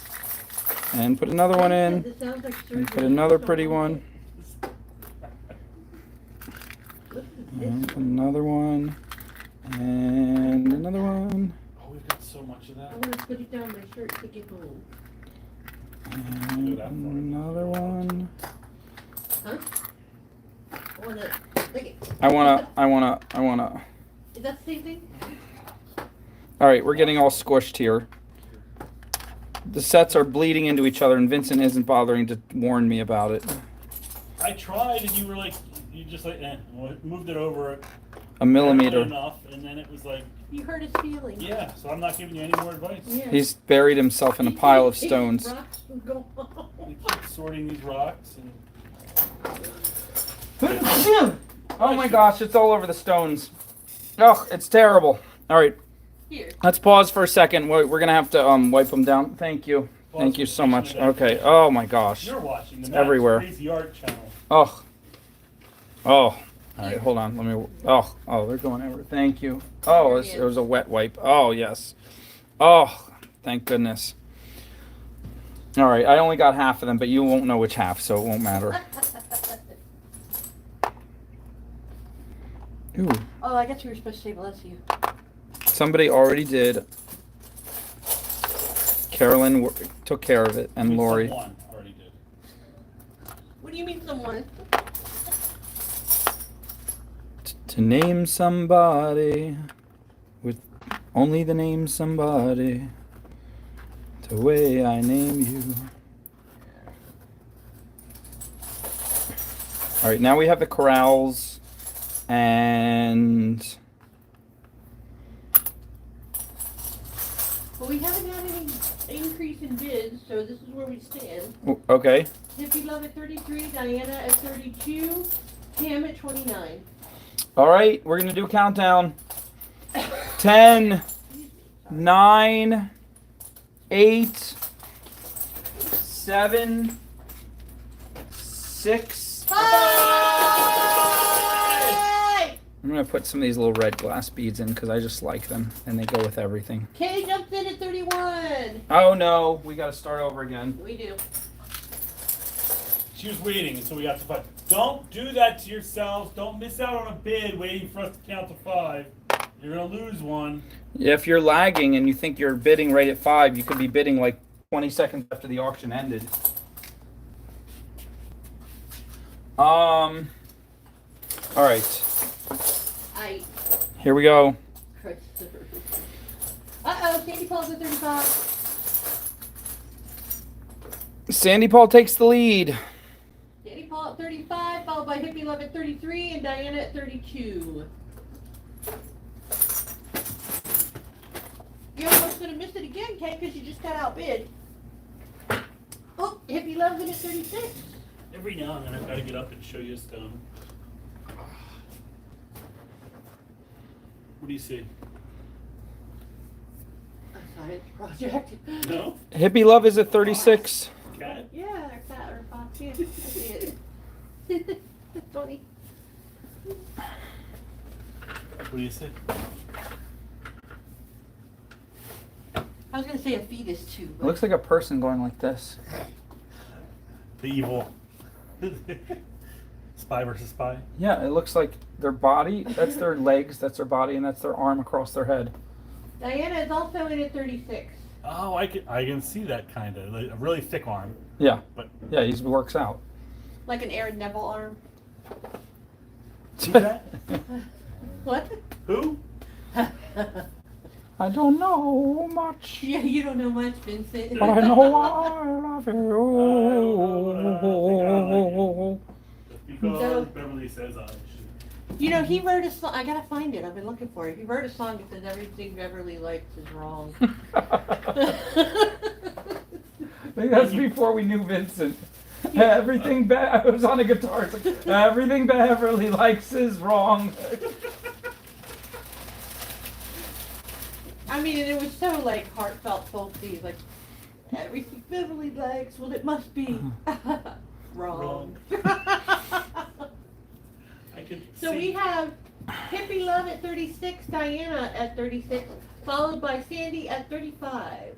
And put another one in. This sounds like And put surgery. another pretty one. Look at And this. another one. And another one. Oh, we've got so much of that. I want to put it down my shirt to get home. And another one. Huh? I want to. Look at. I wanna. Is that the same thing? Alright, we're getting all squished here. The sets are bleeding into each other and Vincent isn't bothering to warn me about it. I tried, and you were like, you just like, moved it over A millimeter. enough, and then it was like, You hurt his feelings. yeah. So I'm not giving you any more advice. Yeah. He's buried himself in a pile of stones. Rocks will go home. We keep sorting these rocks, and Oh my gosh, it's all over the stones. Oh, it's terrible. Alright, Here. let's pause for a second. We're gonna have to wipe them down. Thank you. Thank you so much. Okay. Oh my gosh. you're watching the It's Matt's everywhere. Crazy Art channel. Oh. Oh. Alright, hold on. Let me. Oh, they're going everywhere. Thank you. Oh, it was a wet wipe. Oh, yes. Oh, thank goodness. Alright, I only got half of them, but you won't know which half, so it won't matter. Ooh. Oh, I guess you were supposed to say bless you. Somebody already did. Carolyn took care of it, and Lori. Someone already did. What do you mean someone? To name somebody with only the name somebody, the way I name you. All right, now we have the corrals and Well, we haven't had any increase in bids, so this is where we stand. okay. Hippie Love at 33, Diana at 32, Cam at 29. All right, we're gonna do a countdown. 10, 9, 8, 7, 6. Five! I'm gonna put some of these little red glass beads in because I just like them and they go with everything. Kay jumps in at 31. Oh no, we gotta start over again. We do. She was waiting until we got to 5. Don't do that to yourselves. Don't miss out on a bid waiting for us to count to 5. You're gonna lose one. If you're lagging and you think you're bidding right at 5, you could be bidding like 20 seconds after the auction ended. All right, here we go. Christopher. Uh-oh, Sandy Paul's at 35. Sandy Paul takes the lead. Sandy Paul at 35, followed by Hippie Love at 33, and Diana at 32. You're almost going to miss it again, Kay, because you just got outbid. Oh, Hippie Love's in at 36. Every now and then I've got to get up and show you a stone. What do you see? A science project. No? Hippie Love is at 36. Cat? Yeah, or cat or fox. Yeah, I see it. That's funny. What do you say? I was gonna say a fetus too. It But looks like a person going like this. The evil. Spy versus spy. Yeah, it looks like their body, that's their legs, that's their body, and that's their arm across their head. Diana is also in at 36. Oh, I can see that kind of, like a really thick arm. Yeah. But Yeah, he works out. Like an Aaron Neville arm. who's that? What? Who? I don't know much, Yeah, you don't know much, Vincent. but I know I love you. Because So- Beverly says I should. You know, he wrote a song. I gotta find it. I've been looking for it. He wrote a song that says everything Beverly likes is wrong. I think that's before we knew Vincent. Everything I was on a guitar. It's like, everything Beverly likes is wrong. I mean, and it was so like heartfelt, folksy. Like everything Beverly likes. Well, it must be wrong. I could So see. we have Hippie Love at 36, Diana at 36, followed by Sandy at 35.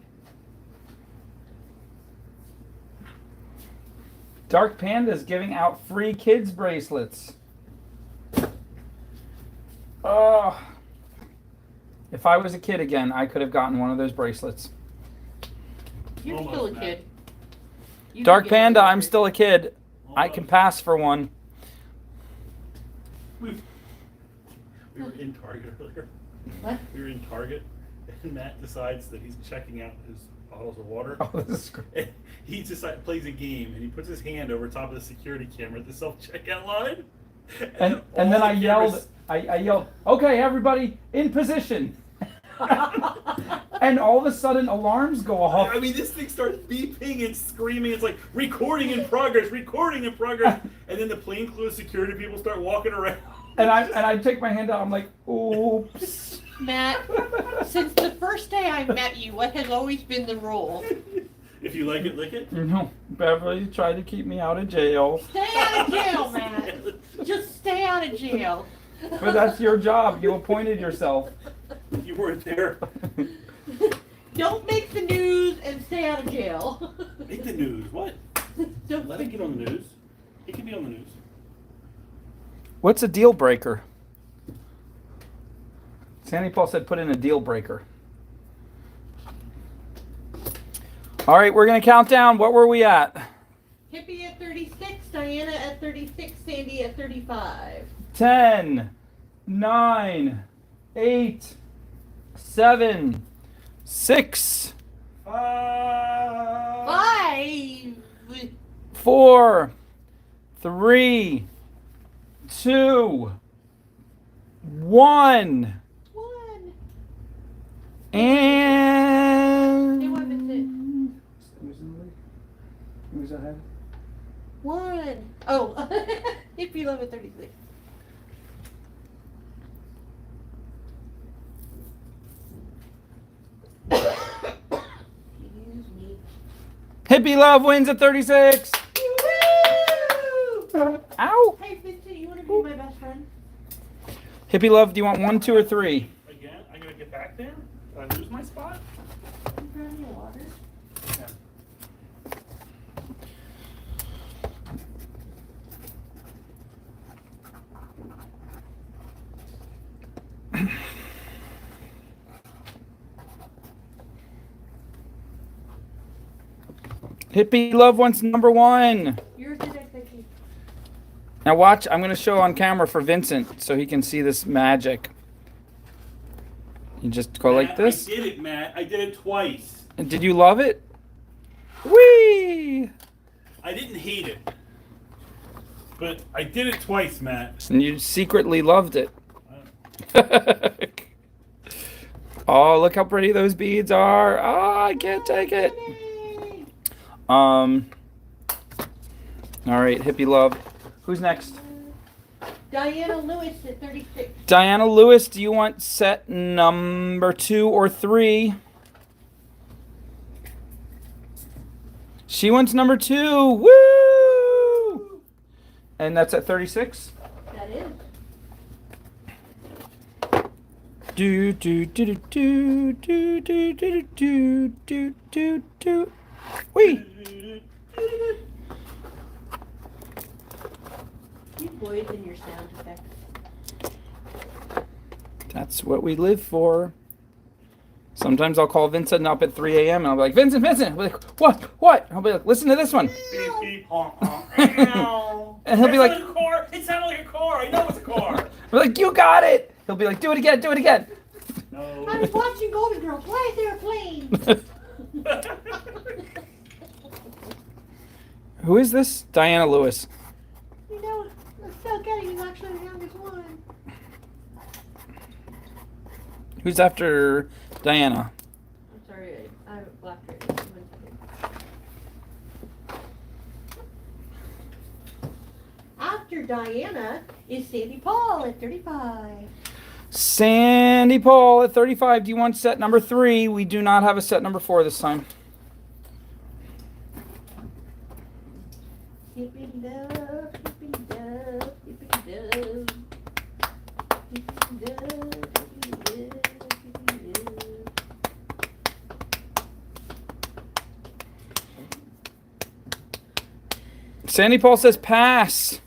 Dark Panda's giving out free kids bracelets. Oh. If I was a kid again, I could have gotten one of those bracelets. You're Almost, still a Matt. kid. You Dark can get Panda, one. I'm still a kid. I can pass for one. We were in Target earlier. What? We were in Target, and Matt decides that he's checking out his bottles of water. Oh, this is great. He plays a game, and he puts his hand over top of the security camera at the self-checkout line. And then all I the yelled, cameras- I yelled, okay, everybody in position. And all of a sudden alarms go off. I mean, this thing starts beeping and screaming. It's like recording in progress, recording in progress. And then the plainclothes security people start walking around. And I take my hand out, I'm like, oops. Matt, since the first day I met you, what has always been the rule? If you like it, lick it. You know, Beverly tried to keep me out of jail. Stay out of jail, Matt. Just stay out of jail. But that's your job. You appointed yourself. You weren't there. Don't make the news and stay out of jail. Make the news. What? Don't Let it get on the news. It can be on the news. What's a deal breaker? Sandy Paul said put in a deal breaker. All right, we're going to count down. What were we at? Hippie at 36, Diana at 36, Sandy at 35. 10, 9, 8, 7, 6, 5. 4, 3, 2, 1. 1. And Say what, Vincent? Who's ahead? 1. Oh, Hippie Love at 36. Excuse me. Hippie Love wins at 36. Woo! Ow! Hey, Vincent, you want to be my best friend? Hippie Love, do you want 1, 2, or 3? Again, I gotta get back there. Did I lose my spot? Can you grab me a water? Yeah. Hippie Love wants number 1. Yours is expectation. Now watch, I'm going to show on camera for Vincent so he can see this magic. You just go like Matt, this. I did it, Matt. I did it twice. And did you love it? Whee! I didn't hate it. But I did it twice, Matt. And you secretly loved it. Oh, look how pretty those beads are. Oh, I can't take it. Yay! All right, Hippie Love. Who's next? Diana Lewis at 36. Diana Lewis, do you want set number 2 or 3? She wants number 2. Woo! And that's at 36? That is. Do do do do do do do do do do do do. Wee. You boys and your sound effects. That's what we live for. Sometimes I'll call Vincent up at 3 a.m. and I'll be like, Vincent. I'll be like, what? I'll be like, listen to this one. And he'll be like, it sounded like a car. I know it's a car. I'll be like, you got it. He'll be like, do it again. No. I was watching Golden Girls. Why is there a plane? Who is this? Diana Lewis. You know, Estelle Getty is actually the youngest one. Who's after Diana? I'm sorry, I laughed right now. 1 second. After Diana is Sandy Paul at 35. Sandy Paul at 35. Do you want set number 3? We do not have a set number 4 this time. Hippity dove, hippity dove, hippity dove. Hippity dove, hippity dove, hippity dove. Sandy Paul says pass.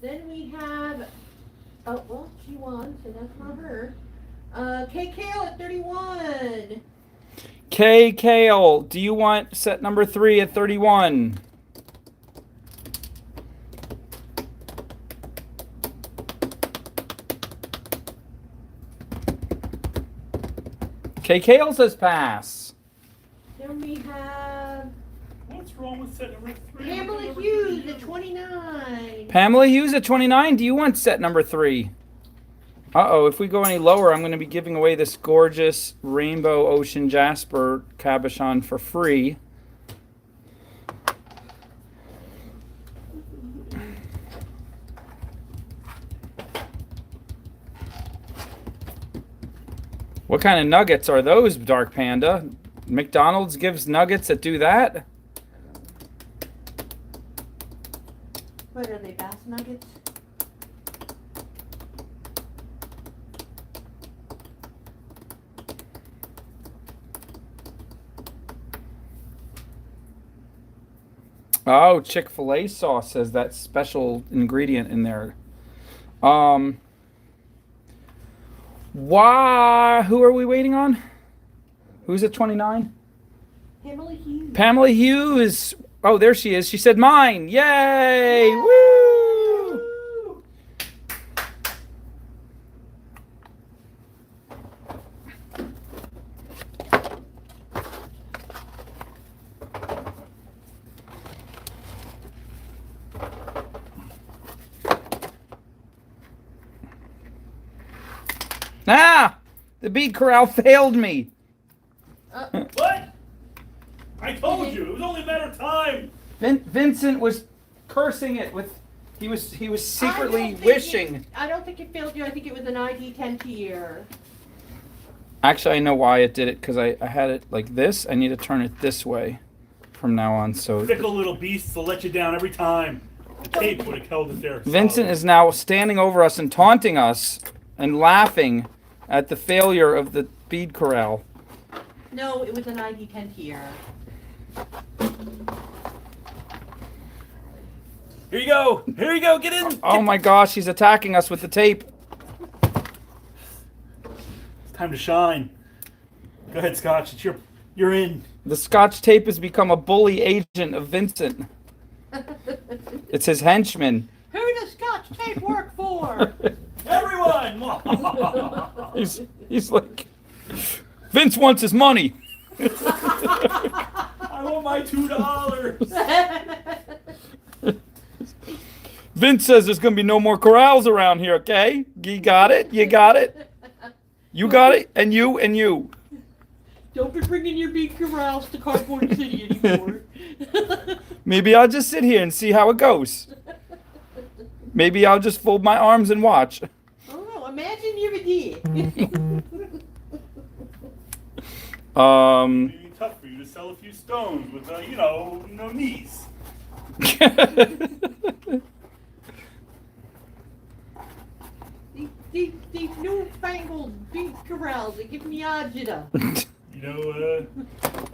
Then we have, oh, well, she won, so that's not her. KKL at 31. K. Kale, do you want set number 3 at 31? K. Kale says pass. Then we have What's wrong with set number 3? Pamela Hughes at 29. Pamela Hughes at 29. Do you want set number 3? Uh-oh, if we go any lower, I'm going to be giving away this gorgeous Rainbow Ocean Jasper Cabochon for free. What kind of nuggets are those, Dark Panda? McDonald's gives nuggets that do that? What are they, bass nuggets? Oh, Chick-fil-A sauce has that special ingredient in there. Why? Who are we waiting on? Who's at 29? Pamela Hughes. Pamela Hughes. Oh, there she is. She said mine. Yay! Woo! Ah! The bead corral failed me. What? I told you. It was only a matter of time. Vincent was cursing it with. He was secretly wishing. I don't think it failed you. I think it was an ID 10 tier. Actually, I know why it did it, because I had it like this. I need to turn it this way from now on. So Fickle little beasts will let you down every time. The tape would have held it there. Vincent is now standing over us and taunting us and laughing at the failure of the bead corral. No, it was an ID 10 tier. Here you go. Here you go. Get in. Oh my gosh, he's attacking us with the tape. It's time to shine. Go ahead, Scotch. It's you're in. The Scotch tape has become a bully agent of Vincent. It's his henchman. Who does Scotch tape work for? Everyone. He's like, Vince wants his money. I want my $2. Vince says there's going to be no more corrals around here, okay? You got it? You got it? You got it? And you? And you? Don't be bringing your bead corrals to Cardboard City anymore. Maybe I'll just sit here and see how it goes. Maybe I'll just fold my arms and watch. Oh no, imagine you did. It'd be tough for you to sell a few stones with, no knees. these newfangled bead corrals that give me agita. You know,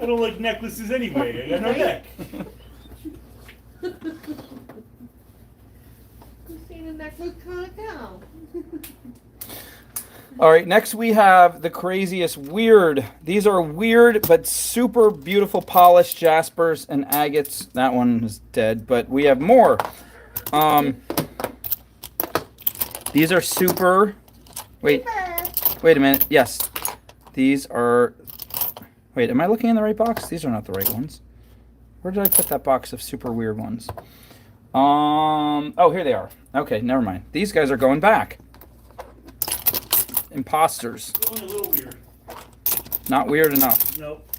I don't like necklaces anyway. I got no neck. Who's seen a necklace kind of cow? All right, next we have the craziest weird. These are weird but super beautiful polished jaspers and agates. That one is dead, but we have more. These are super. Wait a minute. Yes, these are. Wait, am I looking in the right box? These are not the right ones. Where did I put that box of super weird ones? Oh, here they are. Okay, never mind. These guys are going back. Imposters. Only a little weird. Not weird enough. Nope.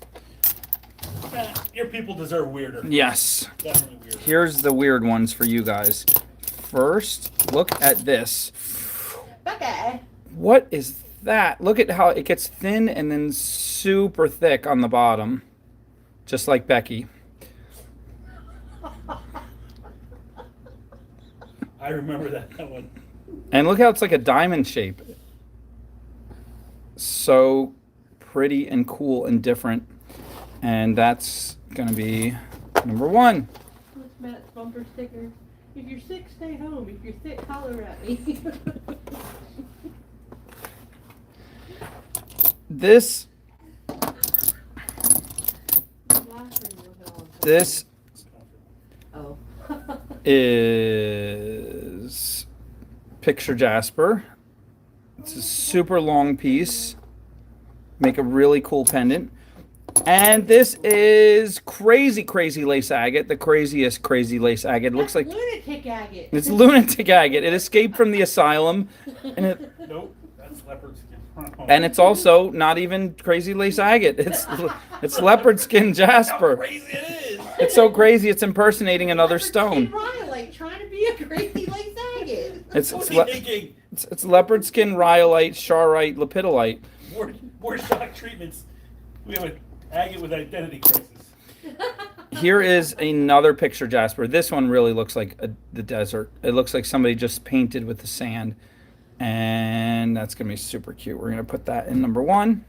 Your people deserve weirder. Yes. Definitely weirder. Here's the weird ones for you guys. First, look at this. Okay. What is that? Look at how it gets thin and then super thick on the bottom. Just like Becky. I remember that one. And look how it's like a diamond shape. So pretty and cool and different. And that's going to be number 1. What's Matt's bumper sticker? If you're sick, stay home. If you're sick, holler at me. This Oh. is Picture Jasper. It's a super long piece. Make a really cool pendant. And this is crazy lace agate. The craziest crazy lace agate. It looks like lunatic agate. it's lunatic agate. It escaped from the asylum, and Nope, that's leopard skin. and it's also not even crazy lace agate. It's leopard skin Jasper. How crazy it is! It's so crazy. It's impersonating another stone. Rhyolite trying to be a crazy lace agate. It's Thinking it's leopard skin rhyolite, charite, lepidolite. more shock treatments. We have an agate with identity crisis. Here is another picture Jasper. This one really looks like the desert. It looks like somebody just painted with the sand. And that's going to be super cute. We're going to put that in number 1.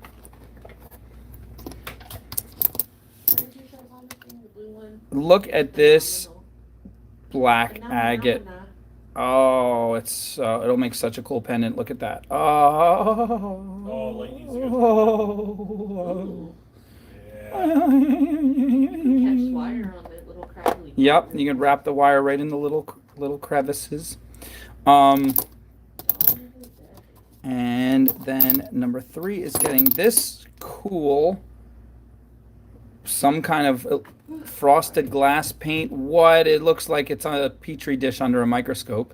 Look at this black agate. Oh, it's it'll make such a cool pendant. Look at that. Oh, lightning's good. Oh. Catch wire on the little crackly. Yep, you can wrap the wire right in the little crevices. And then number 3 is getting this cool, some kind of frosted glass paint. What it looks like it's on a petri dish under a microscope,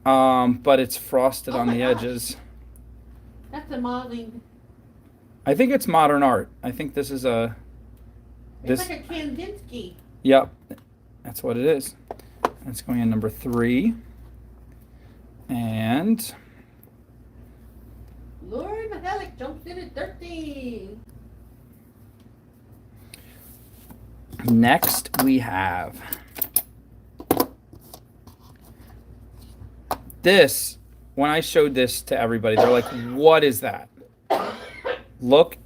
but it's frosted on the edges. That's a modeling. I think it's modern art. I think this is a. It's like a Kandinsky. Yep, that's what it is. That's going in number 3. And Lord Mahalik jumps in at 13. next we have this. When I showed this to everybody, they're like, what is that? Look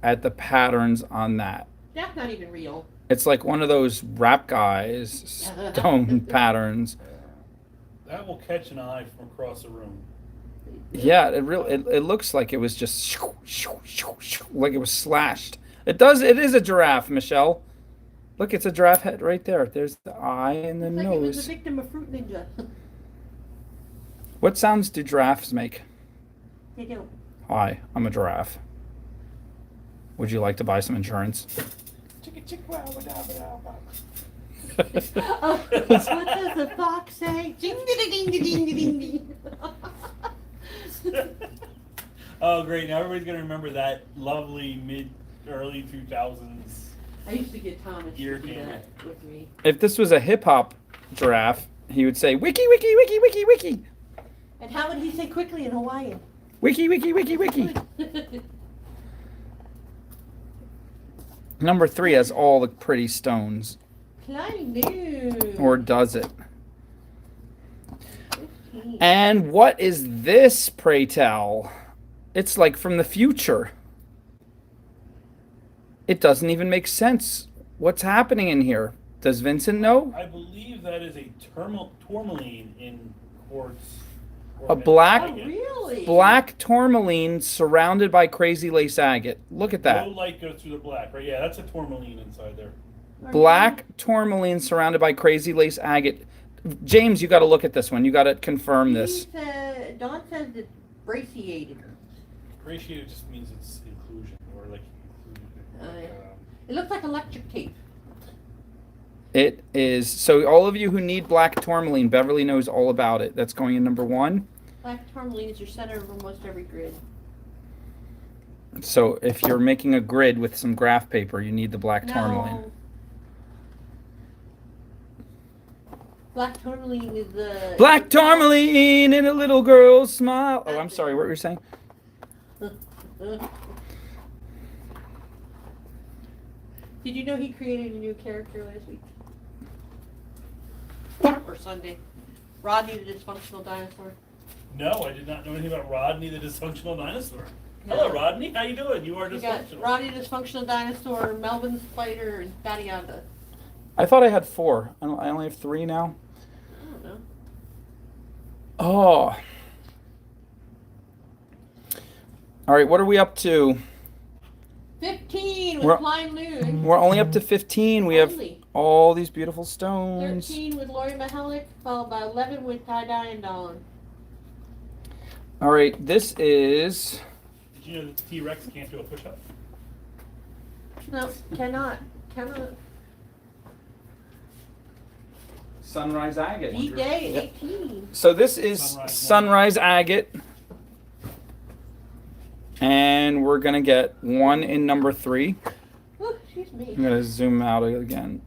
at the patterns on that. That's not even real. It's like one of those rap guys stone patterns. That will catch an eye from across the room. Yeah, it looks like it was just like it was slashed. It is a giraffe, Michelle. Look, it's a giraffe head right there. There's the eye and the It's like it was a nose. victim of Fruit Ninja. What sounds do giraffes make? They do. Hi, I'm a giraffe. Would you like to buy some insurance? Oh, what does the fox say? Ding ding ding ding ding ding. Oh, great. Now everybody's going to remember that lovely early 2000s. I used to get Thomas to Ear do camera. that with me. If this was a hip hop giraffe, he would say wiki wiki wiki wiki wiki. And how would he say quickly in Hawaiian? Wiki wiki wiki wiki. Number 3 has all the pretty stones. Klein news. Or does it? 18. And what is this, pray tell? It's like from the future. It doesn't even make sense. What's happening in here? Does Vincent know? I believe that is a tourmaline in quartz. A black- Oh, really? Black tourmaline surrounded by crazy lace agate. Look at that. No light goes through the black, right? Yeah, that's a tourmaline inside there. Black tourmaline surrounded by crazy lace agate. James, you got to look at this one. You got to confirm this. Don says it's brachiated. Brachiated just means it's inclusion, or like included. It looks like electric tape. It is. So all of you who need black tourmaline, Beverly knows all about it. That's going in number 1. Black tourmaline is your center of almost every grid. So if you're making a grid with some graph paper, you need the black tourmaline. No. Black tourmaline is the... Black tourmaline in a little girl's smile. Oh, I'm sorry. What were you saying? Did you know he created a new character last week? Or Sunday? Rodney the dysfunctional dinosaur. No, I did not know anything about Rodney the dysfunctional dinosaur. Hello, Rodney. How you doing? You are You got dysfunctional. Rodney the dysfunctional dinosaur, Melvin the spider, and Thadiaga. I thought I had 4. I only have 3 now. I don't know. Oh. All right, what are we up to? 15 with We're- Blind Loon. We're only up to 15. We have Only. all these beautiful stones. 13 with Lori Mahalik, followed by 11 with Tie-Dye and Dawn. All right, this is... Did you know that the T-Rex can't do a push-up? No, cannot. Cannot. Sunrise Agate. D-Day 18. So this is Sunrise Agate. And we're going to get 1 in number 3. Ooh, excuse me. I'm going to zoom out again.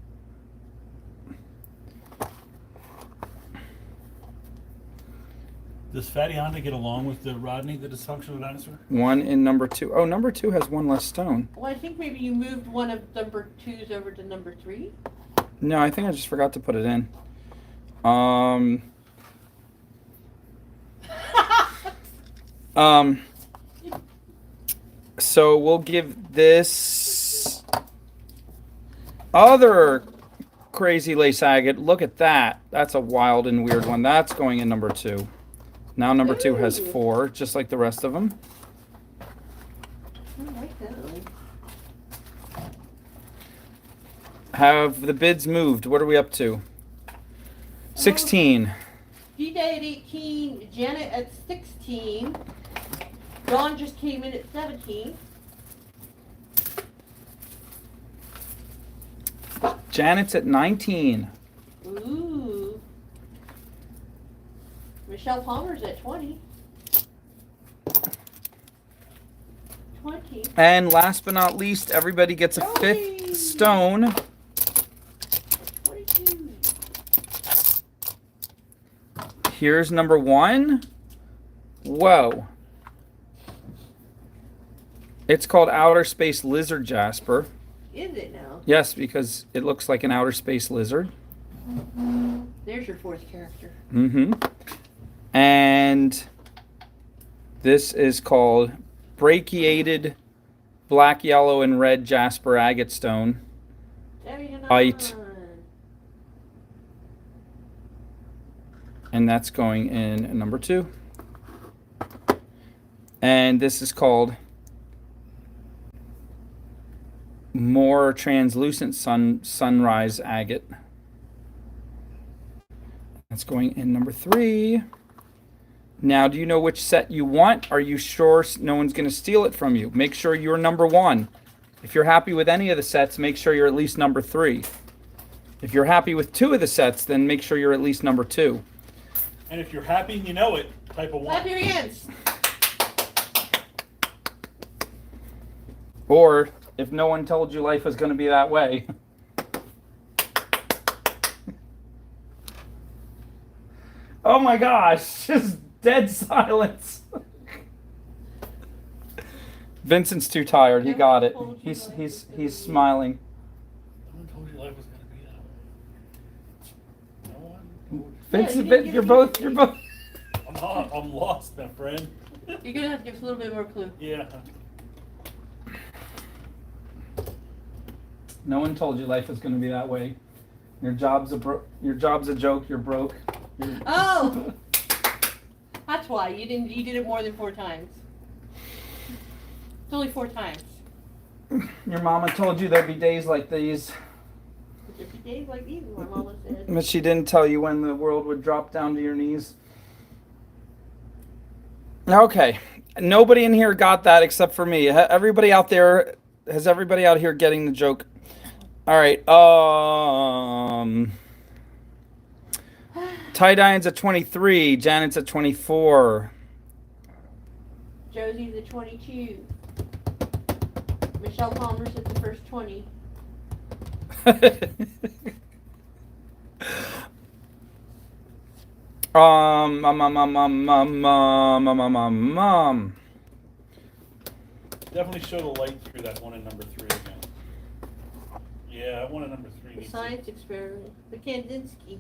Does Fatty Honda get along with the Rodney the dysfunctional dinosaur? 1 in number 2. Oh, number 2 has 1 less stone. Well, I think maybe you moved one of number 2s over to number 3. No, I think I just forgot to put it in. So we'll give this other crazy lace agate. Look at that. That's a wild and weird one. That's going in number 2. Now number 2 has Ooh. 4, just like the rest of them. I like that one. Have the bids moved? What are we up to? 16. D-Day at 18, Janet at 16. Dawn just came in at 17. Janet's at 19. Ooh. Michelle Palmer's at 20. 20. And last but not least, everybody gets a Hey. 5th stone. 22. Here's number 1. Whoa. It's called Outer Space Lizard Jasper. Is it now? Yes, because it looks like an outer space lizard. There's your 4th character. Mm-hmm. And this is called Brachiated Black, Yellow, and Red Jasper Agate Stone. Bite. And that's going in number 2. And this is called More Translucent Sunrise Agate. That's going in number 3. Now, do you know which set you want? Are you sure no one's going to steal it from you? Make sure you're number 1. If you're happy with any of the sets, make sure you're at least number 3. If you're happy with 2 of the sets, then make sure you're at least number 2. And if you're happy and you know it, type a 1. Clap your hands. Or, if no one told you life was going to be that way. Oh my gosh, just dead silence. Vincent's too tired. He got it. He's smiling. No one told you life was going to be that way. No one told you. Vincent, you didn't you're get both it. you're both I'm lost, my friend. You're gonna have to give us a little bit more clue. Yeah. No one told you life was going to be that way. Your job's a joke. You're broke. Oh, that's why you did it more than 4 times. It's only 4 times. Your mama told you there'd be days like these, There'd be days like these, my mama said. but she didn't tell you when the world would drop down to your knees. Okay, nobody in here got that except for me. Everybody out there, has everybody out here getting the joke? All right. Tie-Dine's at 23. Janet's at 24. Josie's at 22. Michelle Palmer's at the first 20. Definitely show the light through that one in number 3 again. Yeah, that one in number 3 The needs science experiment. The Kandinsky.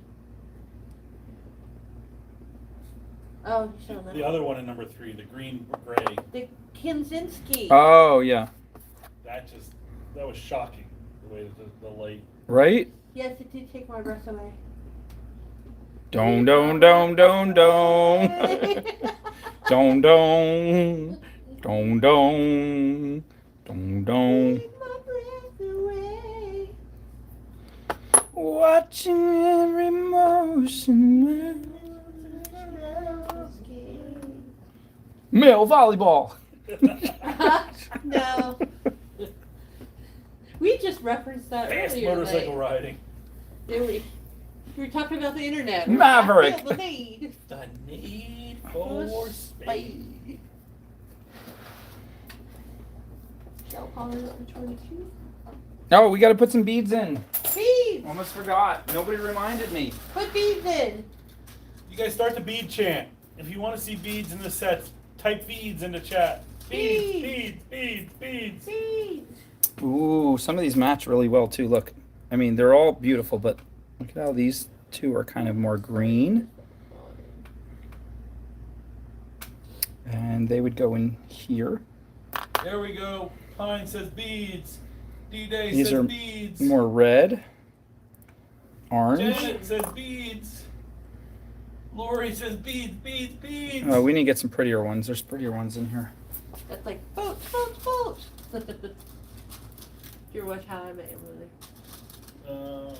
Oh, you showed that. the other one in number 3, the green gray. The Kandinsky. Oh, yeah. That was shocking, the way that the light. Right? Yes, it did take my breath away. Dong, dong, dong, dong, dong. Dong, dong. Dong, dong. Dong, dong. Take my breath away. Watching every motion. Male volleyball. No. We just referenced that Fast earlier motorcycle today. riding. Did we? We were talking about the internet. Maverick. I feel the need. The need for speed. Shell Palmer's at 22. Oh, we got to put some beads in. Beads! Almost forgot. Nobody reminded me. Put beads in. You guys start the bead chant. If you want to see beads in the sets, type beads in the chat. Beads, beads, beads, beads. Beads. Ooh, some of these match really well too. Look, I mean, they're all beautiful, but look at how these two are kind of more green. And they would go in here. There we go. Pine says beads. D-Day These says are beads. more red. Orange. Janet says beads. Lori says beads, beads, beads. Oh, we need to get some prettier ones. There's prettier ones in here. That's like boats, boats, boats. You ever watch How I Met Your Mother? Well,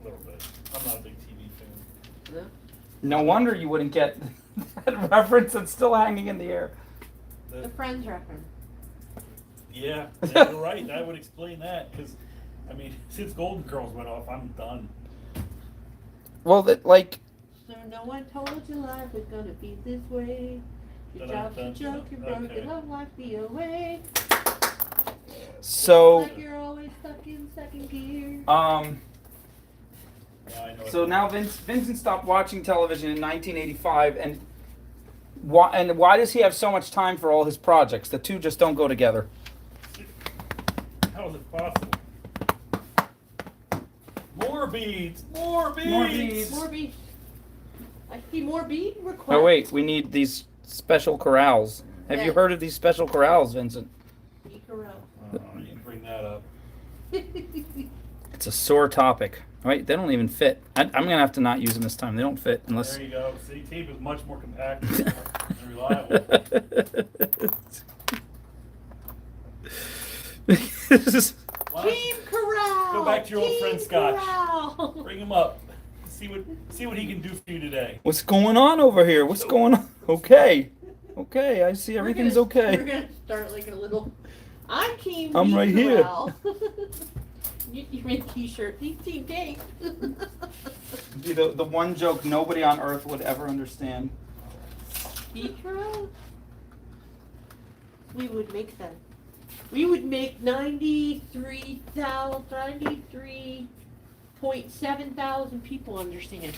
a little bit. I'm not a big TV fan. No? No wonder you wouldn't get that reference. It's still hanging in the air. The Friends reference. Yeah, you're right. That would explain that. Because, I mean, since Golden Girls went off, I'm done. Well, like, So no one told you life was gonna be this way. Your job's a joke, your broken love life be away. so, Like you're always stuck in second gear. Yeah, I know so it. now Vincent stopped watching television in 1985, and why does he have so much time for all his projects? The two just don't go together. How is it possible? More beads! More beads! More beads. More bead. I see more bead requests. Oh wait, we need these special corrals. Have you Yeah. heard of these special corrals, Vincent? Bead corral. Oh, you didn't bring that up. It's a sore topic. Wait, they don't even fit. I'm gonna have to not use them this time. They don't fit unless. There you go. See, tape is much more compact and reliable. Why don't Team corral. Go back to your old friend Scotch. Corral. Bring him up. See what he can do for you today. What's going on over here? What's going on? Okay, I see everything's We're okay. gonna start like a little. I'm team. I'm Bead right here. corral. You made a T-shirt. Team tape. Be the one joke nobody on earth would ever understand. Bead corral. We would make them. We would make 93.7 thousand people understand.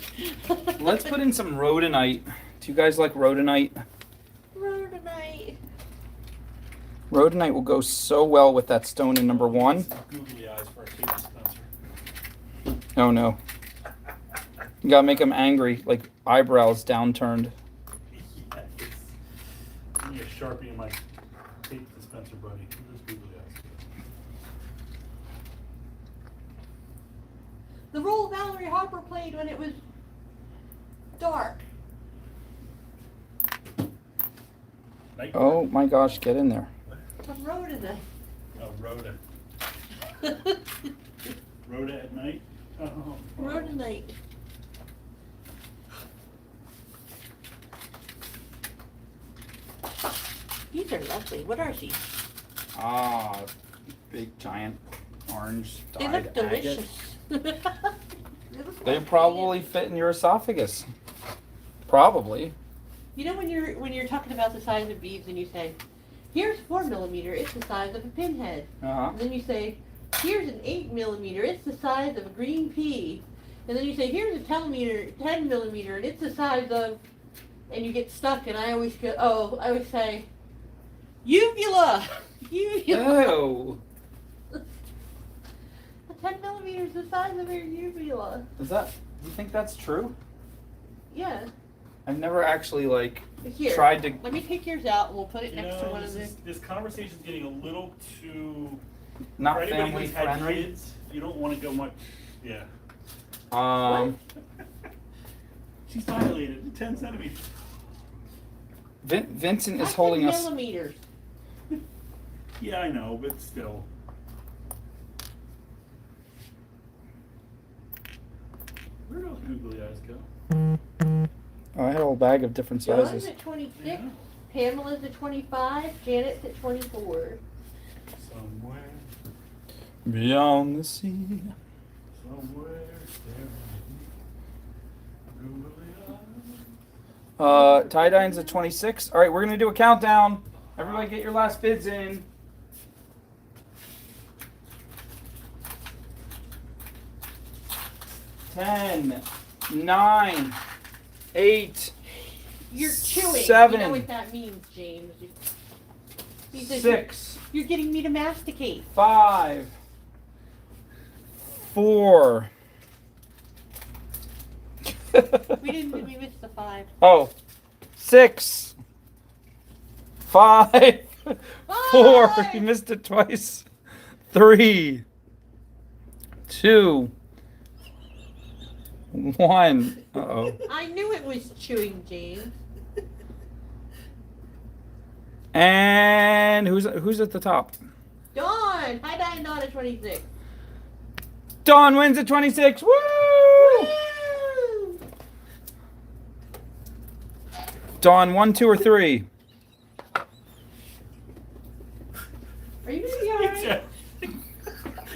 Let's put in some rhodonite. Do you guys like rhodonite? Rhodonite. Rhodonite will go so well with that stone in number 1. Googly eyes for our tape dispenser. Oh no. You gotta make them angry, like eyebrows downturned. me a Sharpie in my tape dispenser, buddy. Where's Googly Eyes? The role Valerie Harper played when it was dark. Oh my gosh, get in there. From Rhodonite. Oh, Rhoda. Rhoda at night? Oh. Rhodonite. These are lovely. What are these? Ah, big giant orange They dyed look delicious. agate. look They like probably agate. fit in your esophagus. Probably. You know when you're talking about the size of beads and you say, here's 4 millimeter, it's the size of a pinhead. Uh-huh. And then you say, here's an 8 millimeter, it's the size of a green pea. And then you say, here's a 10 millimeter, and it's the size of, and you get stuck. And I always say, uvula, uvula. Ew. A 10 millimeter is the size of your uvula. Do you think that's true? Yeah. I've never actually Here, tried to. let me take yours out and we'll put it You next to one know, of the. this conversation's getting a little too. Not for anybody family who's had friendly. kids, you don't want to go much. Yeah. She's dilated 10 centimeters. Vincent I is said holding us. millimeters. Yeah, I know, but still. Where do those googly eyes go? Oh, I had a whole bag of different John's sizes. at 26, Yeah. Pamela's at 25, Janet's at 24. Somewhere, Beyond the sea. somewhere, googly eyes. Tie-dyne's at 26. All right, we're going to do a countdown. Everybody get your last bids in. 10, 9, 8, You're chewing. 7, You know what that means, James. He says, 6, You're getting me to masticate. 5, 4. We missed the 5. Oh, 6, 5, 4. You missed it twice. 3, 2, 1. Uh-oh. I knew it was chewing, James. And who's at the top? Dawn! Hi, Dawn. Dawn at 26. Dawn wins at 26. Woo! Woo! Dawn, 1, 2, or 3? Are you gonna be alright?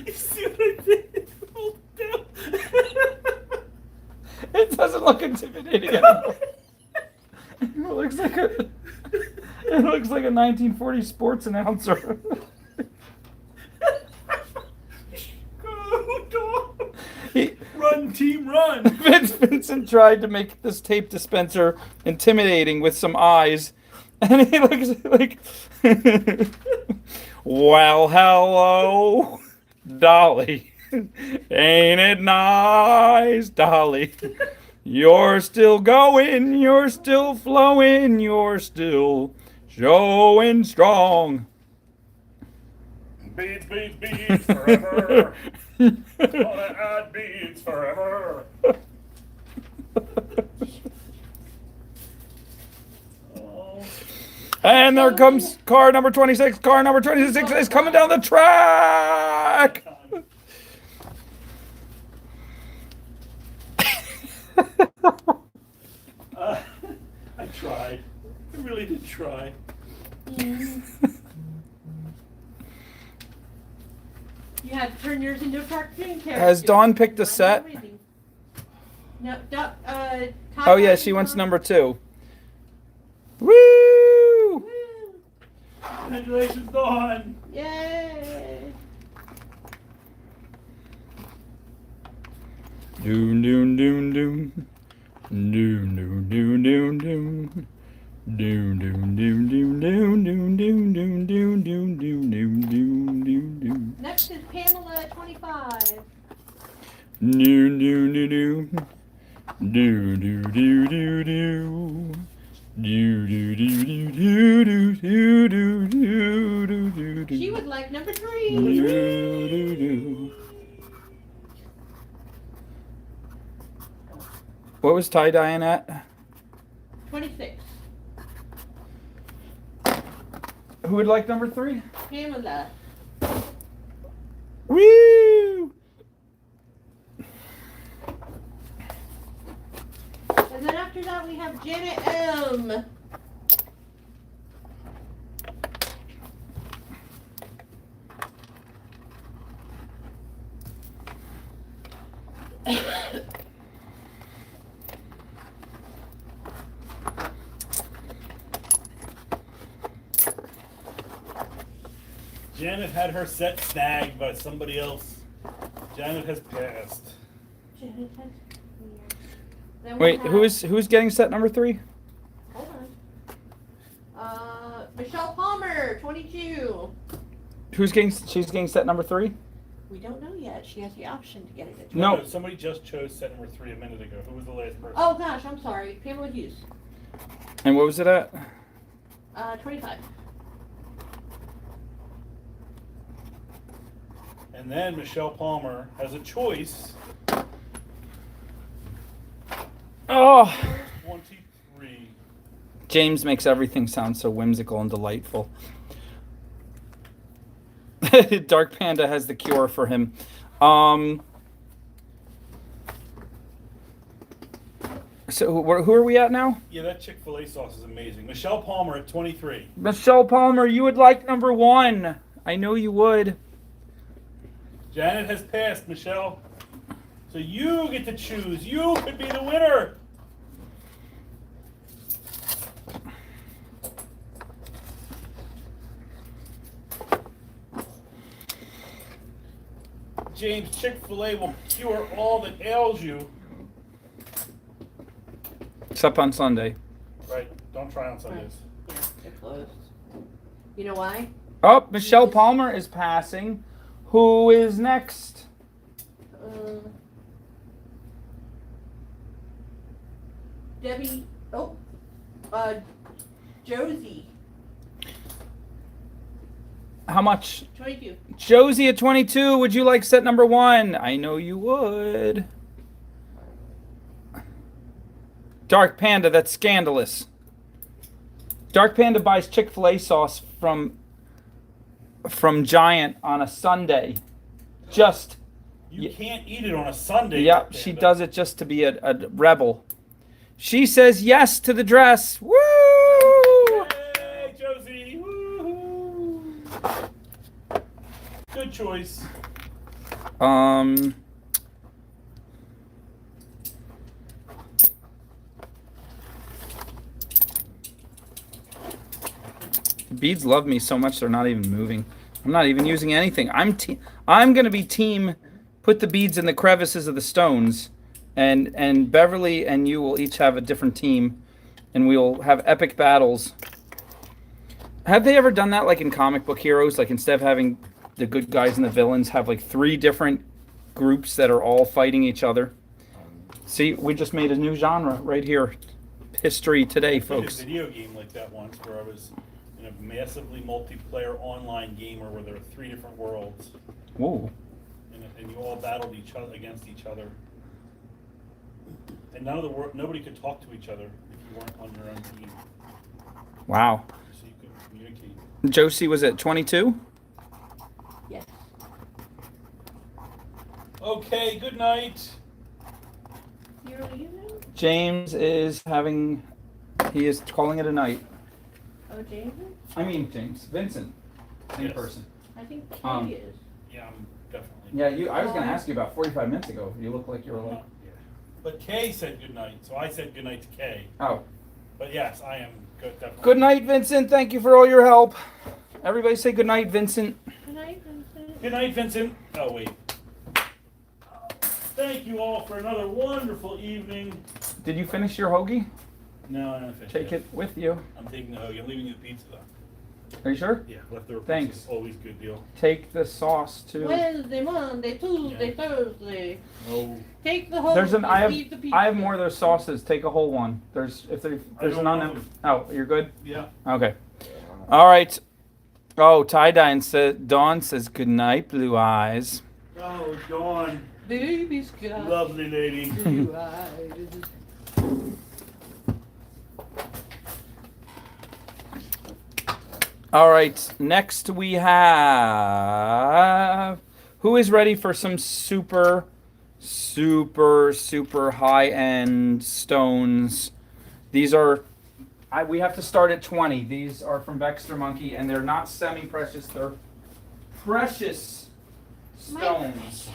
You see what I did? Hold down. It doesn't look intimidating anymore. It looks like a 1940 sports announcer. Go, dog. Run, team, run. Vincent tried to make this tape dispenser intimidating with some eyes, and he looks like, well, hello, Dolly. Ain't it nice, Dolly? You're still going, you're still flowing, you're still showing strong. Beads, beads, beads forever. Gonna add beads forever. Oh. And there comes car number 26. Car number 26 is coming down the track. I tried. I really did try. You had to turn yours into a cartoon character. Has Dawn picked a set? No, Oh yeah, she wants number 2. Woo! Congratulations, Dawn. Yay! Doom doom doom doom. Doom doom doom doom doom. Doom doom doom doom doom doom doom doom doom doom doom doom doom doom doom. Next is Pamela at 25. Doom doom doom doom. Do do do do do. Do do do do do do. do, do, do, do, do, do. She would like number 3. Do, do, do. What was tie-dyeing at? 26. Who would like number 3? Pamela. Woo! And then after that we have Janet M. Janet had her set snagged by somebody else. Janet has passed. Janet has. Then we Wait, have- who's getting set number 3? Hold on. Michelle Palmer, 22. She's getting set number 3? We don't know yet. She has the option to get it. At No. Somebody just chose set number 3 a minute ago. Who was the last person? Oh gosh, I'm sorry. Pamela Hughes. And what was it at? 25. And then Michelle Palmer has a choice. Oh! 23. James makes everything sound so whimsical and delightful. Dark Panda has the cure for him. So who are we at now? Yeah, that Chick-fil-A sauce is amazing. Michelle Palmer at 23. Michelle Palmer, you would like number 1. I know you would. Janet has passed, Michelle. So you get to choose. You could be the winner. James, Chick-fil-A will cure all that ails you. Except on Sunday. Right, don't try on Sundays. Yeah, they're closed. You know why? Oh, Michelle Palmer is passing. Who is next? Debbie. Oh. Josie. How much? 22. Josie at 22, would you like set number 1? I know you would. Dark Panda, that's scandalous. Dark Panda buys Chick-fil-A sauce from Giant on a Sunday. Just. You can't eat it on a Sunday. Yep, she does it just to be a rebel. She says yes to the dress. Woo! Yay, Josie! Woo-hoo. Good choice. Beads love me so much they're not even moving. I'm not even using anything. I'm gonna be team. Put the beads in the crevices of the stones, and Beverly and you will each have a different team, and we'll have epic battles. Have they ever done that like in comic book heroes? Like instead of having the good guys and the villains, have like 3 different groups that are all fighting each other. See, we just made a new genre right here. History today, I played folks. a video game like that once where I was in a massively multiplayer online gamer where there were 3 different worlds. Whoa. And you all battled each other against each other. And nobody could talk to each other if you weren't on your own team. Wow. So you could communicate. Josie was at 22? Yes. Okay, good night. You're leaving? James is he is calling it a night. Oh, James? I mean James. Vincent. Same Yes. person. I think Kay is. Yeah, I'm definitely. Yeah, I was going to ask you about 45 minutes ago. You look like you were like... Yeah. But Kay said good night, so I said good night to Kay. Oh. But yes, I am good, definitely. Good night, Vincent. Thank you for all your help. Everybody say good night, Vincent. Good night, Vincent. Good night, Vincent. Oh, wait. Thank you all for another wonderful evening. Did you finish your hoagie? No, I'm not finished. Take yet. it with you. I'm taking the hoagie. I'm leaving you the pizza, though. Are you sure? Yeah, leftover Thanks. pizza is always a good deal. Take the sauce too. Wednesday, Monday, Tuesday, Thursday. No. Take the whole. Leave the pizza. I have more of those sauces. Take a whole one. There's I an don't unem. want Oh, you're good? Yeah. Okay. All right. Oh, Dawn says good night, Blue Eyes. Oh, Dawn. Baby's got Lovely lady. blue eyes. All right. Next we have. Who is ready for some super high-end stones? These are. We have to start at 20. These are from Vexter Monkey, and they're not semi-precious. They're precious stones.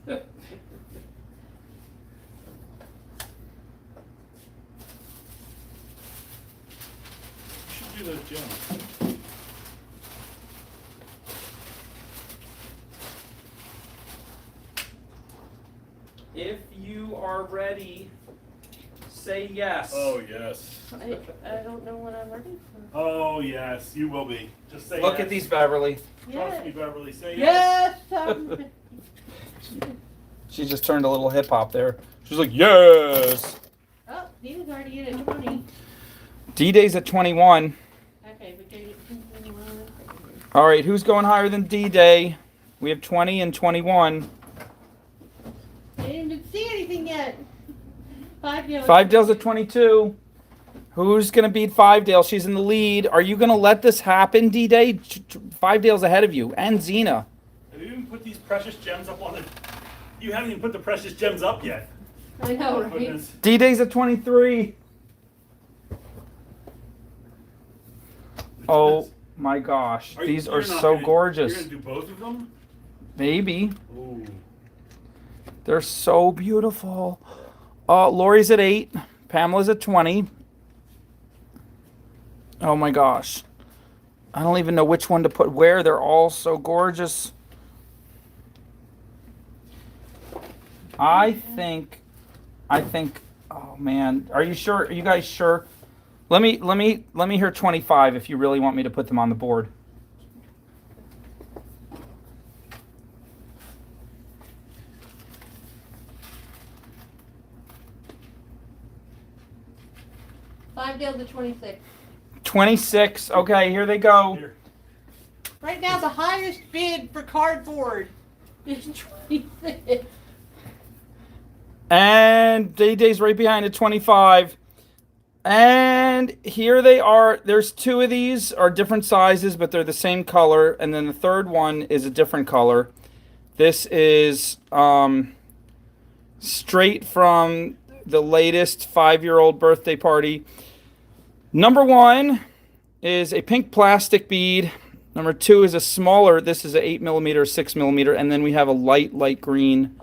You should do those gems. If you are ready, say yes. Oh, yes. I don't know what I'm ready for. Oh, yes, you will be. Just say Look yes. at these, Beverly. Trust me, Beverly. Say yes. Yes! She just turned a little hip hop there. She's like, yes. Oh, Nina's already in at 20. D-Day's at 21. Okay, but you're getting 21. All right, who's going higher than D-Day? We have 20 and 21. I didn't even see anything yet. Five Dale's at 22. Who's going to beat Five Dale? She's in the lead. Are you going to let this happen, D-Day? Five Dale's ahead of you. And Xena. Have you even put these precious gems up on it? You haven't even put the precious gems up yet. I know, Oh, right? goodness. D-Day's at 23. Oh my gosh. These are You're not so gonna- gorgeous. You're going to do both of them? Maybe. Ooh. They're so beautiful. Lori's at 8. Pamela's at 20. Oh my gosh. I don't even know which one to put where. They're all so gorgeous. I think, oh man. Are you sure? Are you guys sure? Let me hear 25 if you really want me to put them on the board. Five Dale's at 26. 26. Okay, here they go. Here. Right now, the highest bid for cardboard is 26. And Day-Day's right behind at 25. And here they are. There's two of these are different sizes, but they're the same color. And then the third one is a different color. This is straight from the latest 5-year-old birthday party. Number 1 is a pink plastic bead. Number 2 is a smaller. This is an 8mm, 6mm. And then we have a light green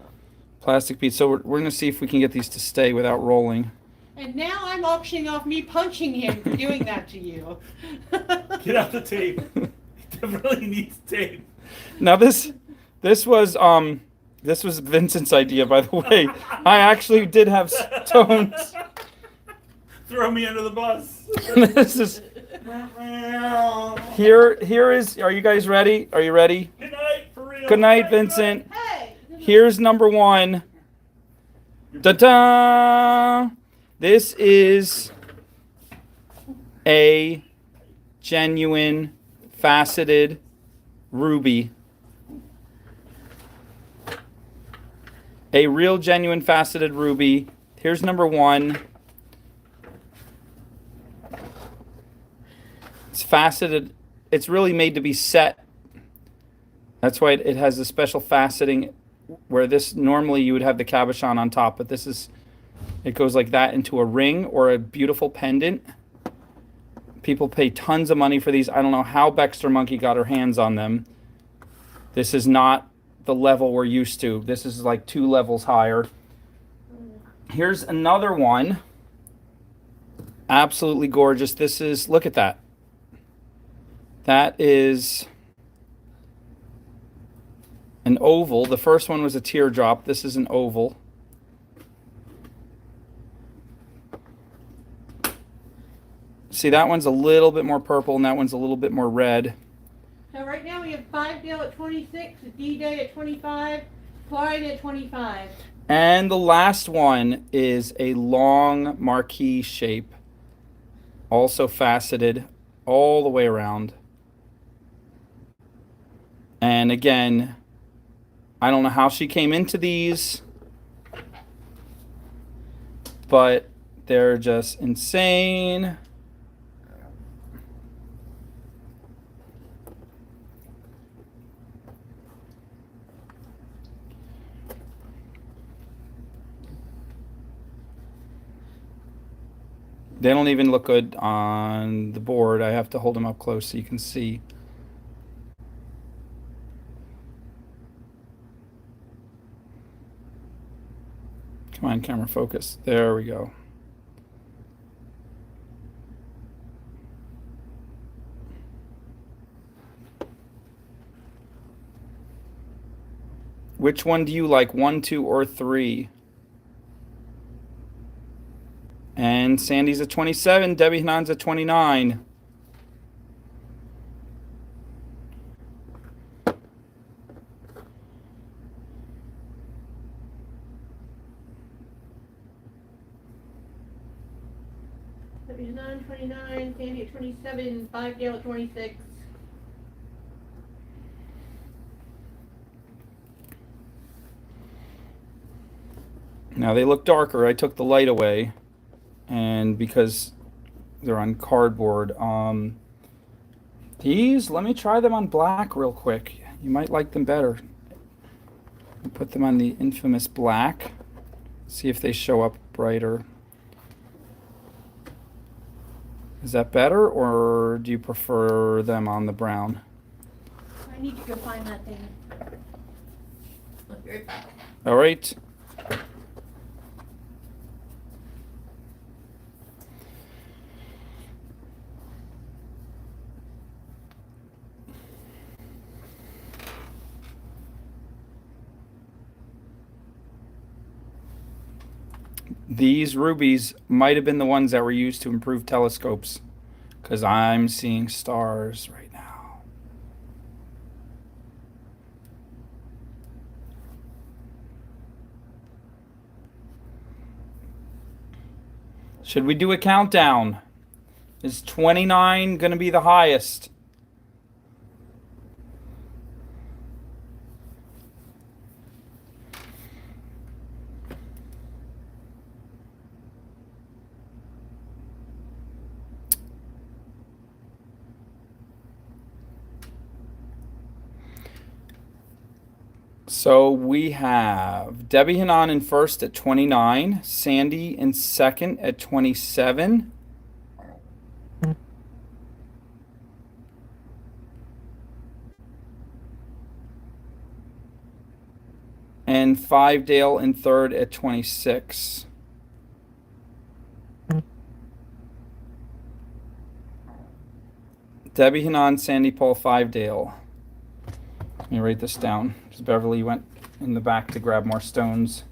plastic bead. So we're going to see if we can get these to stay without rolling. And now I'm auctioning off me punching him for doing that to you. Get out the tape. It really needs tape. Now this was Vincent's idea, by the way. I actually did have stones. Throw me under the bus. This is here is. Are you guys ready? Are you ready? Good night, for real. Good night, Vincent. Hey! Here's number 1. Ta-da! This is a genuine faceted ruby. A real genuine faceted ruby. Here's number 1. It's faceted. It's really made to be set. That's why it has a special faceting where this normally you would have the cabochon on top, but this is, it goes like that into a ring or a beautiful pendant. People pay tons of money for these. I don't know how Vexter Monkey got her hands on them. This is not the level we're used to. This is like 2 levels higher. Here's another one. Absolutely gorgeous. This is, look at that. That is an oval. The first one was a teardrop. This is an oval. See, that one's a little bit more purple and that one's a little bit more red. So right now we have 5 Dale at 26, D-Day at 25, Clyde at 25. And the last one is a long marquee shape. Also faceted all the way around. And again, I don't know how she came into these, but they're just insane. They don't even look good on the board. I have to hold them up close so you can see. Come on, camera, focus. There we go. Which one do you like, 1, 2, or 3? And Sandy's at 27, Debbie Hanan's at 29. Debbie's 29, Sandy at 27, 5 Dale at 26. Now they look darker. I took the light away, and because they're on cardboard. These, let me try them on black real quick. You might like them better. Put them on the infamous black. See if they show up brighter. Is that better, or do you prefer them on the brown? I need to go find that thing. All right. These rubies might have been the ones that were used to improve telescopes, because I'm seeing stars right now. Should we do a countdown? Is 29 going to be the highest? So we have Debbie Hanan in first at 29, Sandy in second at 27. And 5 Dale in third at 26. Debbie Hanan, Sandy, Paul, 5 Dale. Let me write this down, because Beverly went in the back to grab more stones.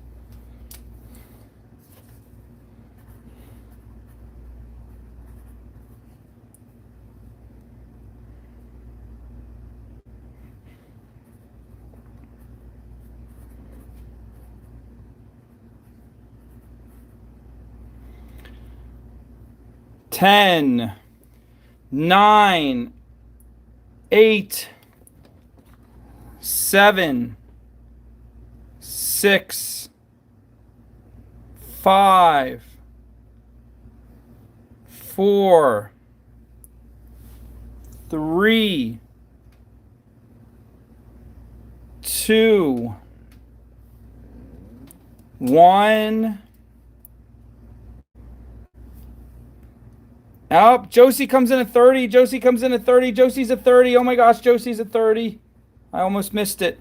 Ten, 9, 8, 7, 6, 5, 4, 3, 2, 1. Oh, Josie comes in at 30. Josie comes in at 30. Josie's at 30. Oh my gosh, Josie's at 30. I almost missed it.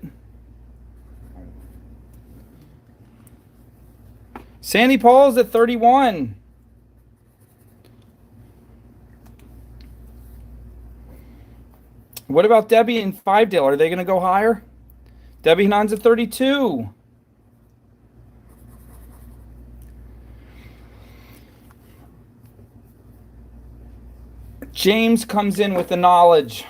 Sandy Paul's at 31. What about Debbie and 5 Dale? Are they going to go higher? Debbie Hanan's at 32. James comes in with the knowledge.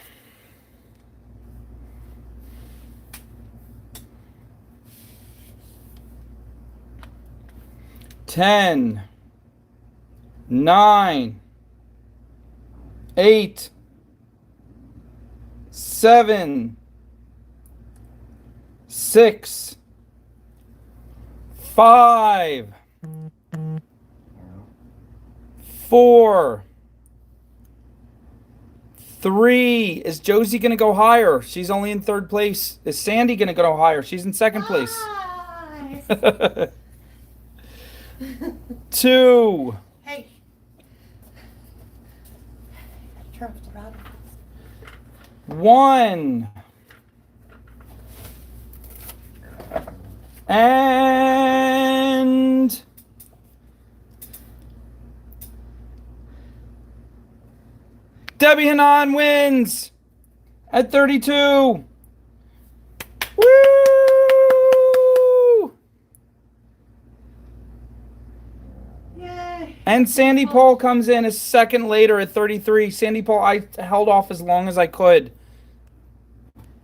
Ten, 9, 8, 7, 6, 5, 4, 3. Is Josie going to go higher? She's only in third place. Is Sandy going to go higher? She's in second place. 2. Hey. Trust Robin. 1. And Debbie Hanan wins at 32. Woo! Yay. And Sandy Paul comes in a second later at 33. Sandy Paul, I held off as long as I could.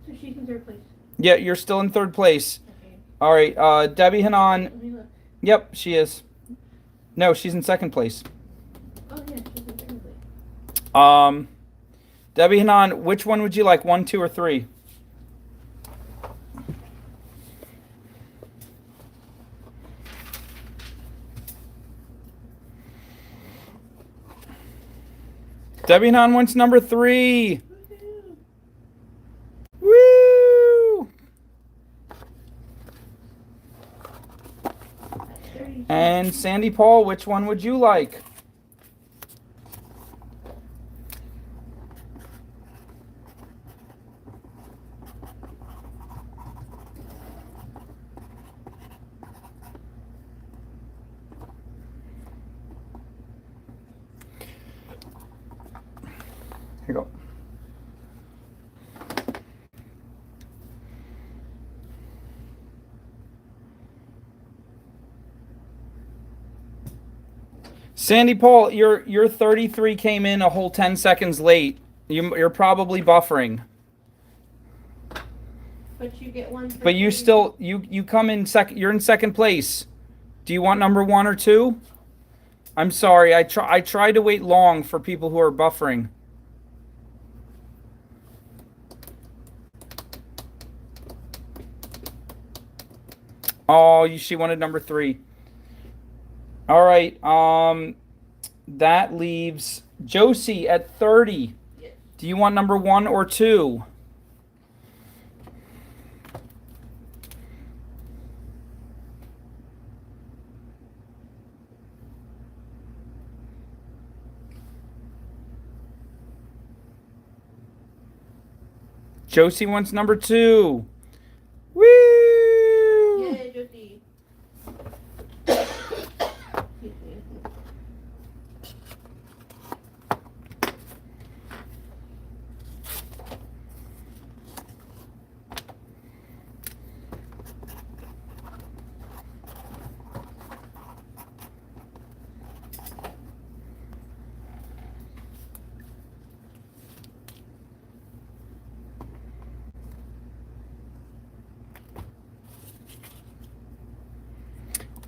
So she's in third place. Yeah, you're still in third place. Okay. All right, Debbie Hanan. Let me look. Yep, she is. No, she's in second place. Oh yeah, she's in second place. Debbie Hanan, which one would you like? 1, 2, or 3? Debbie Hanan wants number 3. Woo! And Sandy Paul, which one would you like? Here you go. Sandy Paul, your 33 came in a whole 10 seconds late. You're probably buffering. But you get one. But you still you come in second. You're in second place. Do you want number 1 or 2? I'm sorry. I try to wait long for people who are buffering. Oh, she wanted number 3. All right. That leaves Josie at 30. Yes. Do you want number 1 or 2? Josie wants number 2. Woo! Yay, Josie.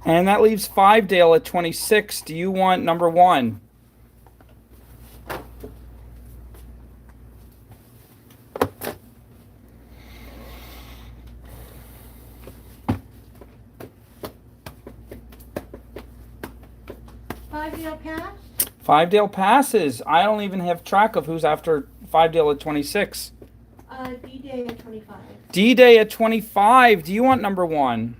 And that leaves Fivedale at 26. Do you want number 1? Fivedale pass? Fivedale passes. I don't even have track of who's after Fivedale at 26. D-Day at 25. D-Day at 25. Do you want number 1?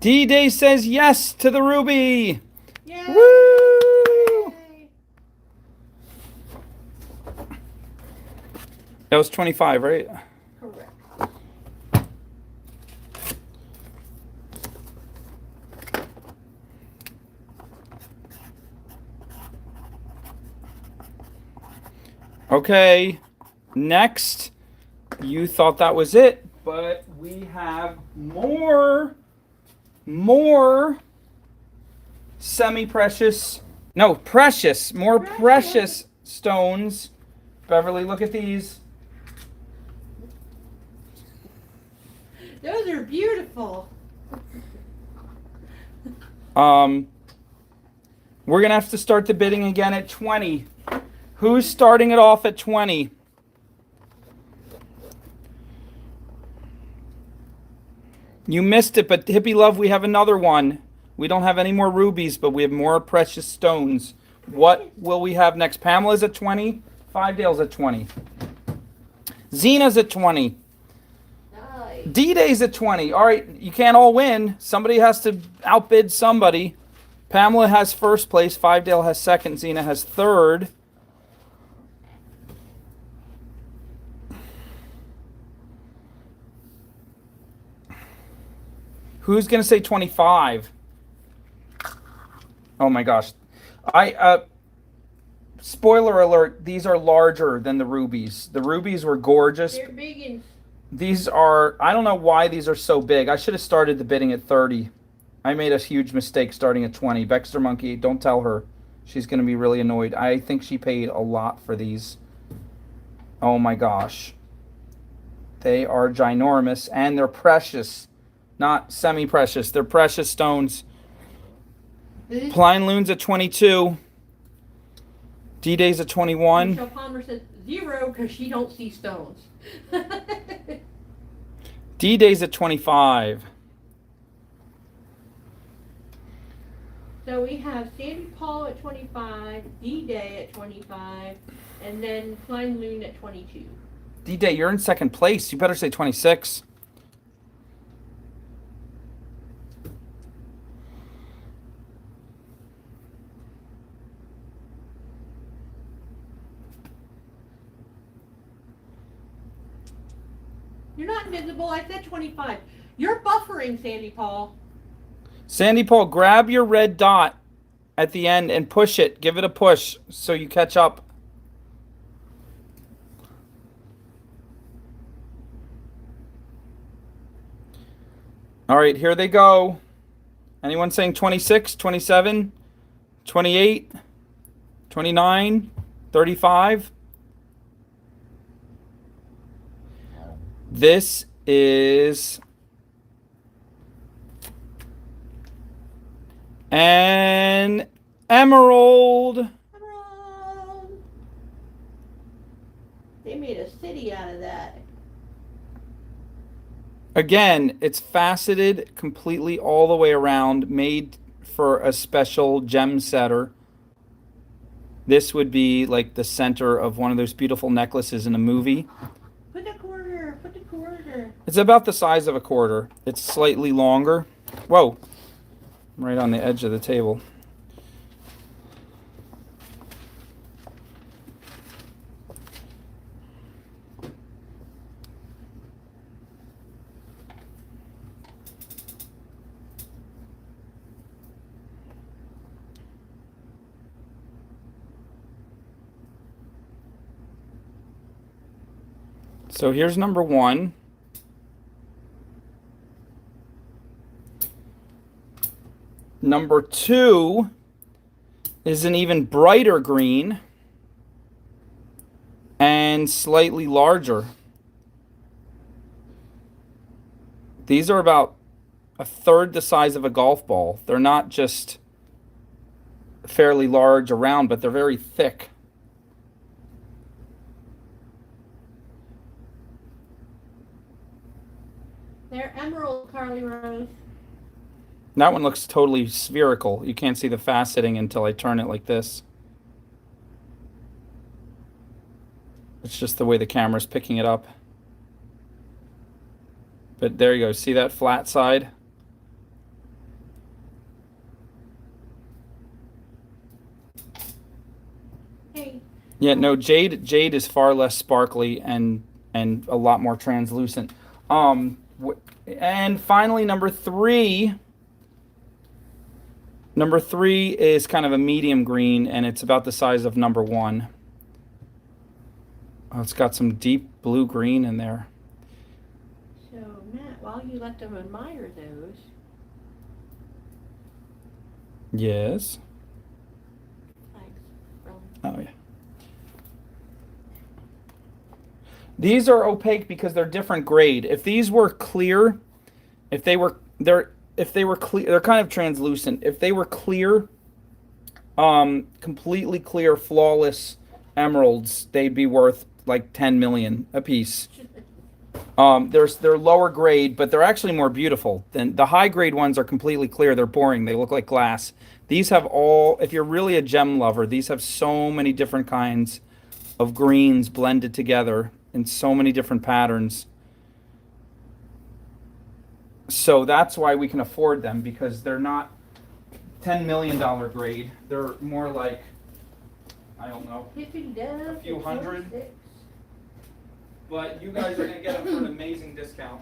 D-Day says yes to the Ruby. Yay! Woo! That was 25, right? Correct. Okay. Next, you thought that was it, but we have more more semi-precious, no, precious, more precious stones. Beverly, look at these. Those are beautiful. We're going to have to start the bidding again at 20. Who's starting it off at 20? You missed it, but Hippie Love, we have another one. We don't have any more rubies, but we have more precious stones. What will we have next? Pamela's at 20. Fivedale's at 20. Zena's at 20. Nice. D-Day's at 20. All right, you can't all win. Somebody has to outbid somebody. Pamela has first place. Fivedale has second. Zena has third. Who's going to say 25? Oh my gosh. Spoiler alert, these are larger than the rubies. The rubies were gorgeous. They're big and These are, I don't know why these are so big. I should have started the bidding at 30. I made a huge mistake starting at 20. Baxter Monkey, don't tell her. She's going to be really annoyed. I think she paid a lot for these. Oh my gosh. They are ginormous and they're precious. Not semi-precious. They're precious stones. Pline Loon's at 22. D-Day's at 21. Michelle Palmer says 0 because she don't see stones. D-Day's at 25. So we have Sandy Paul at 25, D-Day at 25, and then Klein Loon at 22. D-Day, you're in second place. You better say 26. You're not invisible. I said 25. You're buffering, Sandy Paul. Sandy Paul, grab your red dot at the end and push it. Give it a push so you catch up. All right, here they go. Anyone saying 26, 27, 28, 29, 35? This is an emerald. Emerald. They made a city out of that. Again, it's faceted completely all the way around, made for a special gem setter. This would be like the center of one of those beautiful necklaces in a movie. Put the quarter. Put the quarter. It's about the size of a quarter. It's slightly longer. Whoa. I'm right on the edge of the table. So here's number 1. Number 2 is an even brighter green and slightly larger. These are about a third the size of a golf ball. They're not just fairly large around, but they're very thick. They're emerald, Carly Rose. That one looks totally spherical. You can't see the faceting until I turn it like this. It's just the way the camera's picking it up. But there you go. See that flat side? Hey. Yeah, no, jade is far less sparkly and a lot more translucent. And finally, number 3. Number 3 is kind of a medium green, and it's about the size of number 1. Oh, it's got some deep blue-green in there. So, Matt, while you let them admire those, Yes. Thanks. Oh, yeah. These are opaque because they're different grade. If these were clear, if they were clear, they're kind of translucent. If they were clear, completely clear, flawless emeralds, they'd be worth like 10 million a piece. They're lower grade, but they're actually more beautiful. Than the high grade ones are completely clear. They're boring. They look like glass. These have all, if you're really a gem lover, these have so many different kinds of greens blended together in so many different patterns. So that's why we can afford them, because they're not $10 million grade. They're more like, I don't know, a few hundred. But you guys are going to get them for an amazing discount.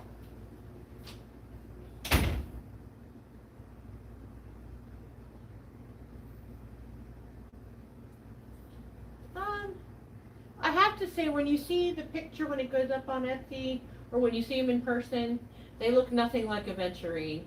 I have to say, when you see the picture when it goes up on Etsy, or when you see them in person, they look nothing like aventurine.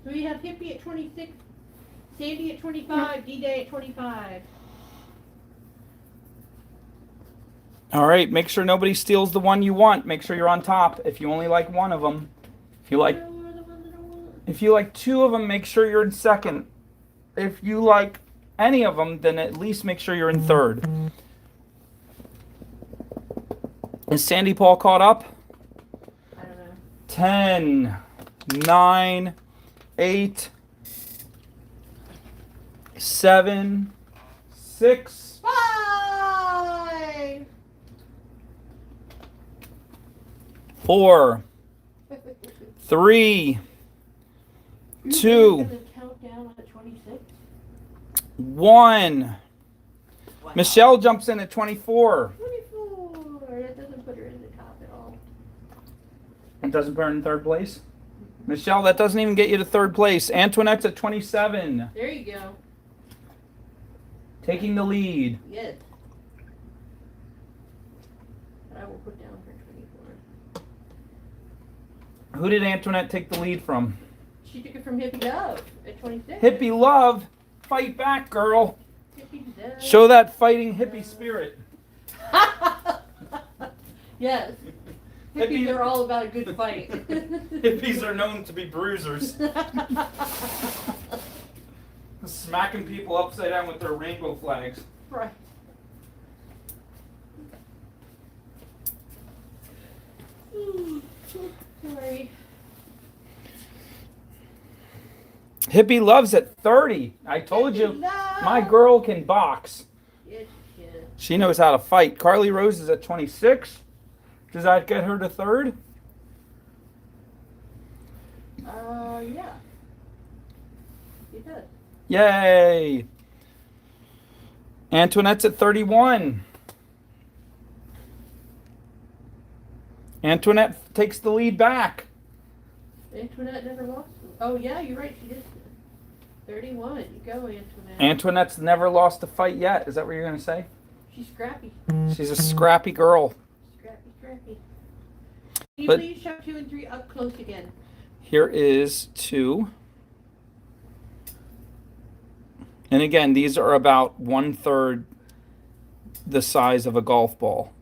So we have Hippie at 26, Sandy at 25, D-Day at 25. All right, make sure nobody steals the one you want. Make sure you're on top if you only like one of them. If you like two of them, make sure you're in second. If you like any of them, then at least make sure you're in third. Is Sandy Paul caught up? I don't know. 10, 9, 8, 7, 6, 5! 4, 3, 2, Gonna count down at 26? 1. Wow. Michelle jumps in at 24. 24! That doesn't put her in the top at all. It doesn't put her in third place. Michelle, that doesn't even get you to third place. Antoinette's at 27. There you go. Taking the lead. Yes. I will put down for 24. Who did Antoinette take the lead from? She took it from Hippie Love at 26. Hippie Love. Fight back, girl. Hippie Love. Show that fighting hippie spirit. Yes. Hippies are all about a good fight. Hippies are known to be bruisers. Smacking people upside down with their rainbow flags. Right. Sorry. Hippie Love's at 30. I told you, my girl can box. Yes, she can. She knows how to fight. Carly Rose is at 26. Does that get her to third? Yeah. It does. Yay! Antoinette's at 31. Antoinette takes the lead back. Antoinette never lost. Oh, yeah, you're right. She did. 31. You go, Antoinette. Antoinette's never lost a fight yet. Is that what you're going to say? She's scrappy. She's a scrappy girl. Scrappy, scrappy. Can you But- please show 2 and 3 up close again? Here is 2. And again, these are about 1/3 the size of a golf ball.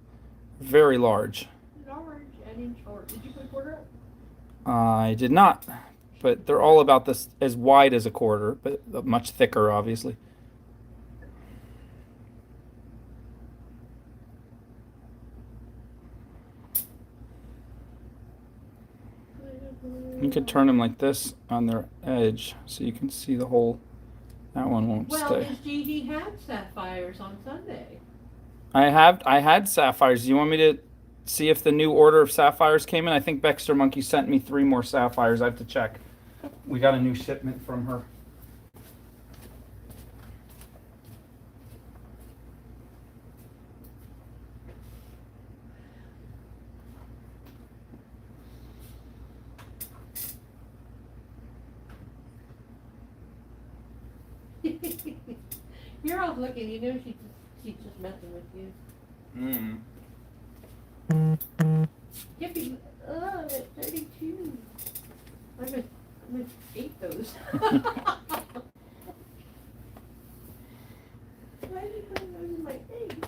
Very large. Large and in short. Did you put a quarter up? I did not. But they're all about this, as wide as a quarter, but much thicker, obviously. You could turn them like this on their edge so you can see the whole. That one won't Well, stay. Miss Gigi had sapphires on Sunday. I had sapphires. Do you want me to see if the new order of sapphires came in? I think Baxter Monkey sent me 3 more sapphires. I have to check. We got a new shipment from her. You're all looking, you know she's just messing with you. Yippee, oh, at 32. I'm gonna eat those. Why are you putting those in my face?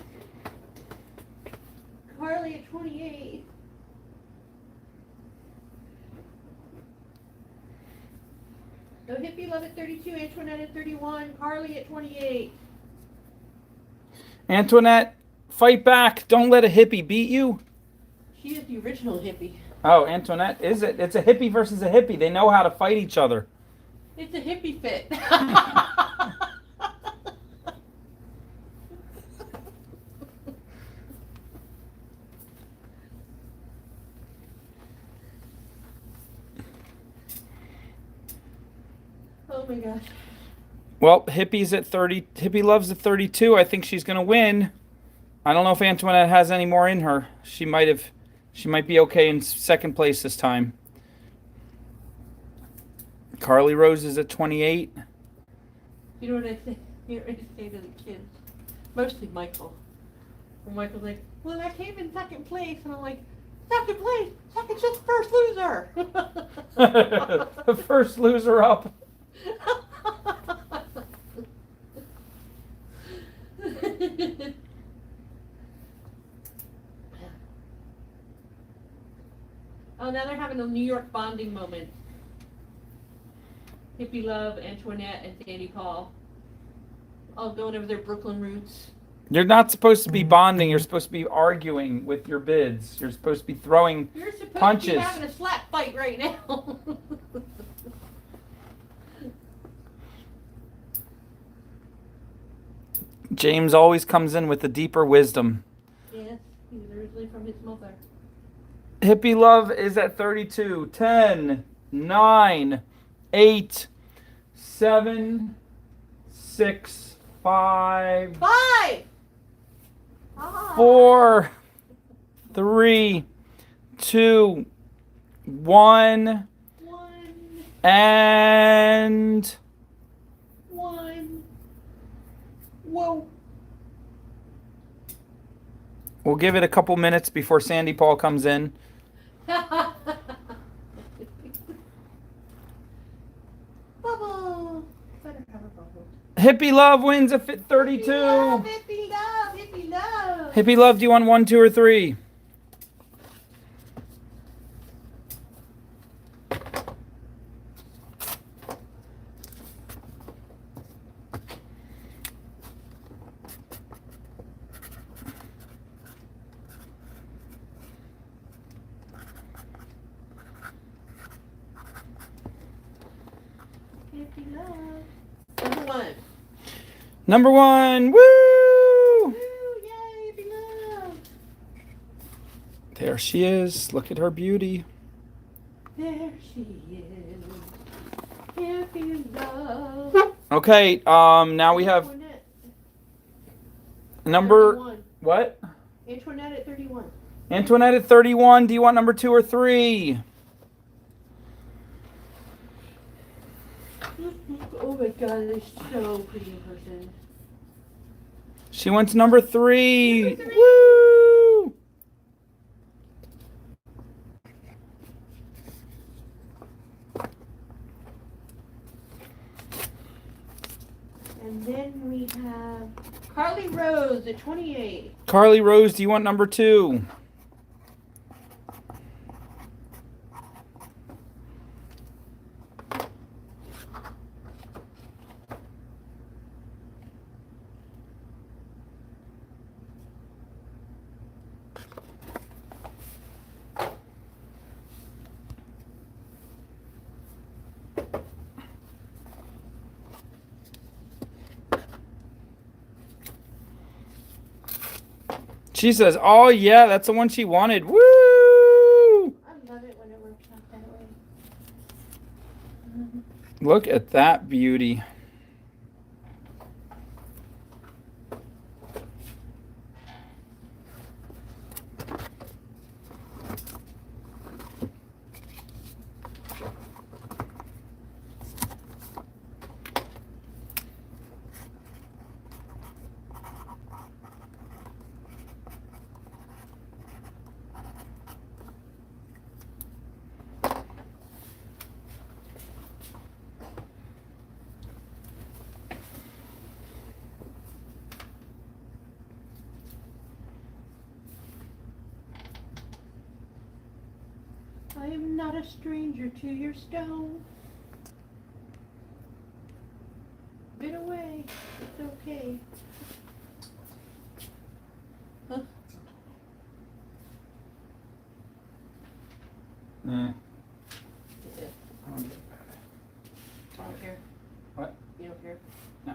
Carly at 28. So Hippie Love at 32, Antoinette at 31, Carly at 28. Antoinette, fight back. Don't let a hippie beat you. She is the original hippie. Oh, Antoinette, is it? It's a hippie versus a hippie. They know how to fight each other. It's a hippie fit. Oh my gosh. Well, Hippie's at 30. Hippie Love's at 32. I think she's going to win. I don't know if Antoinette has any more in her. She might be okay in second place this time. Carly Rose is at 28. You know what I say? You know what I say to the kids? Mostly Michael. And Michael's like, well, I came in second place. And I'm like, second place? Second's just first loser. The first loser up. Oh, now they're having a New York bonding moment. Hippie Love, Antoinette, and Sandy Paul. All going over their Brooklyn roots. You're not supposed to be bonding. You're supposed to be arguing with your bids. You're supposed to be throwing You're supposed punches. to be having a slap fight right now. James always comes in with the deeper wisdom. Yes, he was originally from his mother. Hippie Love is at 32. 10, 9, 8, 7, 6, 5, 4, 3, 2, 1, and 1. Whoa. we'll give it a couple minutes before Sandy Paul comes in. Bubble. Better have a bubble. Hippie Love wins at 32. Hippie love, hippie love. Hippie Love, do you want 1, 2, or 3? Hippie love. Number 1. Number 1. Woo! Woo, yay, hippie love. There she is. Look at her beauty. There she is. Hippie love. Okay, now we have Antoinette. number 31. what? Antoinette at 31. Antoinette at 31. Do you want number 2 or 3? Oh my god, they're so pretty in person. She wants number 3. Number 3. Woo! And then we have Carly Rose at 28. Carly Rose, do you want number 2? She says, oh yeah, that's the one she wanted. Woo! I love it when it works out that way. Look at that beauty. I am not a stranger to your stone. Been away. It's okay. Huh? Mm. Yeah. You don't care? What? You don't care? No.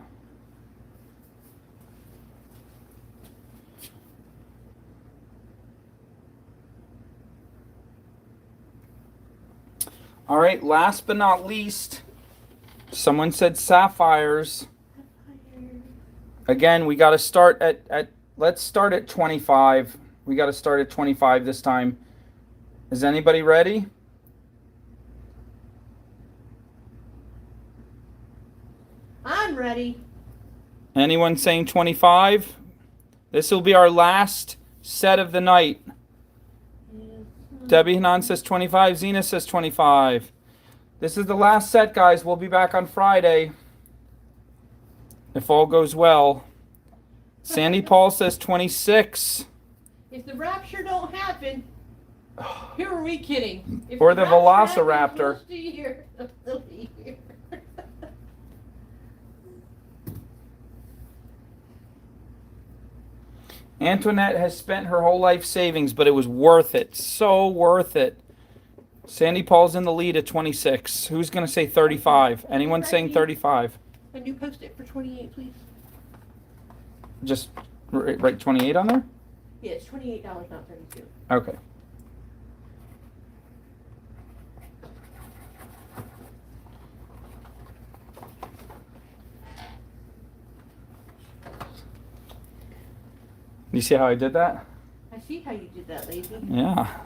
All right, last but not least, someone said sapphires. Again, we got to start at let's start at 25. We got to start at 25 this time. Is anybody ready? I'm ready. Anyone saying 25? This will be our last set of the night. Debbie Hanan says 25. Zena says 25. This is the last set, guys. We'll be back on Friday, if all goes well. Sandy Paul says 26. If the rapture don't happen, who are we kidding? If Or the rapture Velociraptor. happens, we'll see here. We'll see here. Antoinette has spent her whole life savings, but it was worth it. So worth it. Sandy Paul's in the lead at 26. Who's going to say 35? Anyone saying 35? Can you post it for 28, please? Just write 28 on there? Yeah, it's $28, not 32. Okay. You see how I did that? I see how you did that, lady. Yeah.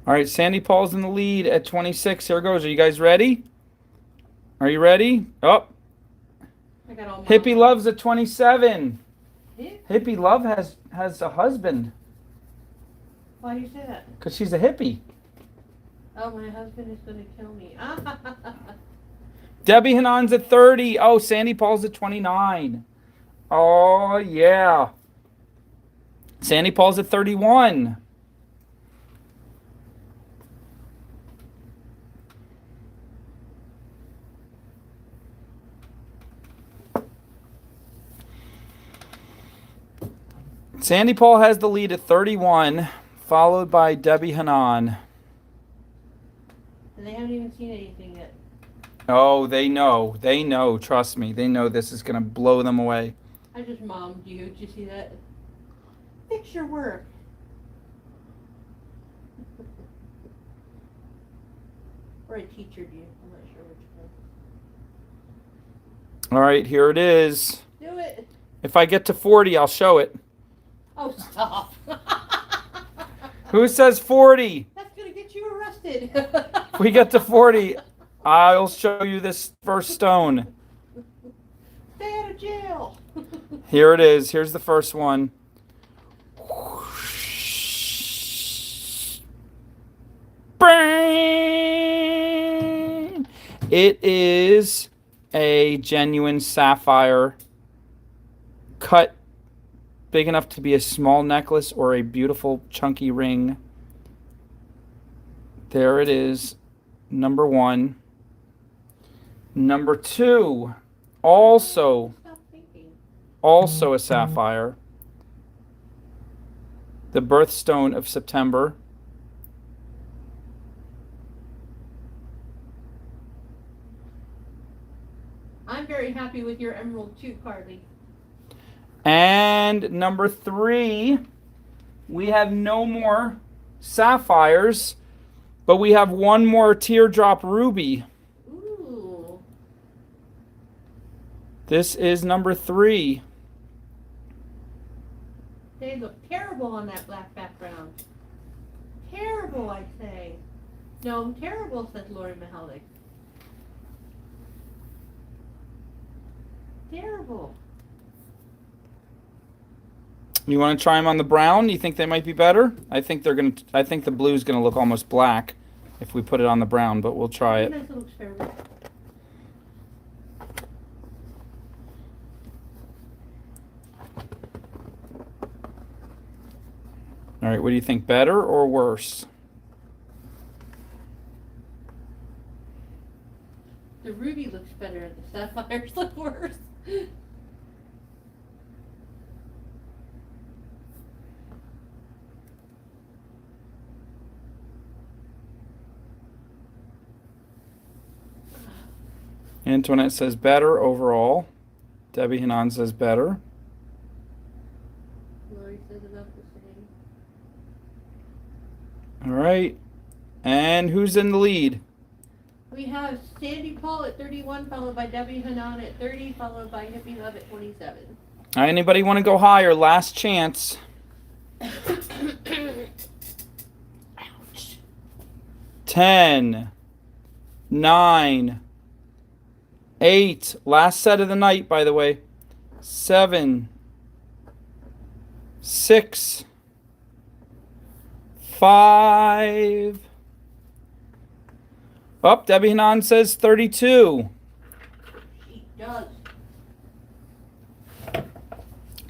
All right, Sandy Paul's in the lead at 26. Here goes. Are you guys ready? Are you ready? Oh, I got all Hippie mine. Love's at 27. Yeah? Hippie Love has a husband Why do you say that? because she's a hippie. Oh, my husband is going to kill me. Debbie Hanan's at 30. Oh, Sandy Paul's at 29. Oh, yeah. Sandy Paul's at 31. Sandy Paul has the lead at 31, followed by Debbie Hanan. And they haven't even seen anything yet. Oh, they know. They know. Trust me. They know this is going to blow them away. I just mommed you. Did you see that? Fix your work. Or I teachered you. I'm not sure which one. All right, here it is. Do it. If I get to 40, I'll show it. Oh, stop. Who says 40? That's going to get you arrested. If we get to 40, I'll show you this first stone. Stay out of jail. Here it is. Here's the first one. Bang! It is a genuine sapphire cut big enough to be a small necklace or a beautiful chunky ring. There it is, number one. Number two, also Stop thinking. a sapphire. The birthstone of September. I'm very happy with your emerald too, Carly. And number 3, we have no more sapphires, but we have one more Teardrop Ruby. Ooh. This is number 3. They look terrible on that black background. Terrible, I say. No, terrible, says Lori Mahalik. Terrible. You want to try them on the brown? You think they might be better? I think the blue's gonna look almost black if we put it on the brown, but we'll try it. Nice little experiment. All right, what do you think, better or worse? The ruby looks better, the sapphires look worse. Antoinette says better overall. Debbie Hanan says better. Lori says about the same. All right. And who's in the lead? We have Sandy Paul at 31, followed by Debbie Hanan at 30, followed by Hippie Love at 27. Anybody want to go higher? Last chance. Ouch. 10, 9, 8. Last set of the night, by the way. 7, 6, 5. Oh, Debbie Hanan says 32. She does.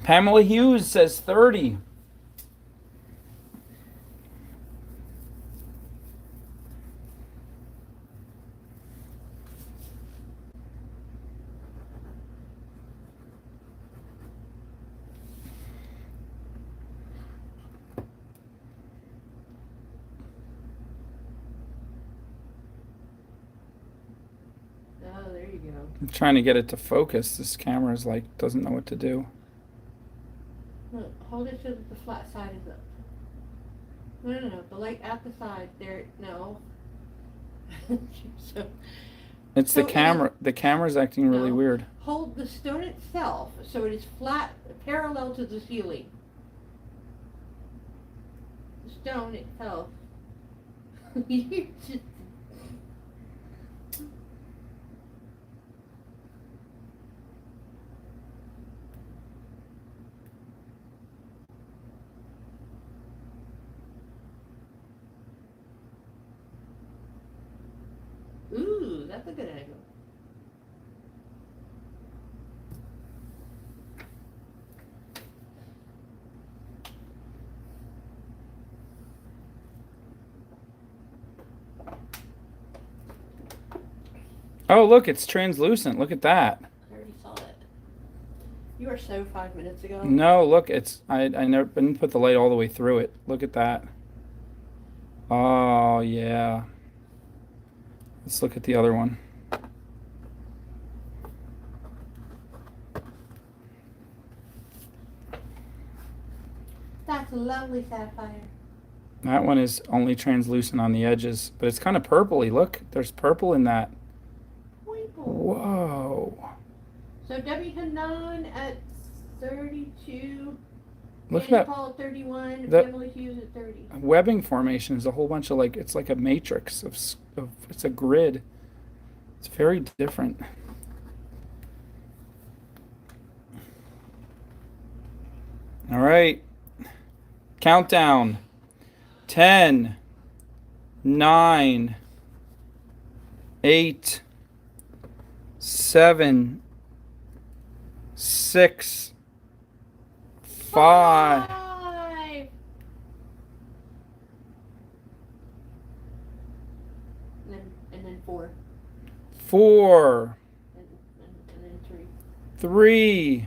Pamela Hughes says 30. Oh, there you go. I'm trying to get it to focus. This camera's like doesn't know what to do. Look, hold it so that the flat side is up. No. The light at the side. There, no. So, It's So the camera. The camera's acting really No. weird. hold the stone itself so it is flat, parallel to the ceiling. The stone itself. You just. Ooh, that's a good angle. Oh, look, it's translucent. Look at that. I already saw it. You are so 5 minutes ago. No, look, it's I never didn't put the light all the way through it. Look at that. Oh yeah. Let's look at the other one. That's a lovely sapphire. That one is only translucent on the edges, but it's kind of purpley. Look, there's purple in that. Twinkle. Whoa. So Debbie Hanan at 32. Look at Sandy that. Paul at 31. that- Pamela Hughes at 30. Webbing formation is a whole bunch of like, it's like a matrix of it's a grid. It's very different. All right. Countdown. 10, 9, 8, 7, 6, 5. And then 4. 4, And then 3. 3,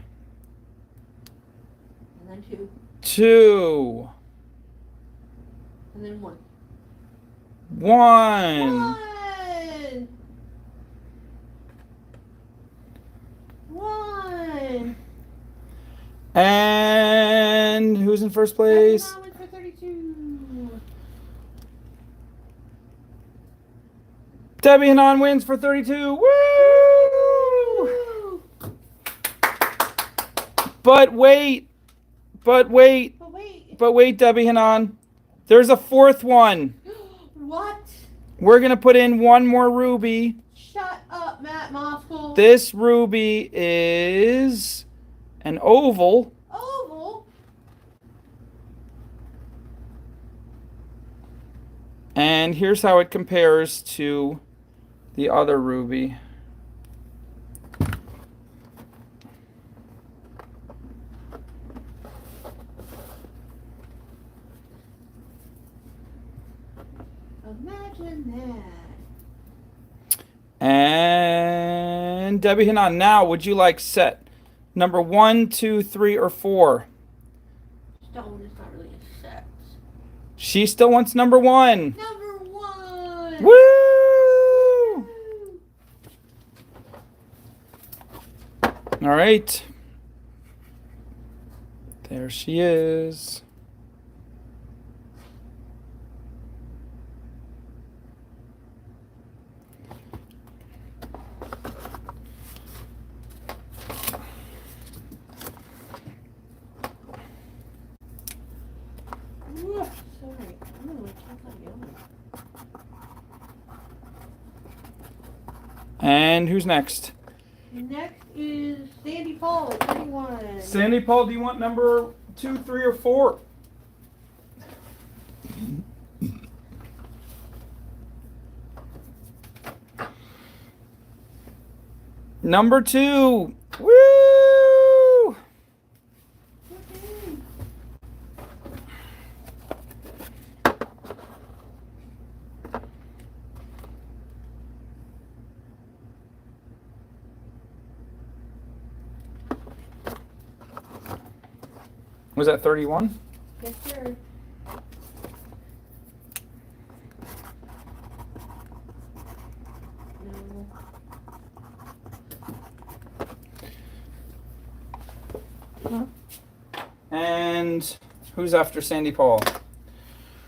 And then 2. 2, And then 1. 1. 1. And who's in first place? Debbie Hahn for 32. Debbie Hanan wins for 32. Woo! Woo! But wait, But wait. Debbie Hanan. There's a fourth one. What? We're going to put in one more ruby. Shut up, Matt Moskal. This ruby is an oval. Oval? And here's how it compares to the other ruby. Imagine that. And Debbie Hanan, now would you like set number 1, 2, 3, or 4? Stone is not really a set. She still wants number 1. Number 1. Woo! All right. There she is. Sorry. And who's next? Next is Sandy Paul at 21. Sandy Paul, do you want number 2, 3, or 4? Number 2. Woo! Was that 31? Yes, sir. No. And who's after Sandy Paul?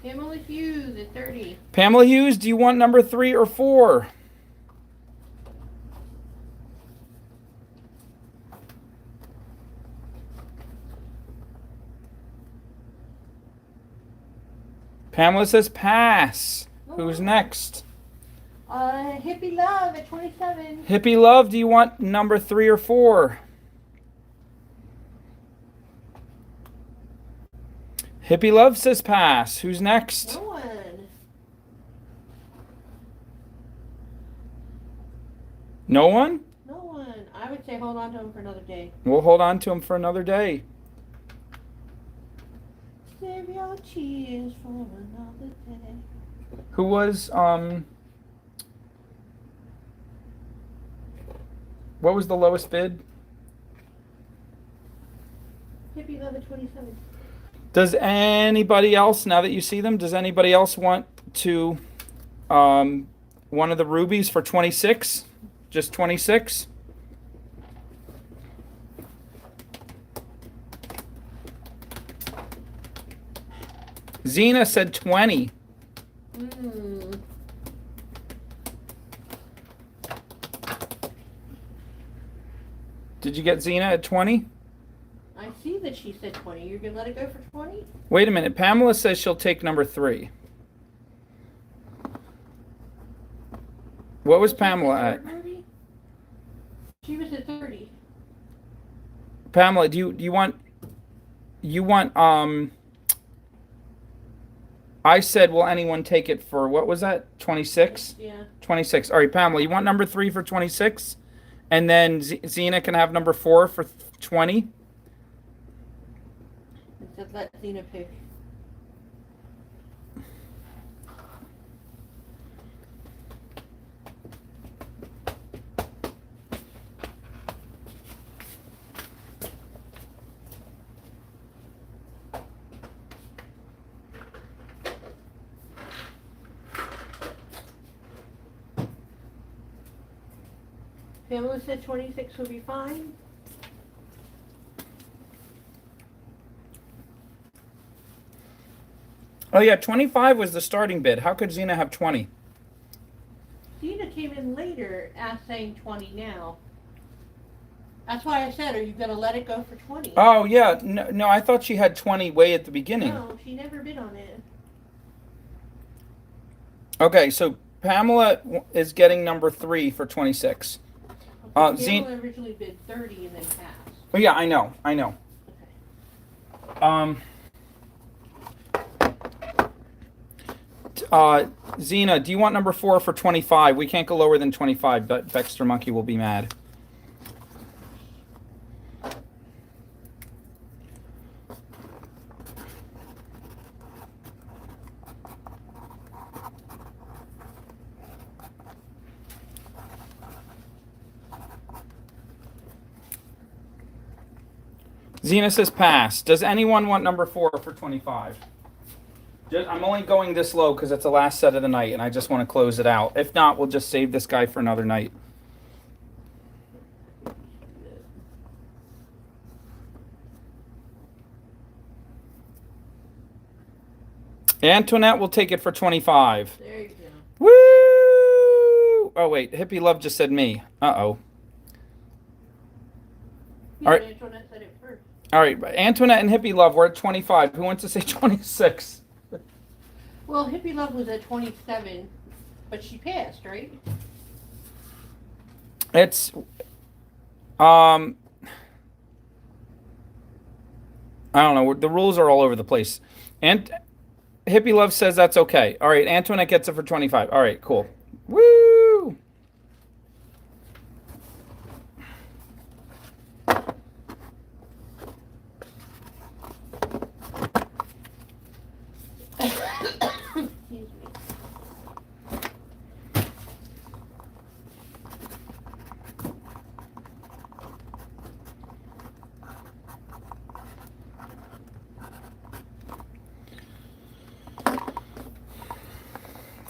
Pamela Hughes at 30. Pamela Hughes, do you want number 3 or 4? Pamela says pass. Who's next? Hippie Love at 27. Hippie Love, do you want number 3 or 4? Hippie Love says pass. Who's next? No one. No one? No one. I would say hold on to him for another day. We'll hold on to him for another day. Save your tears for another day. Who was what was the lowest bid? Hippie Love at 27. Does anybody else, now that you see them, does anybody else want to one of the rubies for 26? Just 26? Xena said 20. Did you get Xena at 20? I see that she said 20. You're going to let it go for 20? Wait a minute. Pamela says she'll take number 3. What was Pamela at? She was at 30. Pamela, do you want I said, will anyone take it for, what was that, 26? Yeah. 26. All right, Pamela, you want number 3 for 26? And then Xena can have number 4 for 20? Just let Xena pick. Pamela said 26 will be fine. Oh yeah, 25 was the starting bid. How could Xena have 20? Xena came in later, saying 20 now. That's why I said, are you going to let it go for 20? Oh yeah, no, I thought she had 20 way at the beginning. No, she never bid on it. Okay, so Pamela is getting number 3 for 26. Okay, Xena. Pamela originally bid 30 and then passed. Oh yeah, I know. Okay. Xena, do you want number 4 for 25? We can't go lower than 25, but Baxter Monkey will be mad. Xena says pass. Does anyone want number 4 for 25? I'm only going this low because it's the last set of the night, and I just want to close it out. If not, we'll just save this guy for another night. Antoinette will take it for 25. There you go. Woo! Oh, wait. Hippie Love just said me. Uh-oh. Yeah, All right. Antoinette said it first. All right. Antoinette and Hippie Love, we're at 25. Who wants to say 26? Well, Hippie Love was at 27, but she passed, right? It's... I don't know. The rules are all over the place. And Hippie Love says that's okay. All right. Antoinette gets it for 25. All right. Cool. Woo! Excuse me.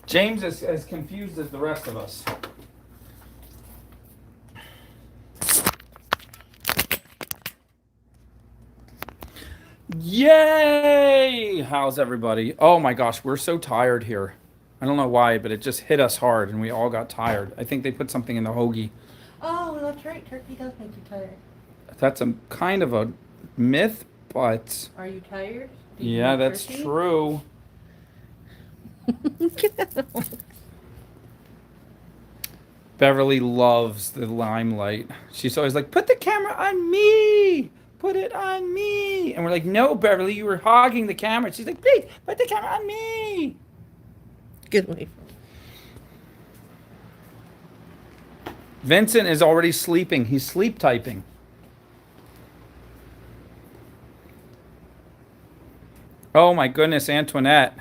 James is as confused as the rest of us. Yay! How's everybody? Oh my gosh, we're so tired here. I don't know why, but it just hit us hard and we all got tired. I think they put something in the hoagie. Oh, that's right. Turkey does make you tired. That's a kind of a myth, but Are you tired? Did you yeah, eat that's turkey? true. Beverly loves the limelight. She's always like, put the camera on me. Put it on me. And we're like, no, Beverly, you were hogging the camera. She's like, please, put the camera on me. Get away from me. Vincent is already sleeping. He's sleep typing. Oh my goodness, Antoinette.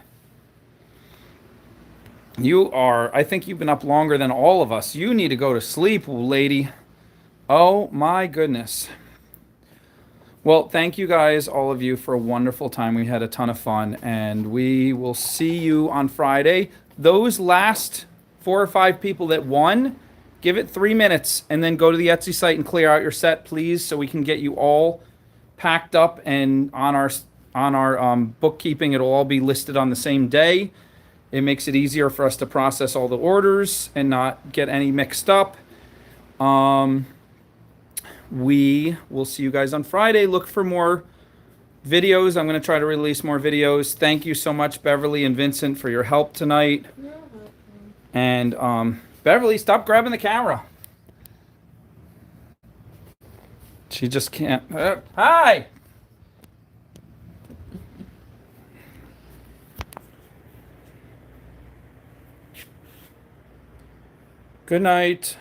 You are, I think you've been up longer than all of us. You need to go to sleep, lady. Oh my goodness. Well, thank you guys, all of you, for a wonderful time. We had a ton of fun, and we will see you on Friday. Those last 4 or 5 people that won, give it 3 minutes, and then go to the Etsy site and clear out your set, please, so we can get you all packed up and on our bookkeeping. It'll all be listed on the same day. It makes it easier for us to process all the orders and not get any mixed up. We will see you guys on Friday. Look for more videos. I'm going to try to release more videos. Thank you so much, Beverly and Vincent, for your help tonight. You're welcome. And Beverly, stop grabbing the camera. She just can't. Hi! Good night.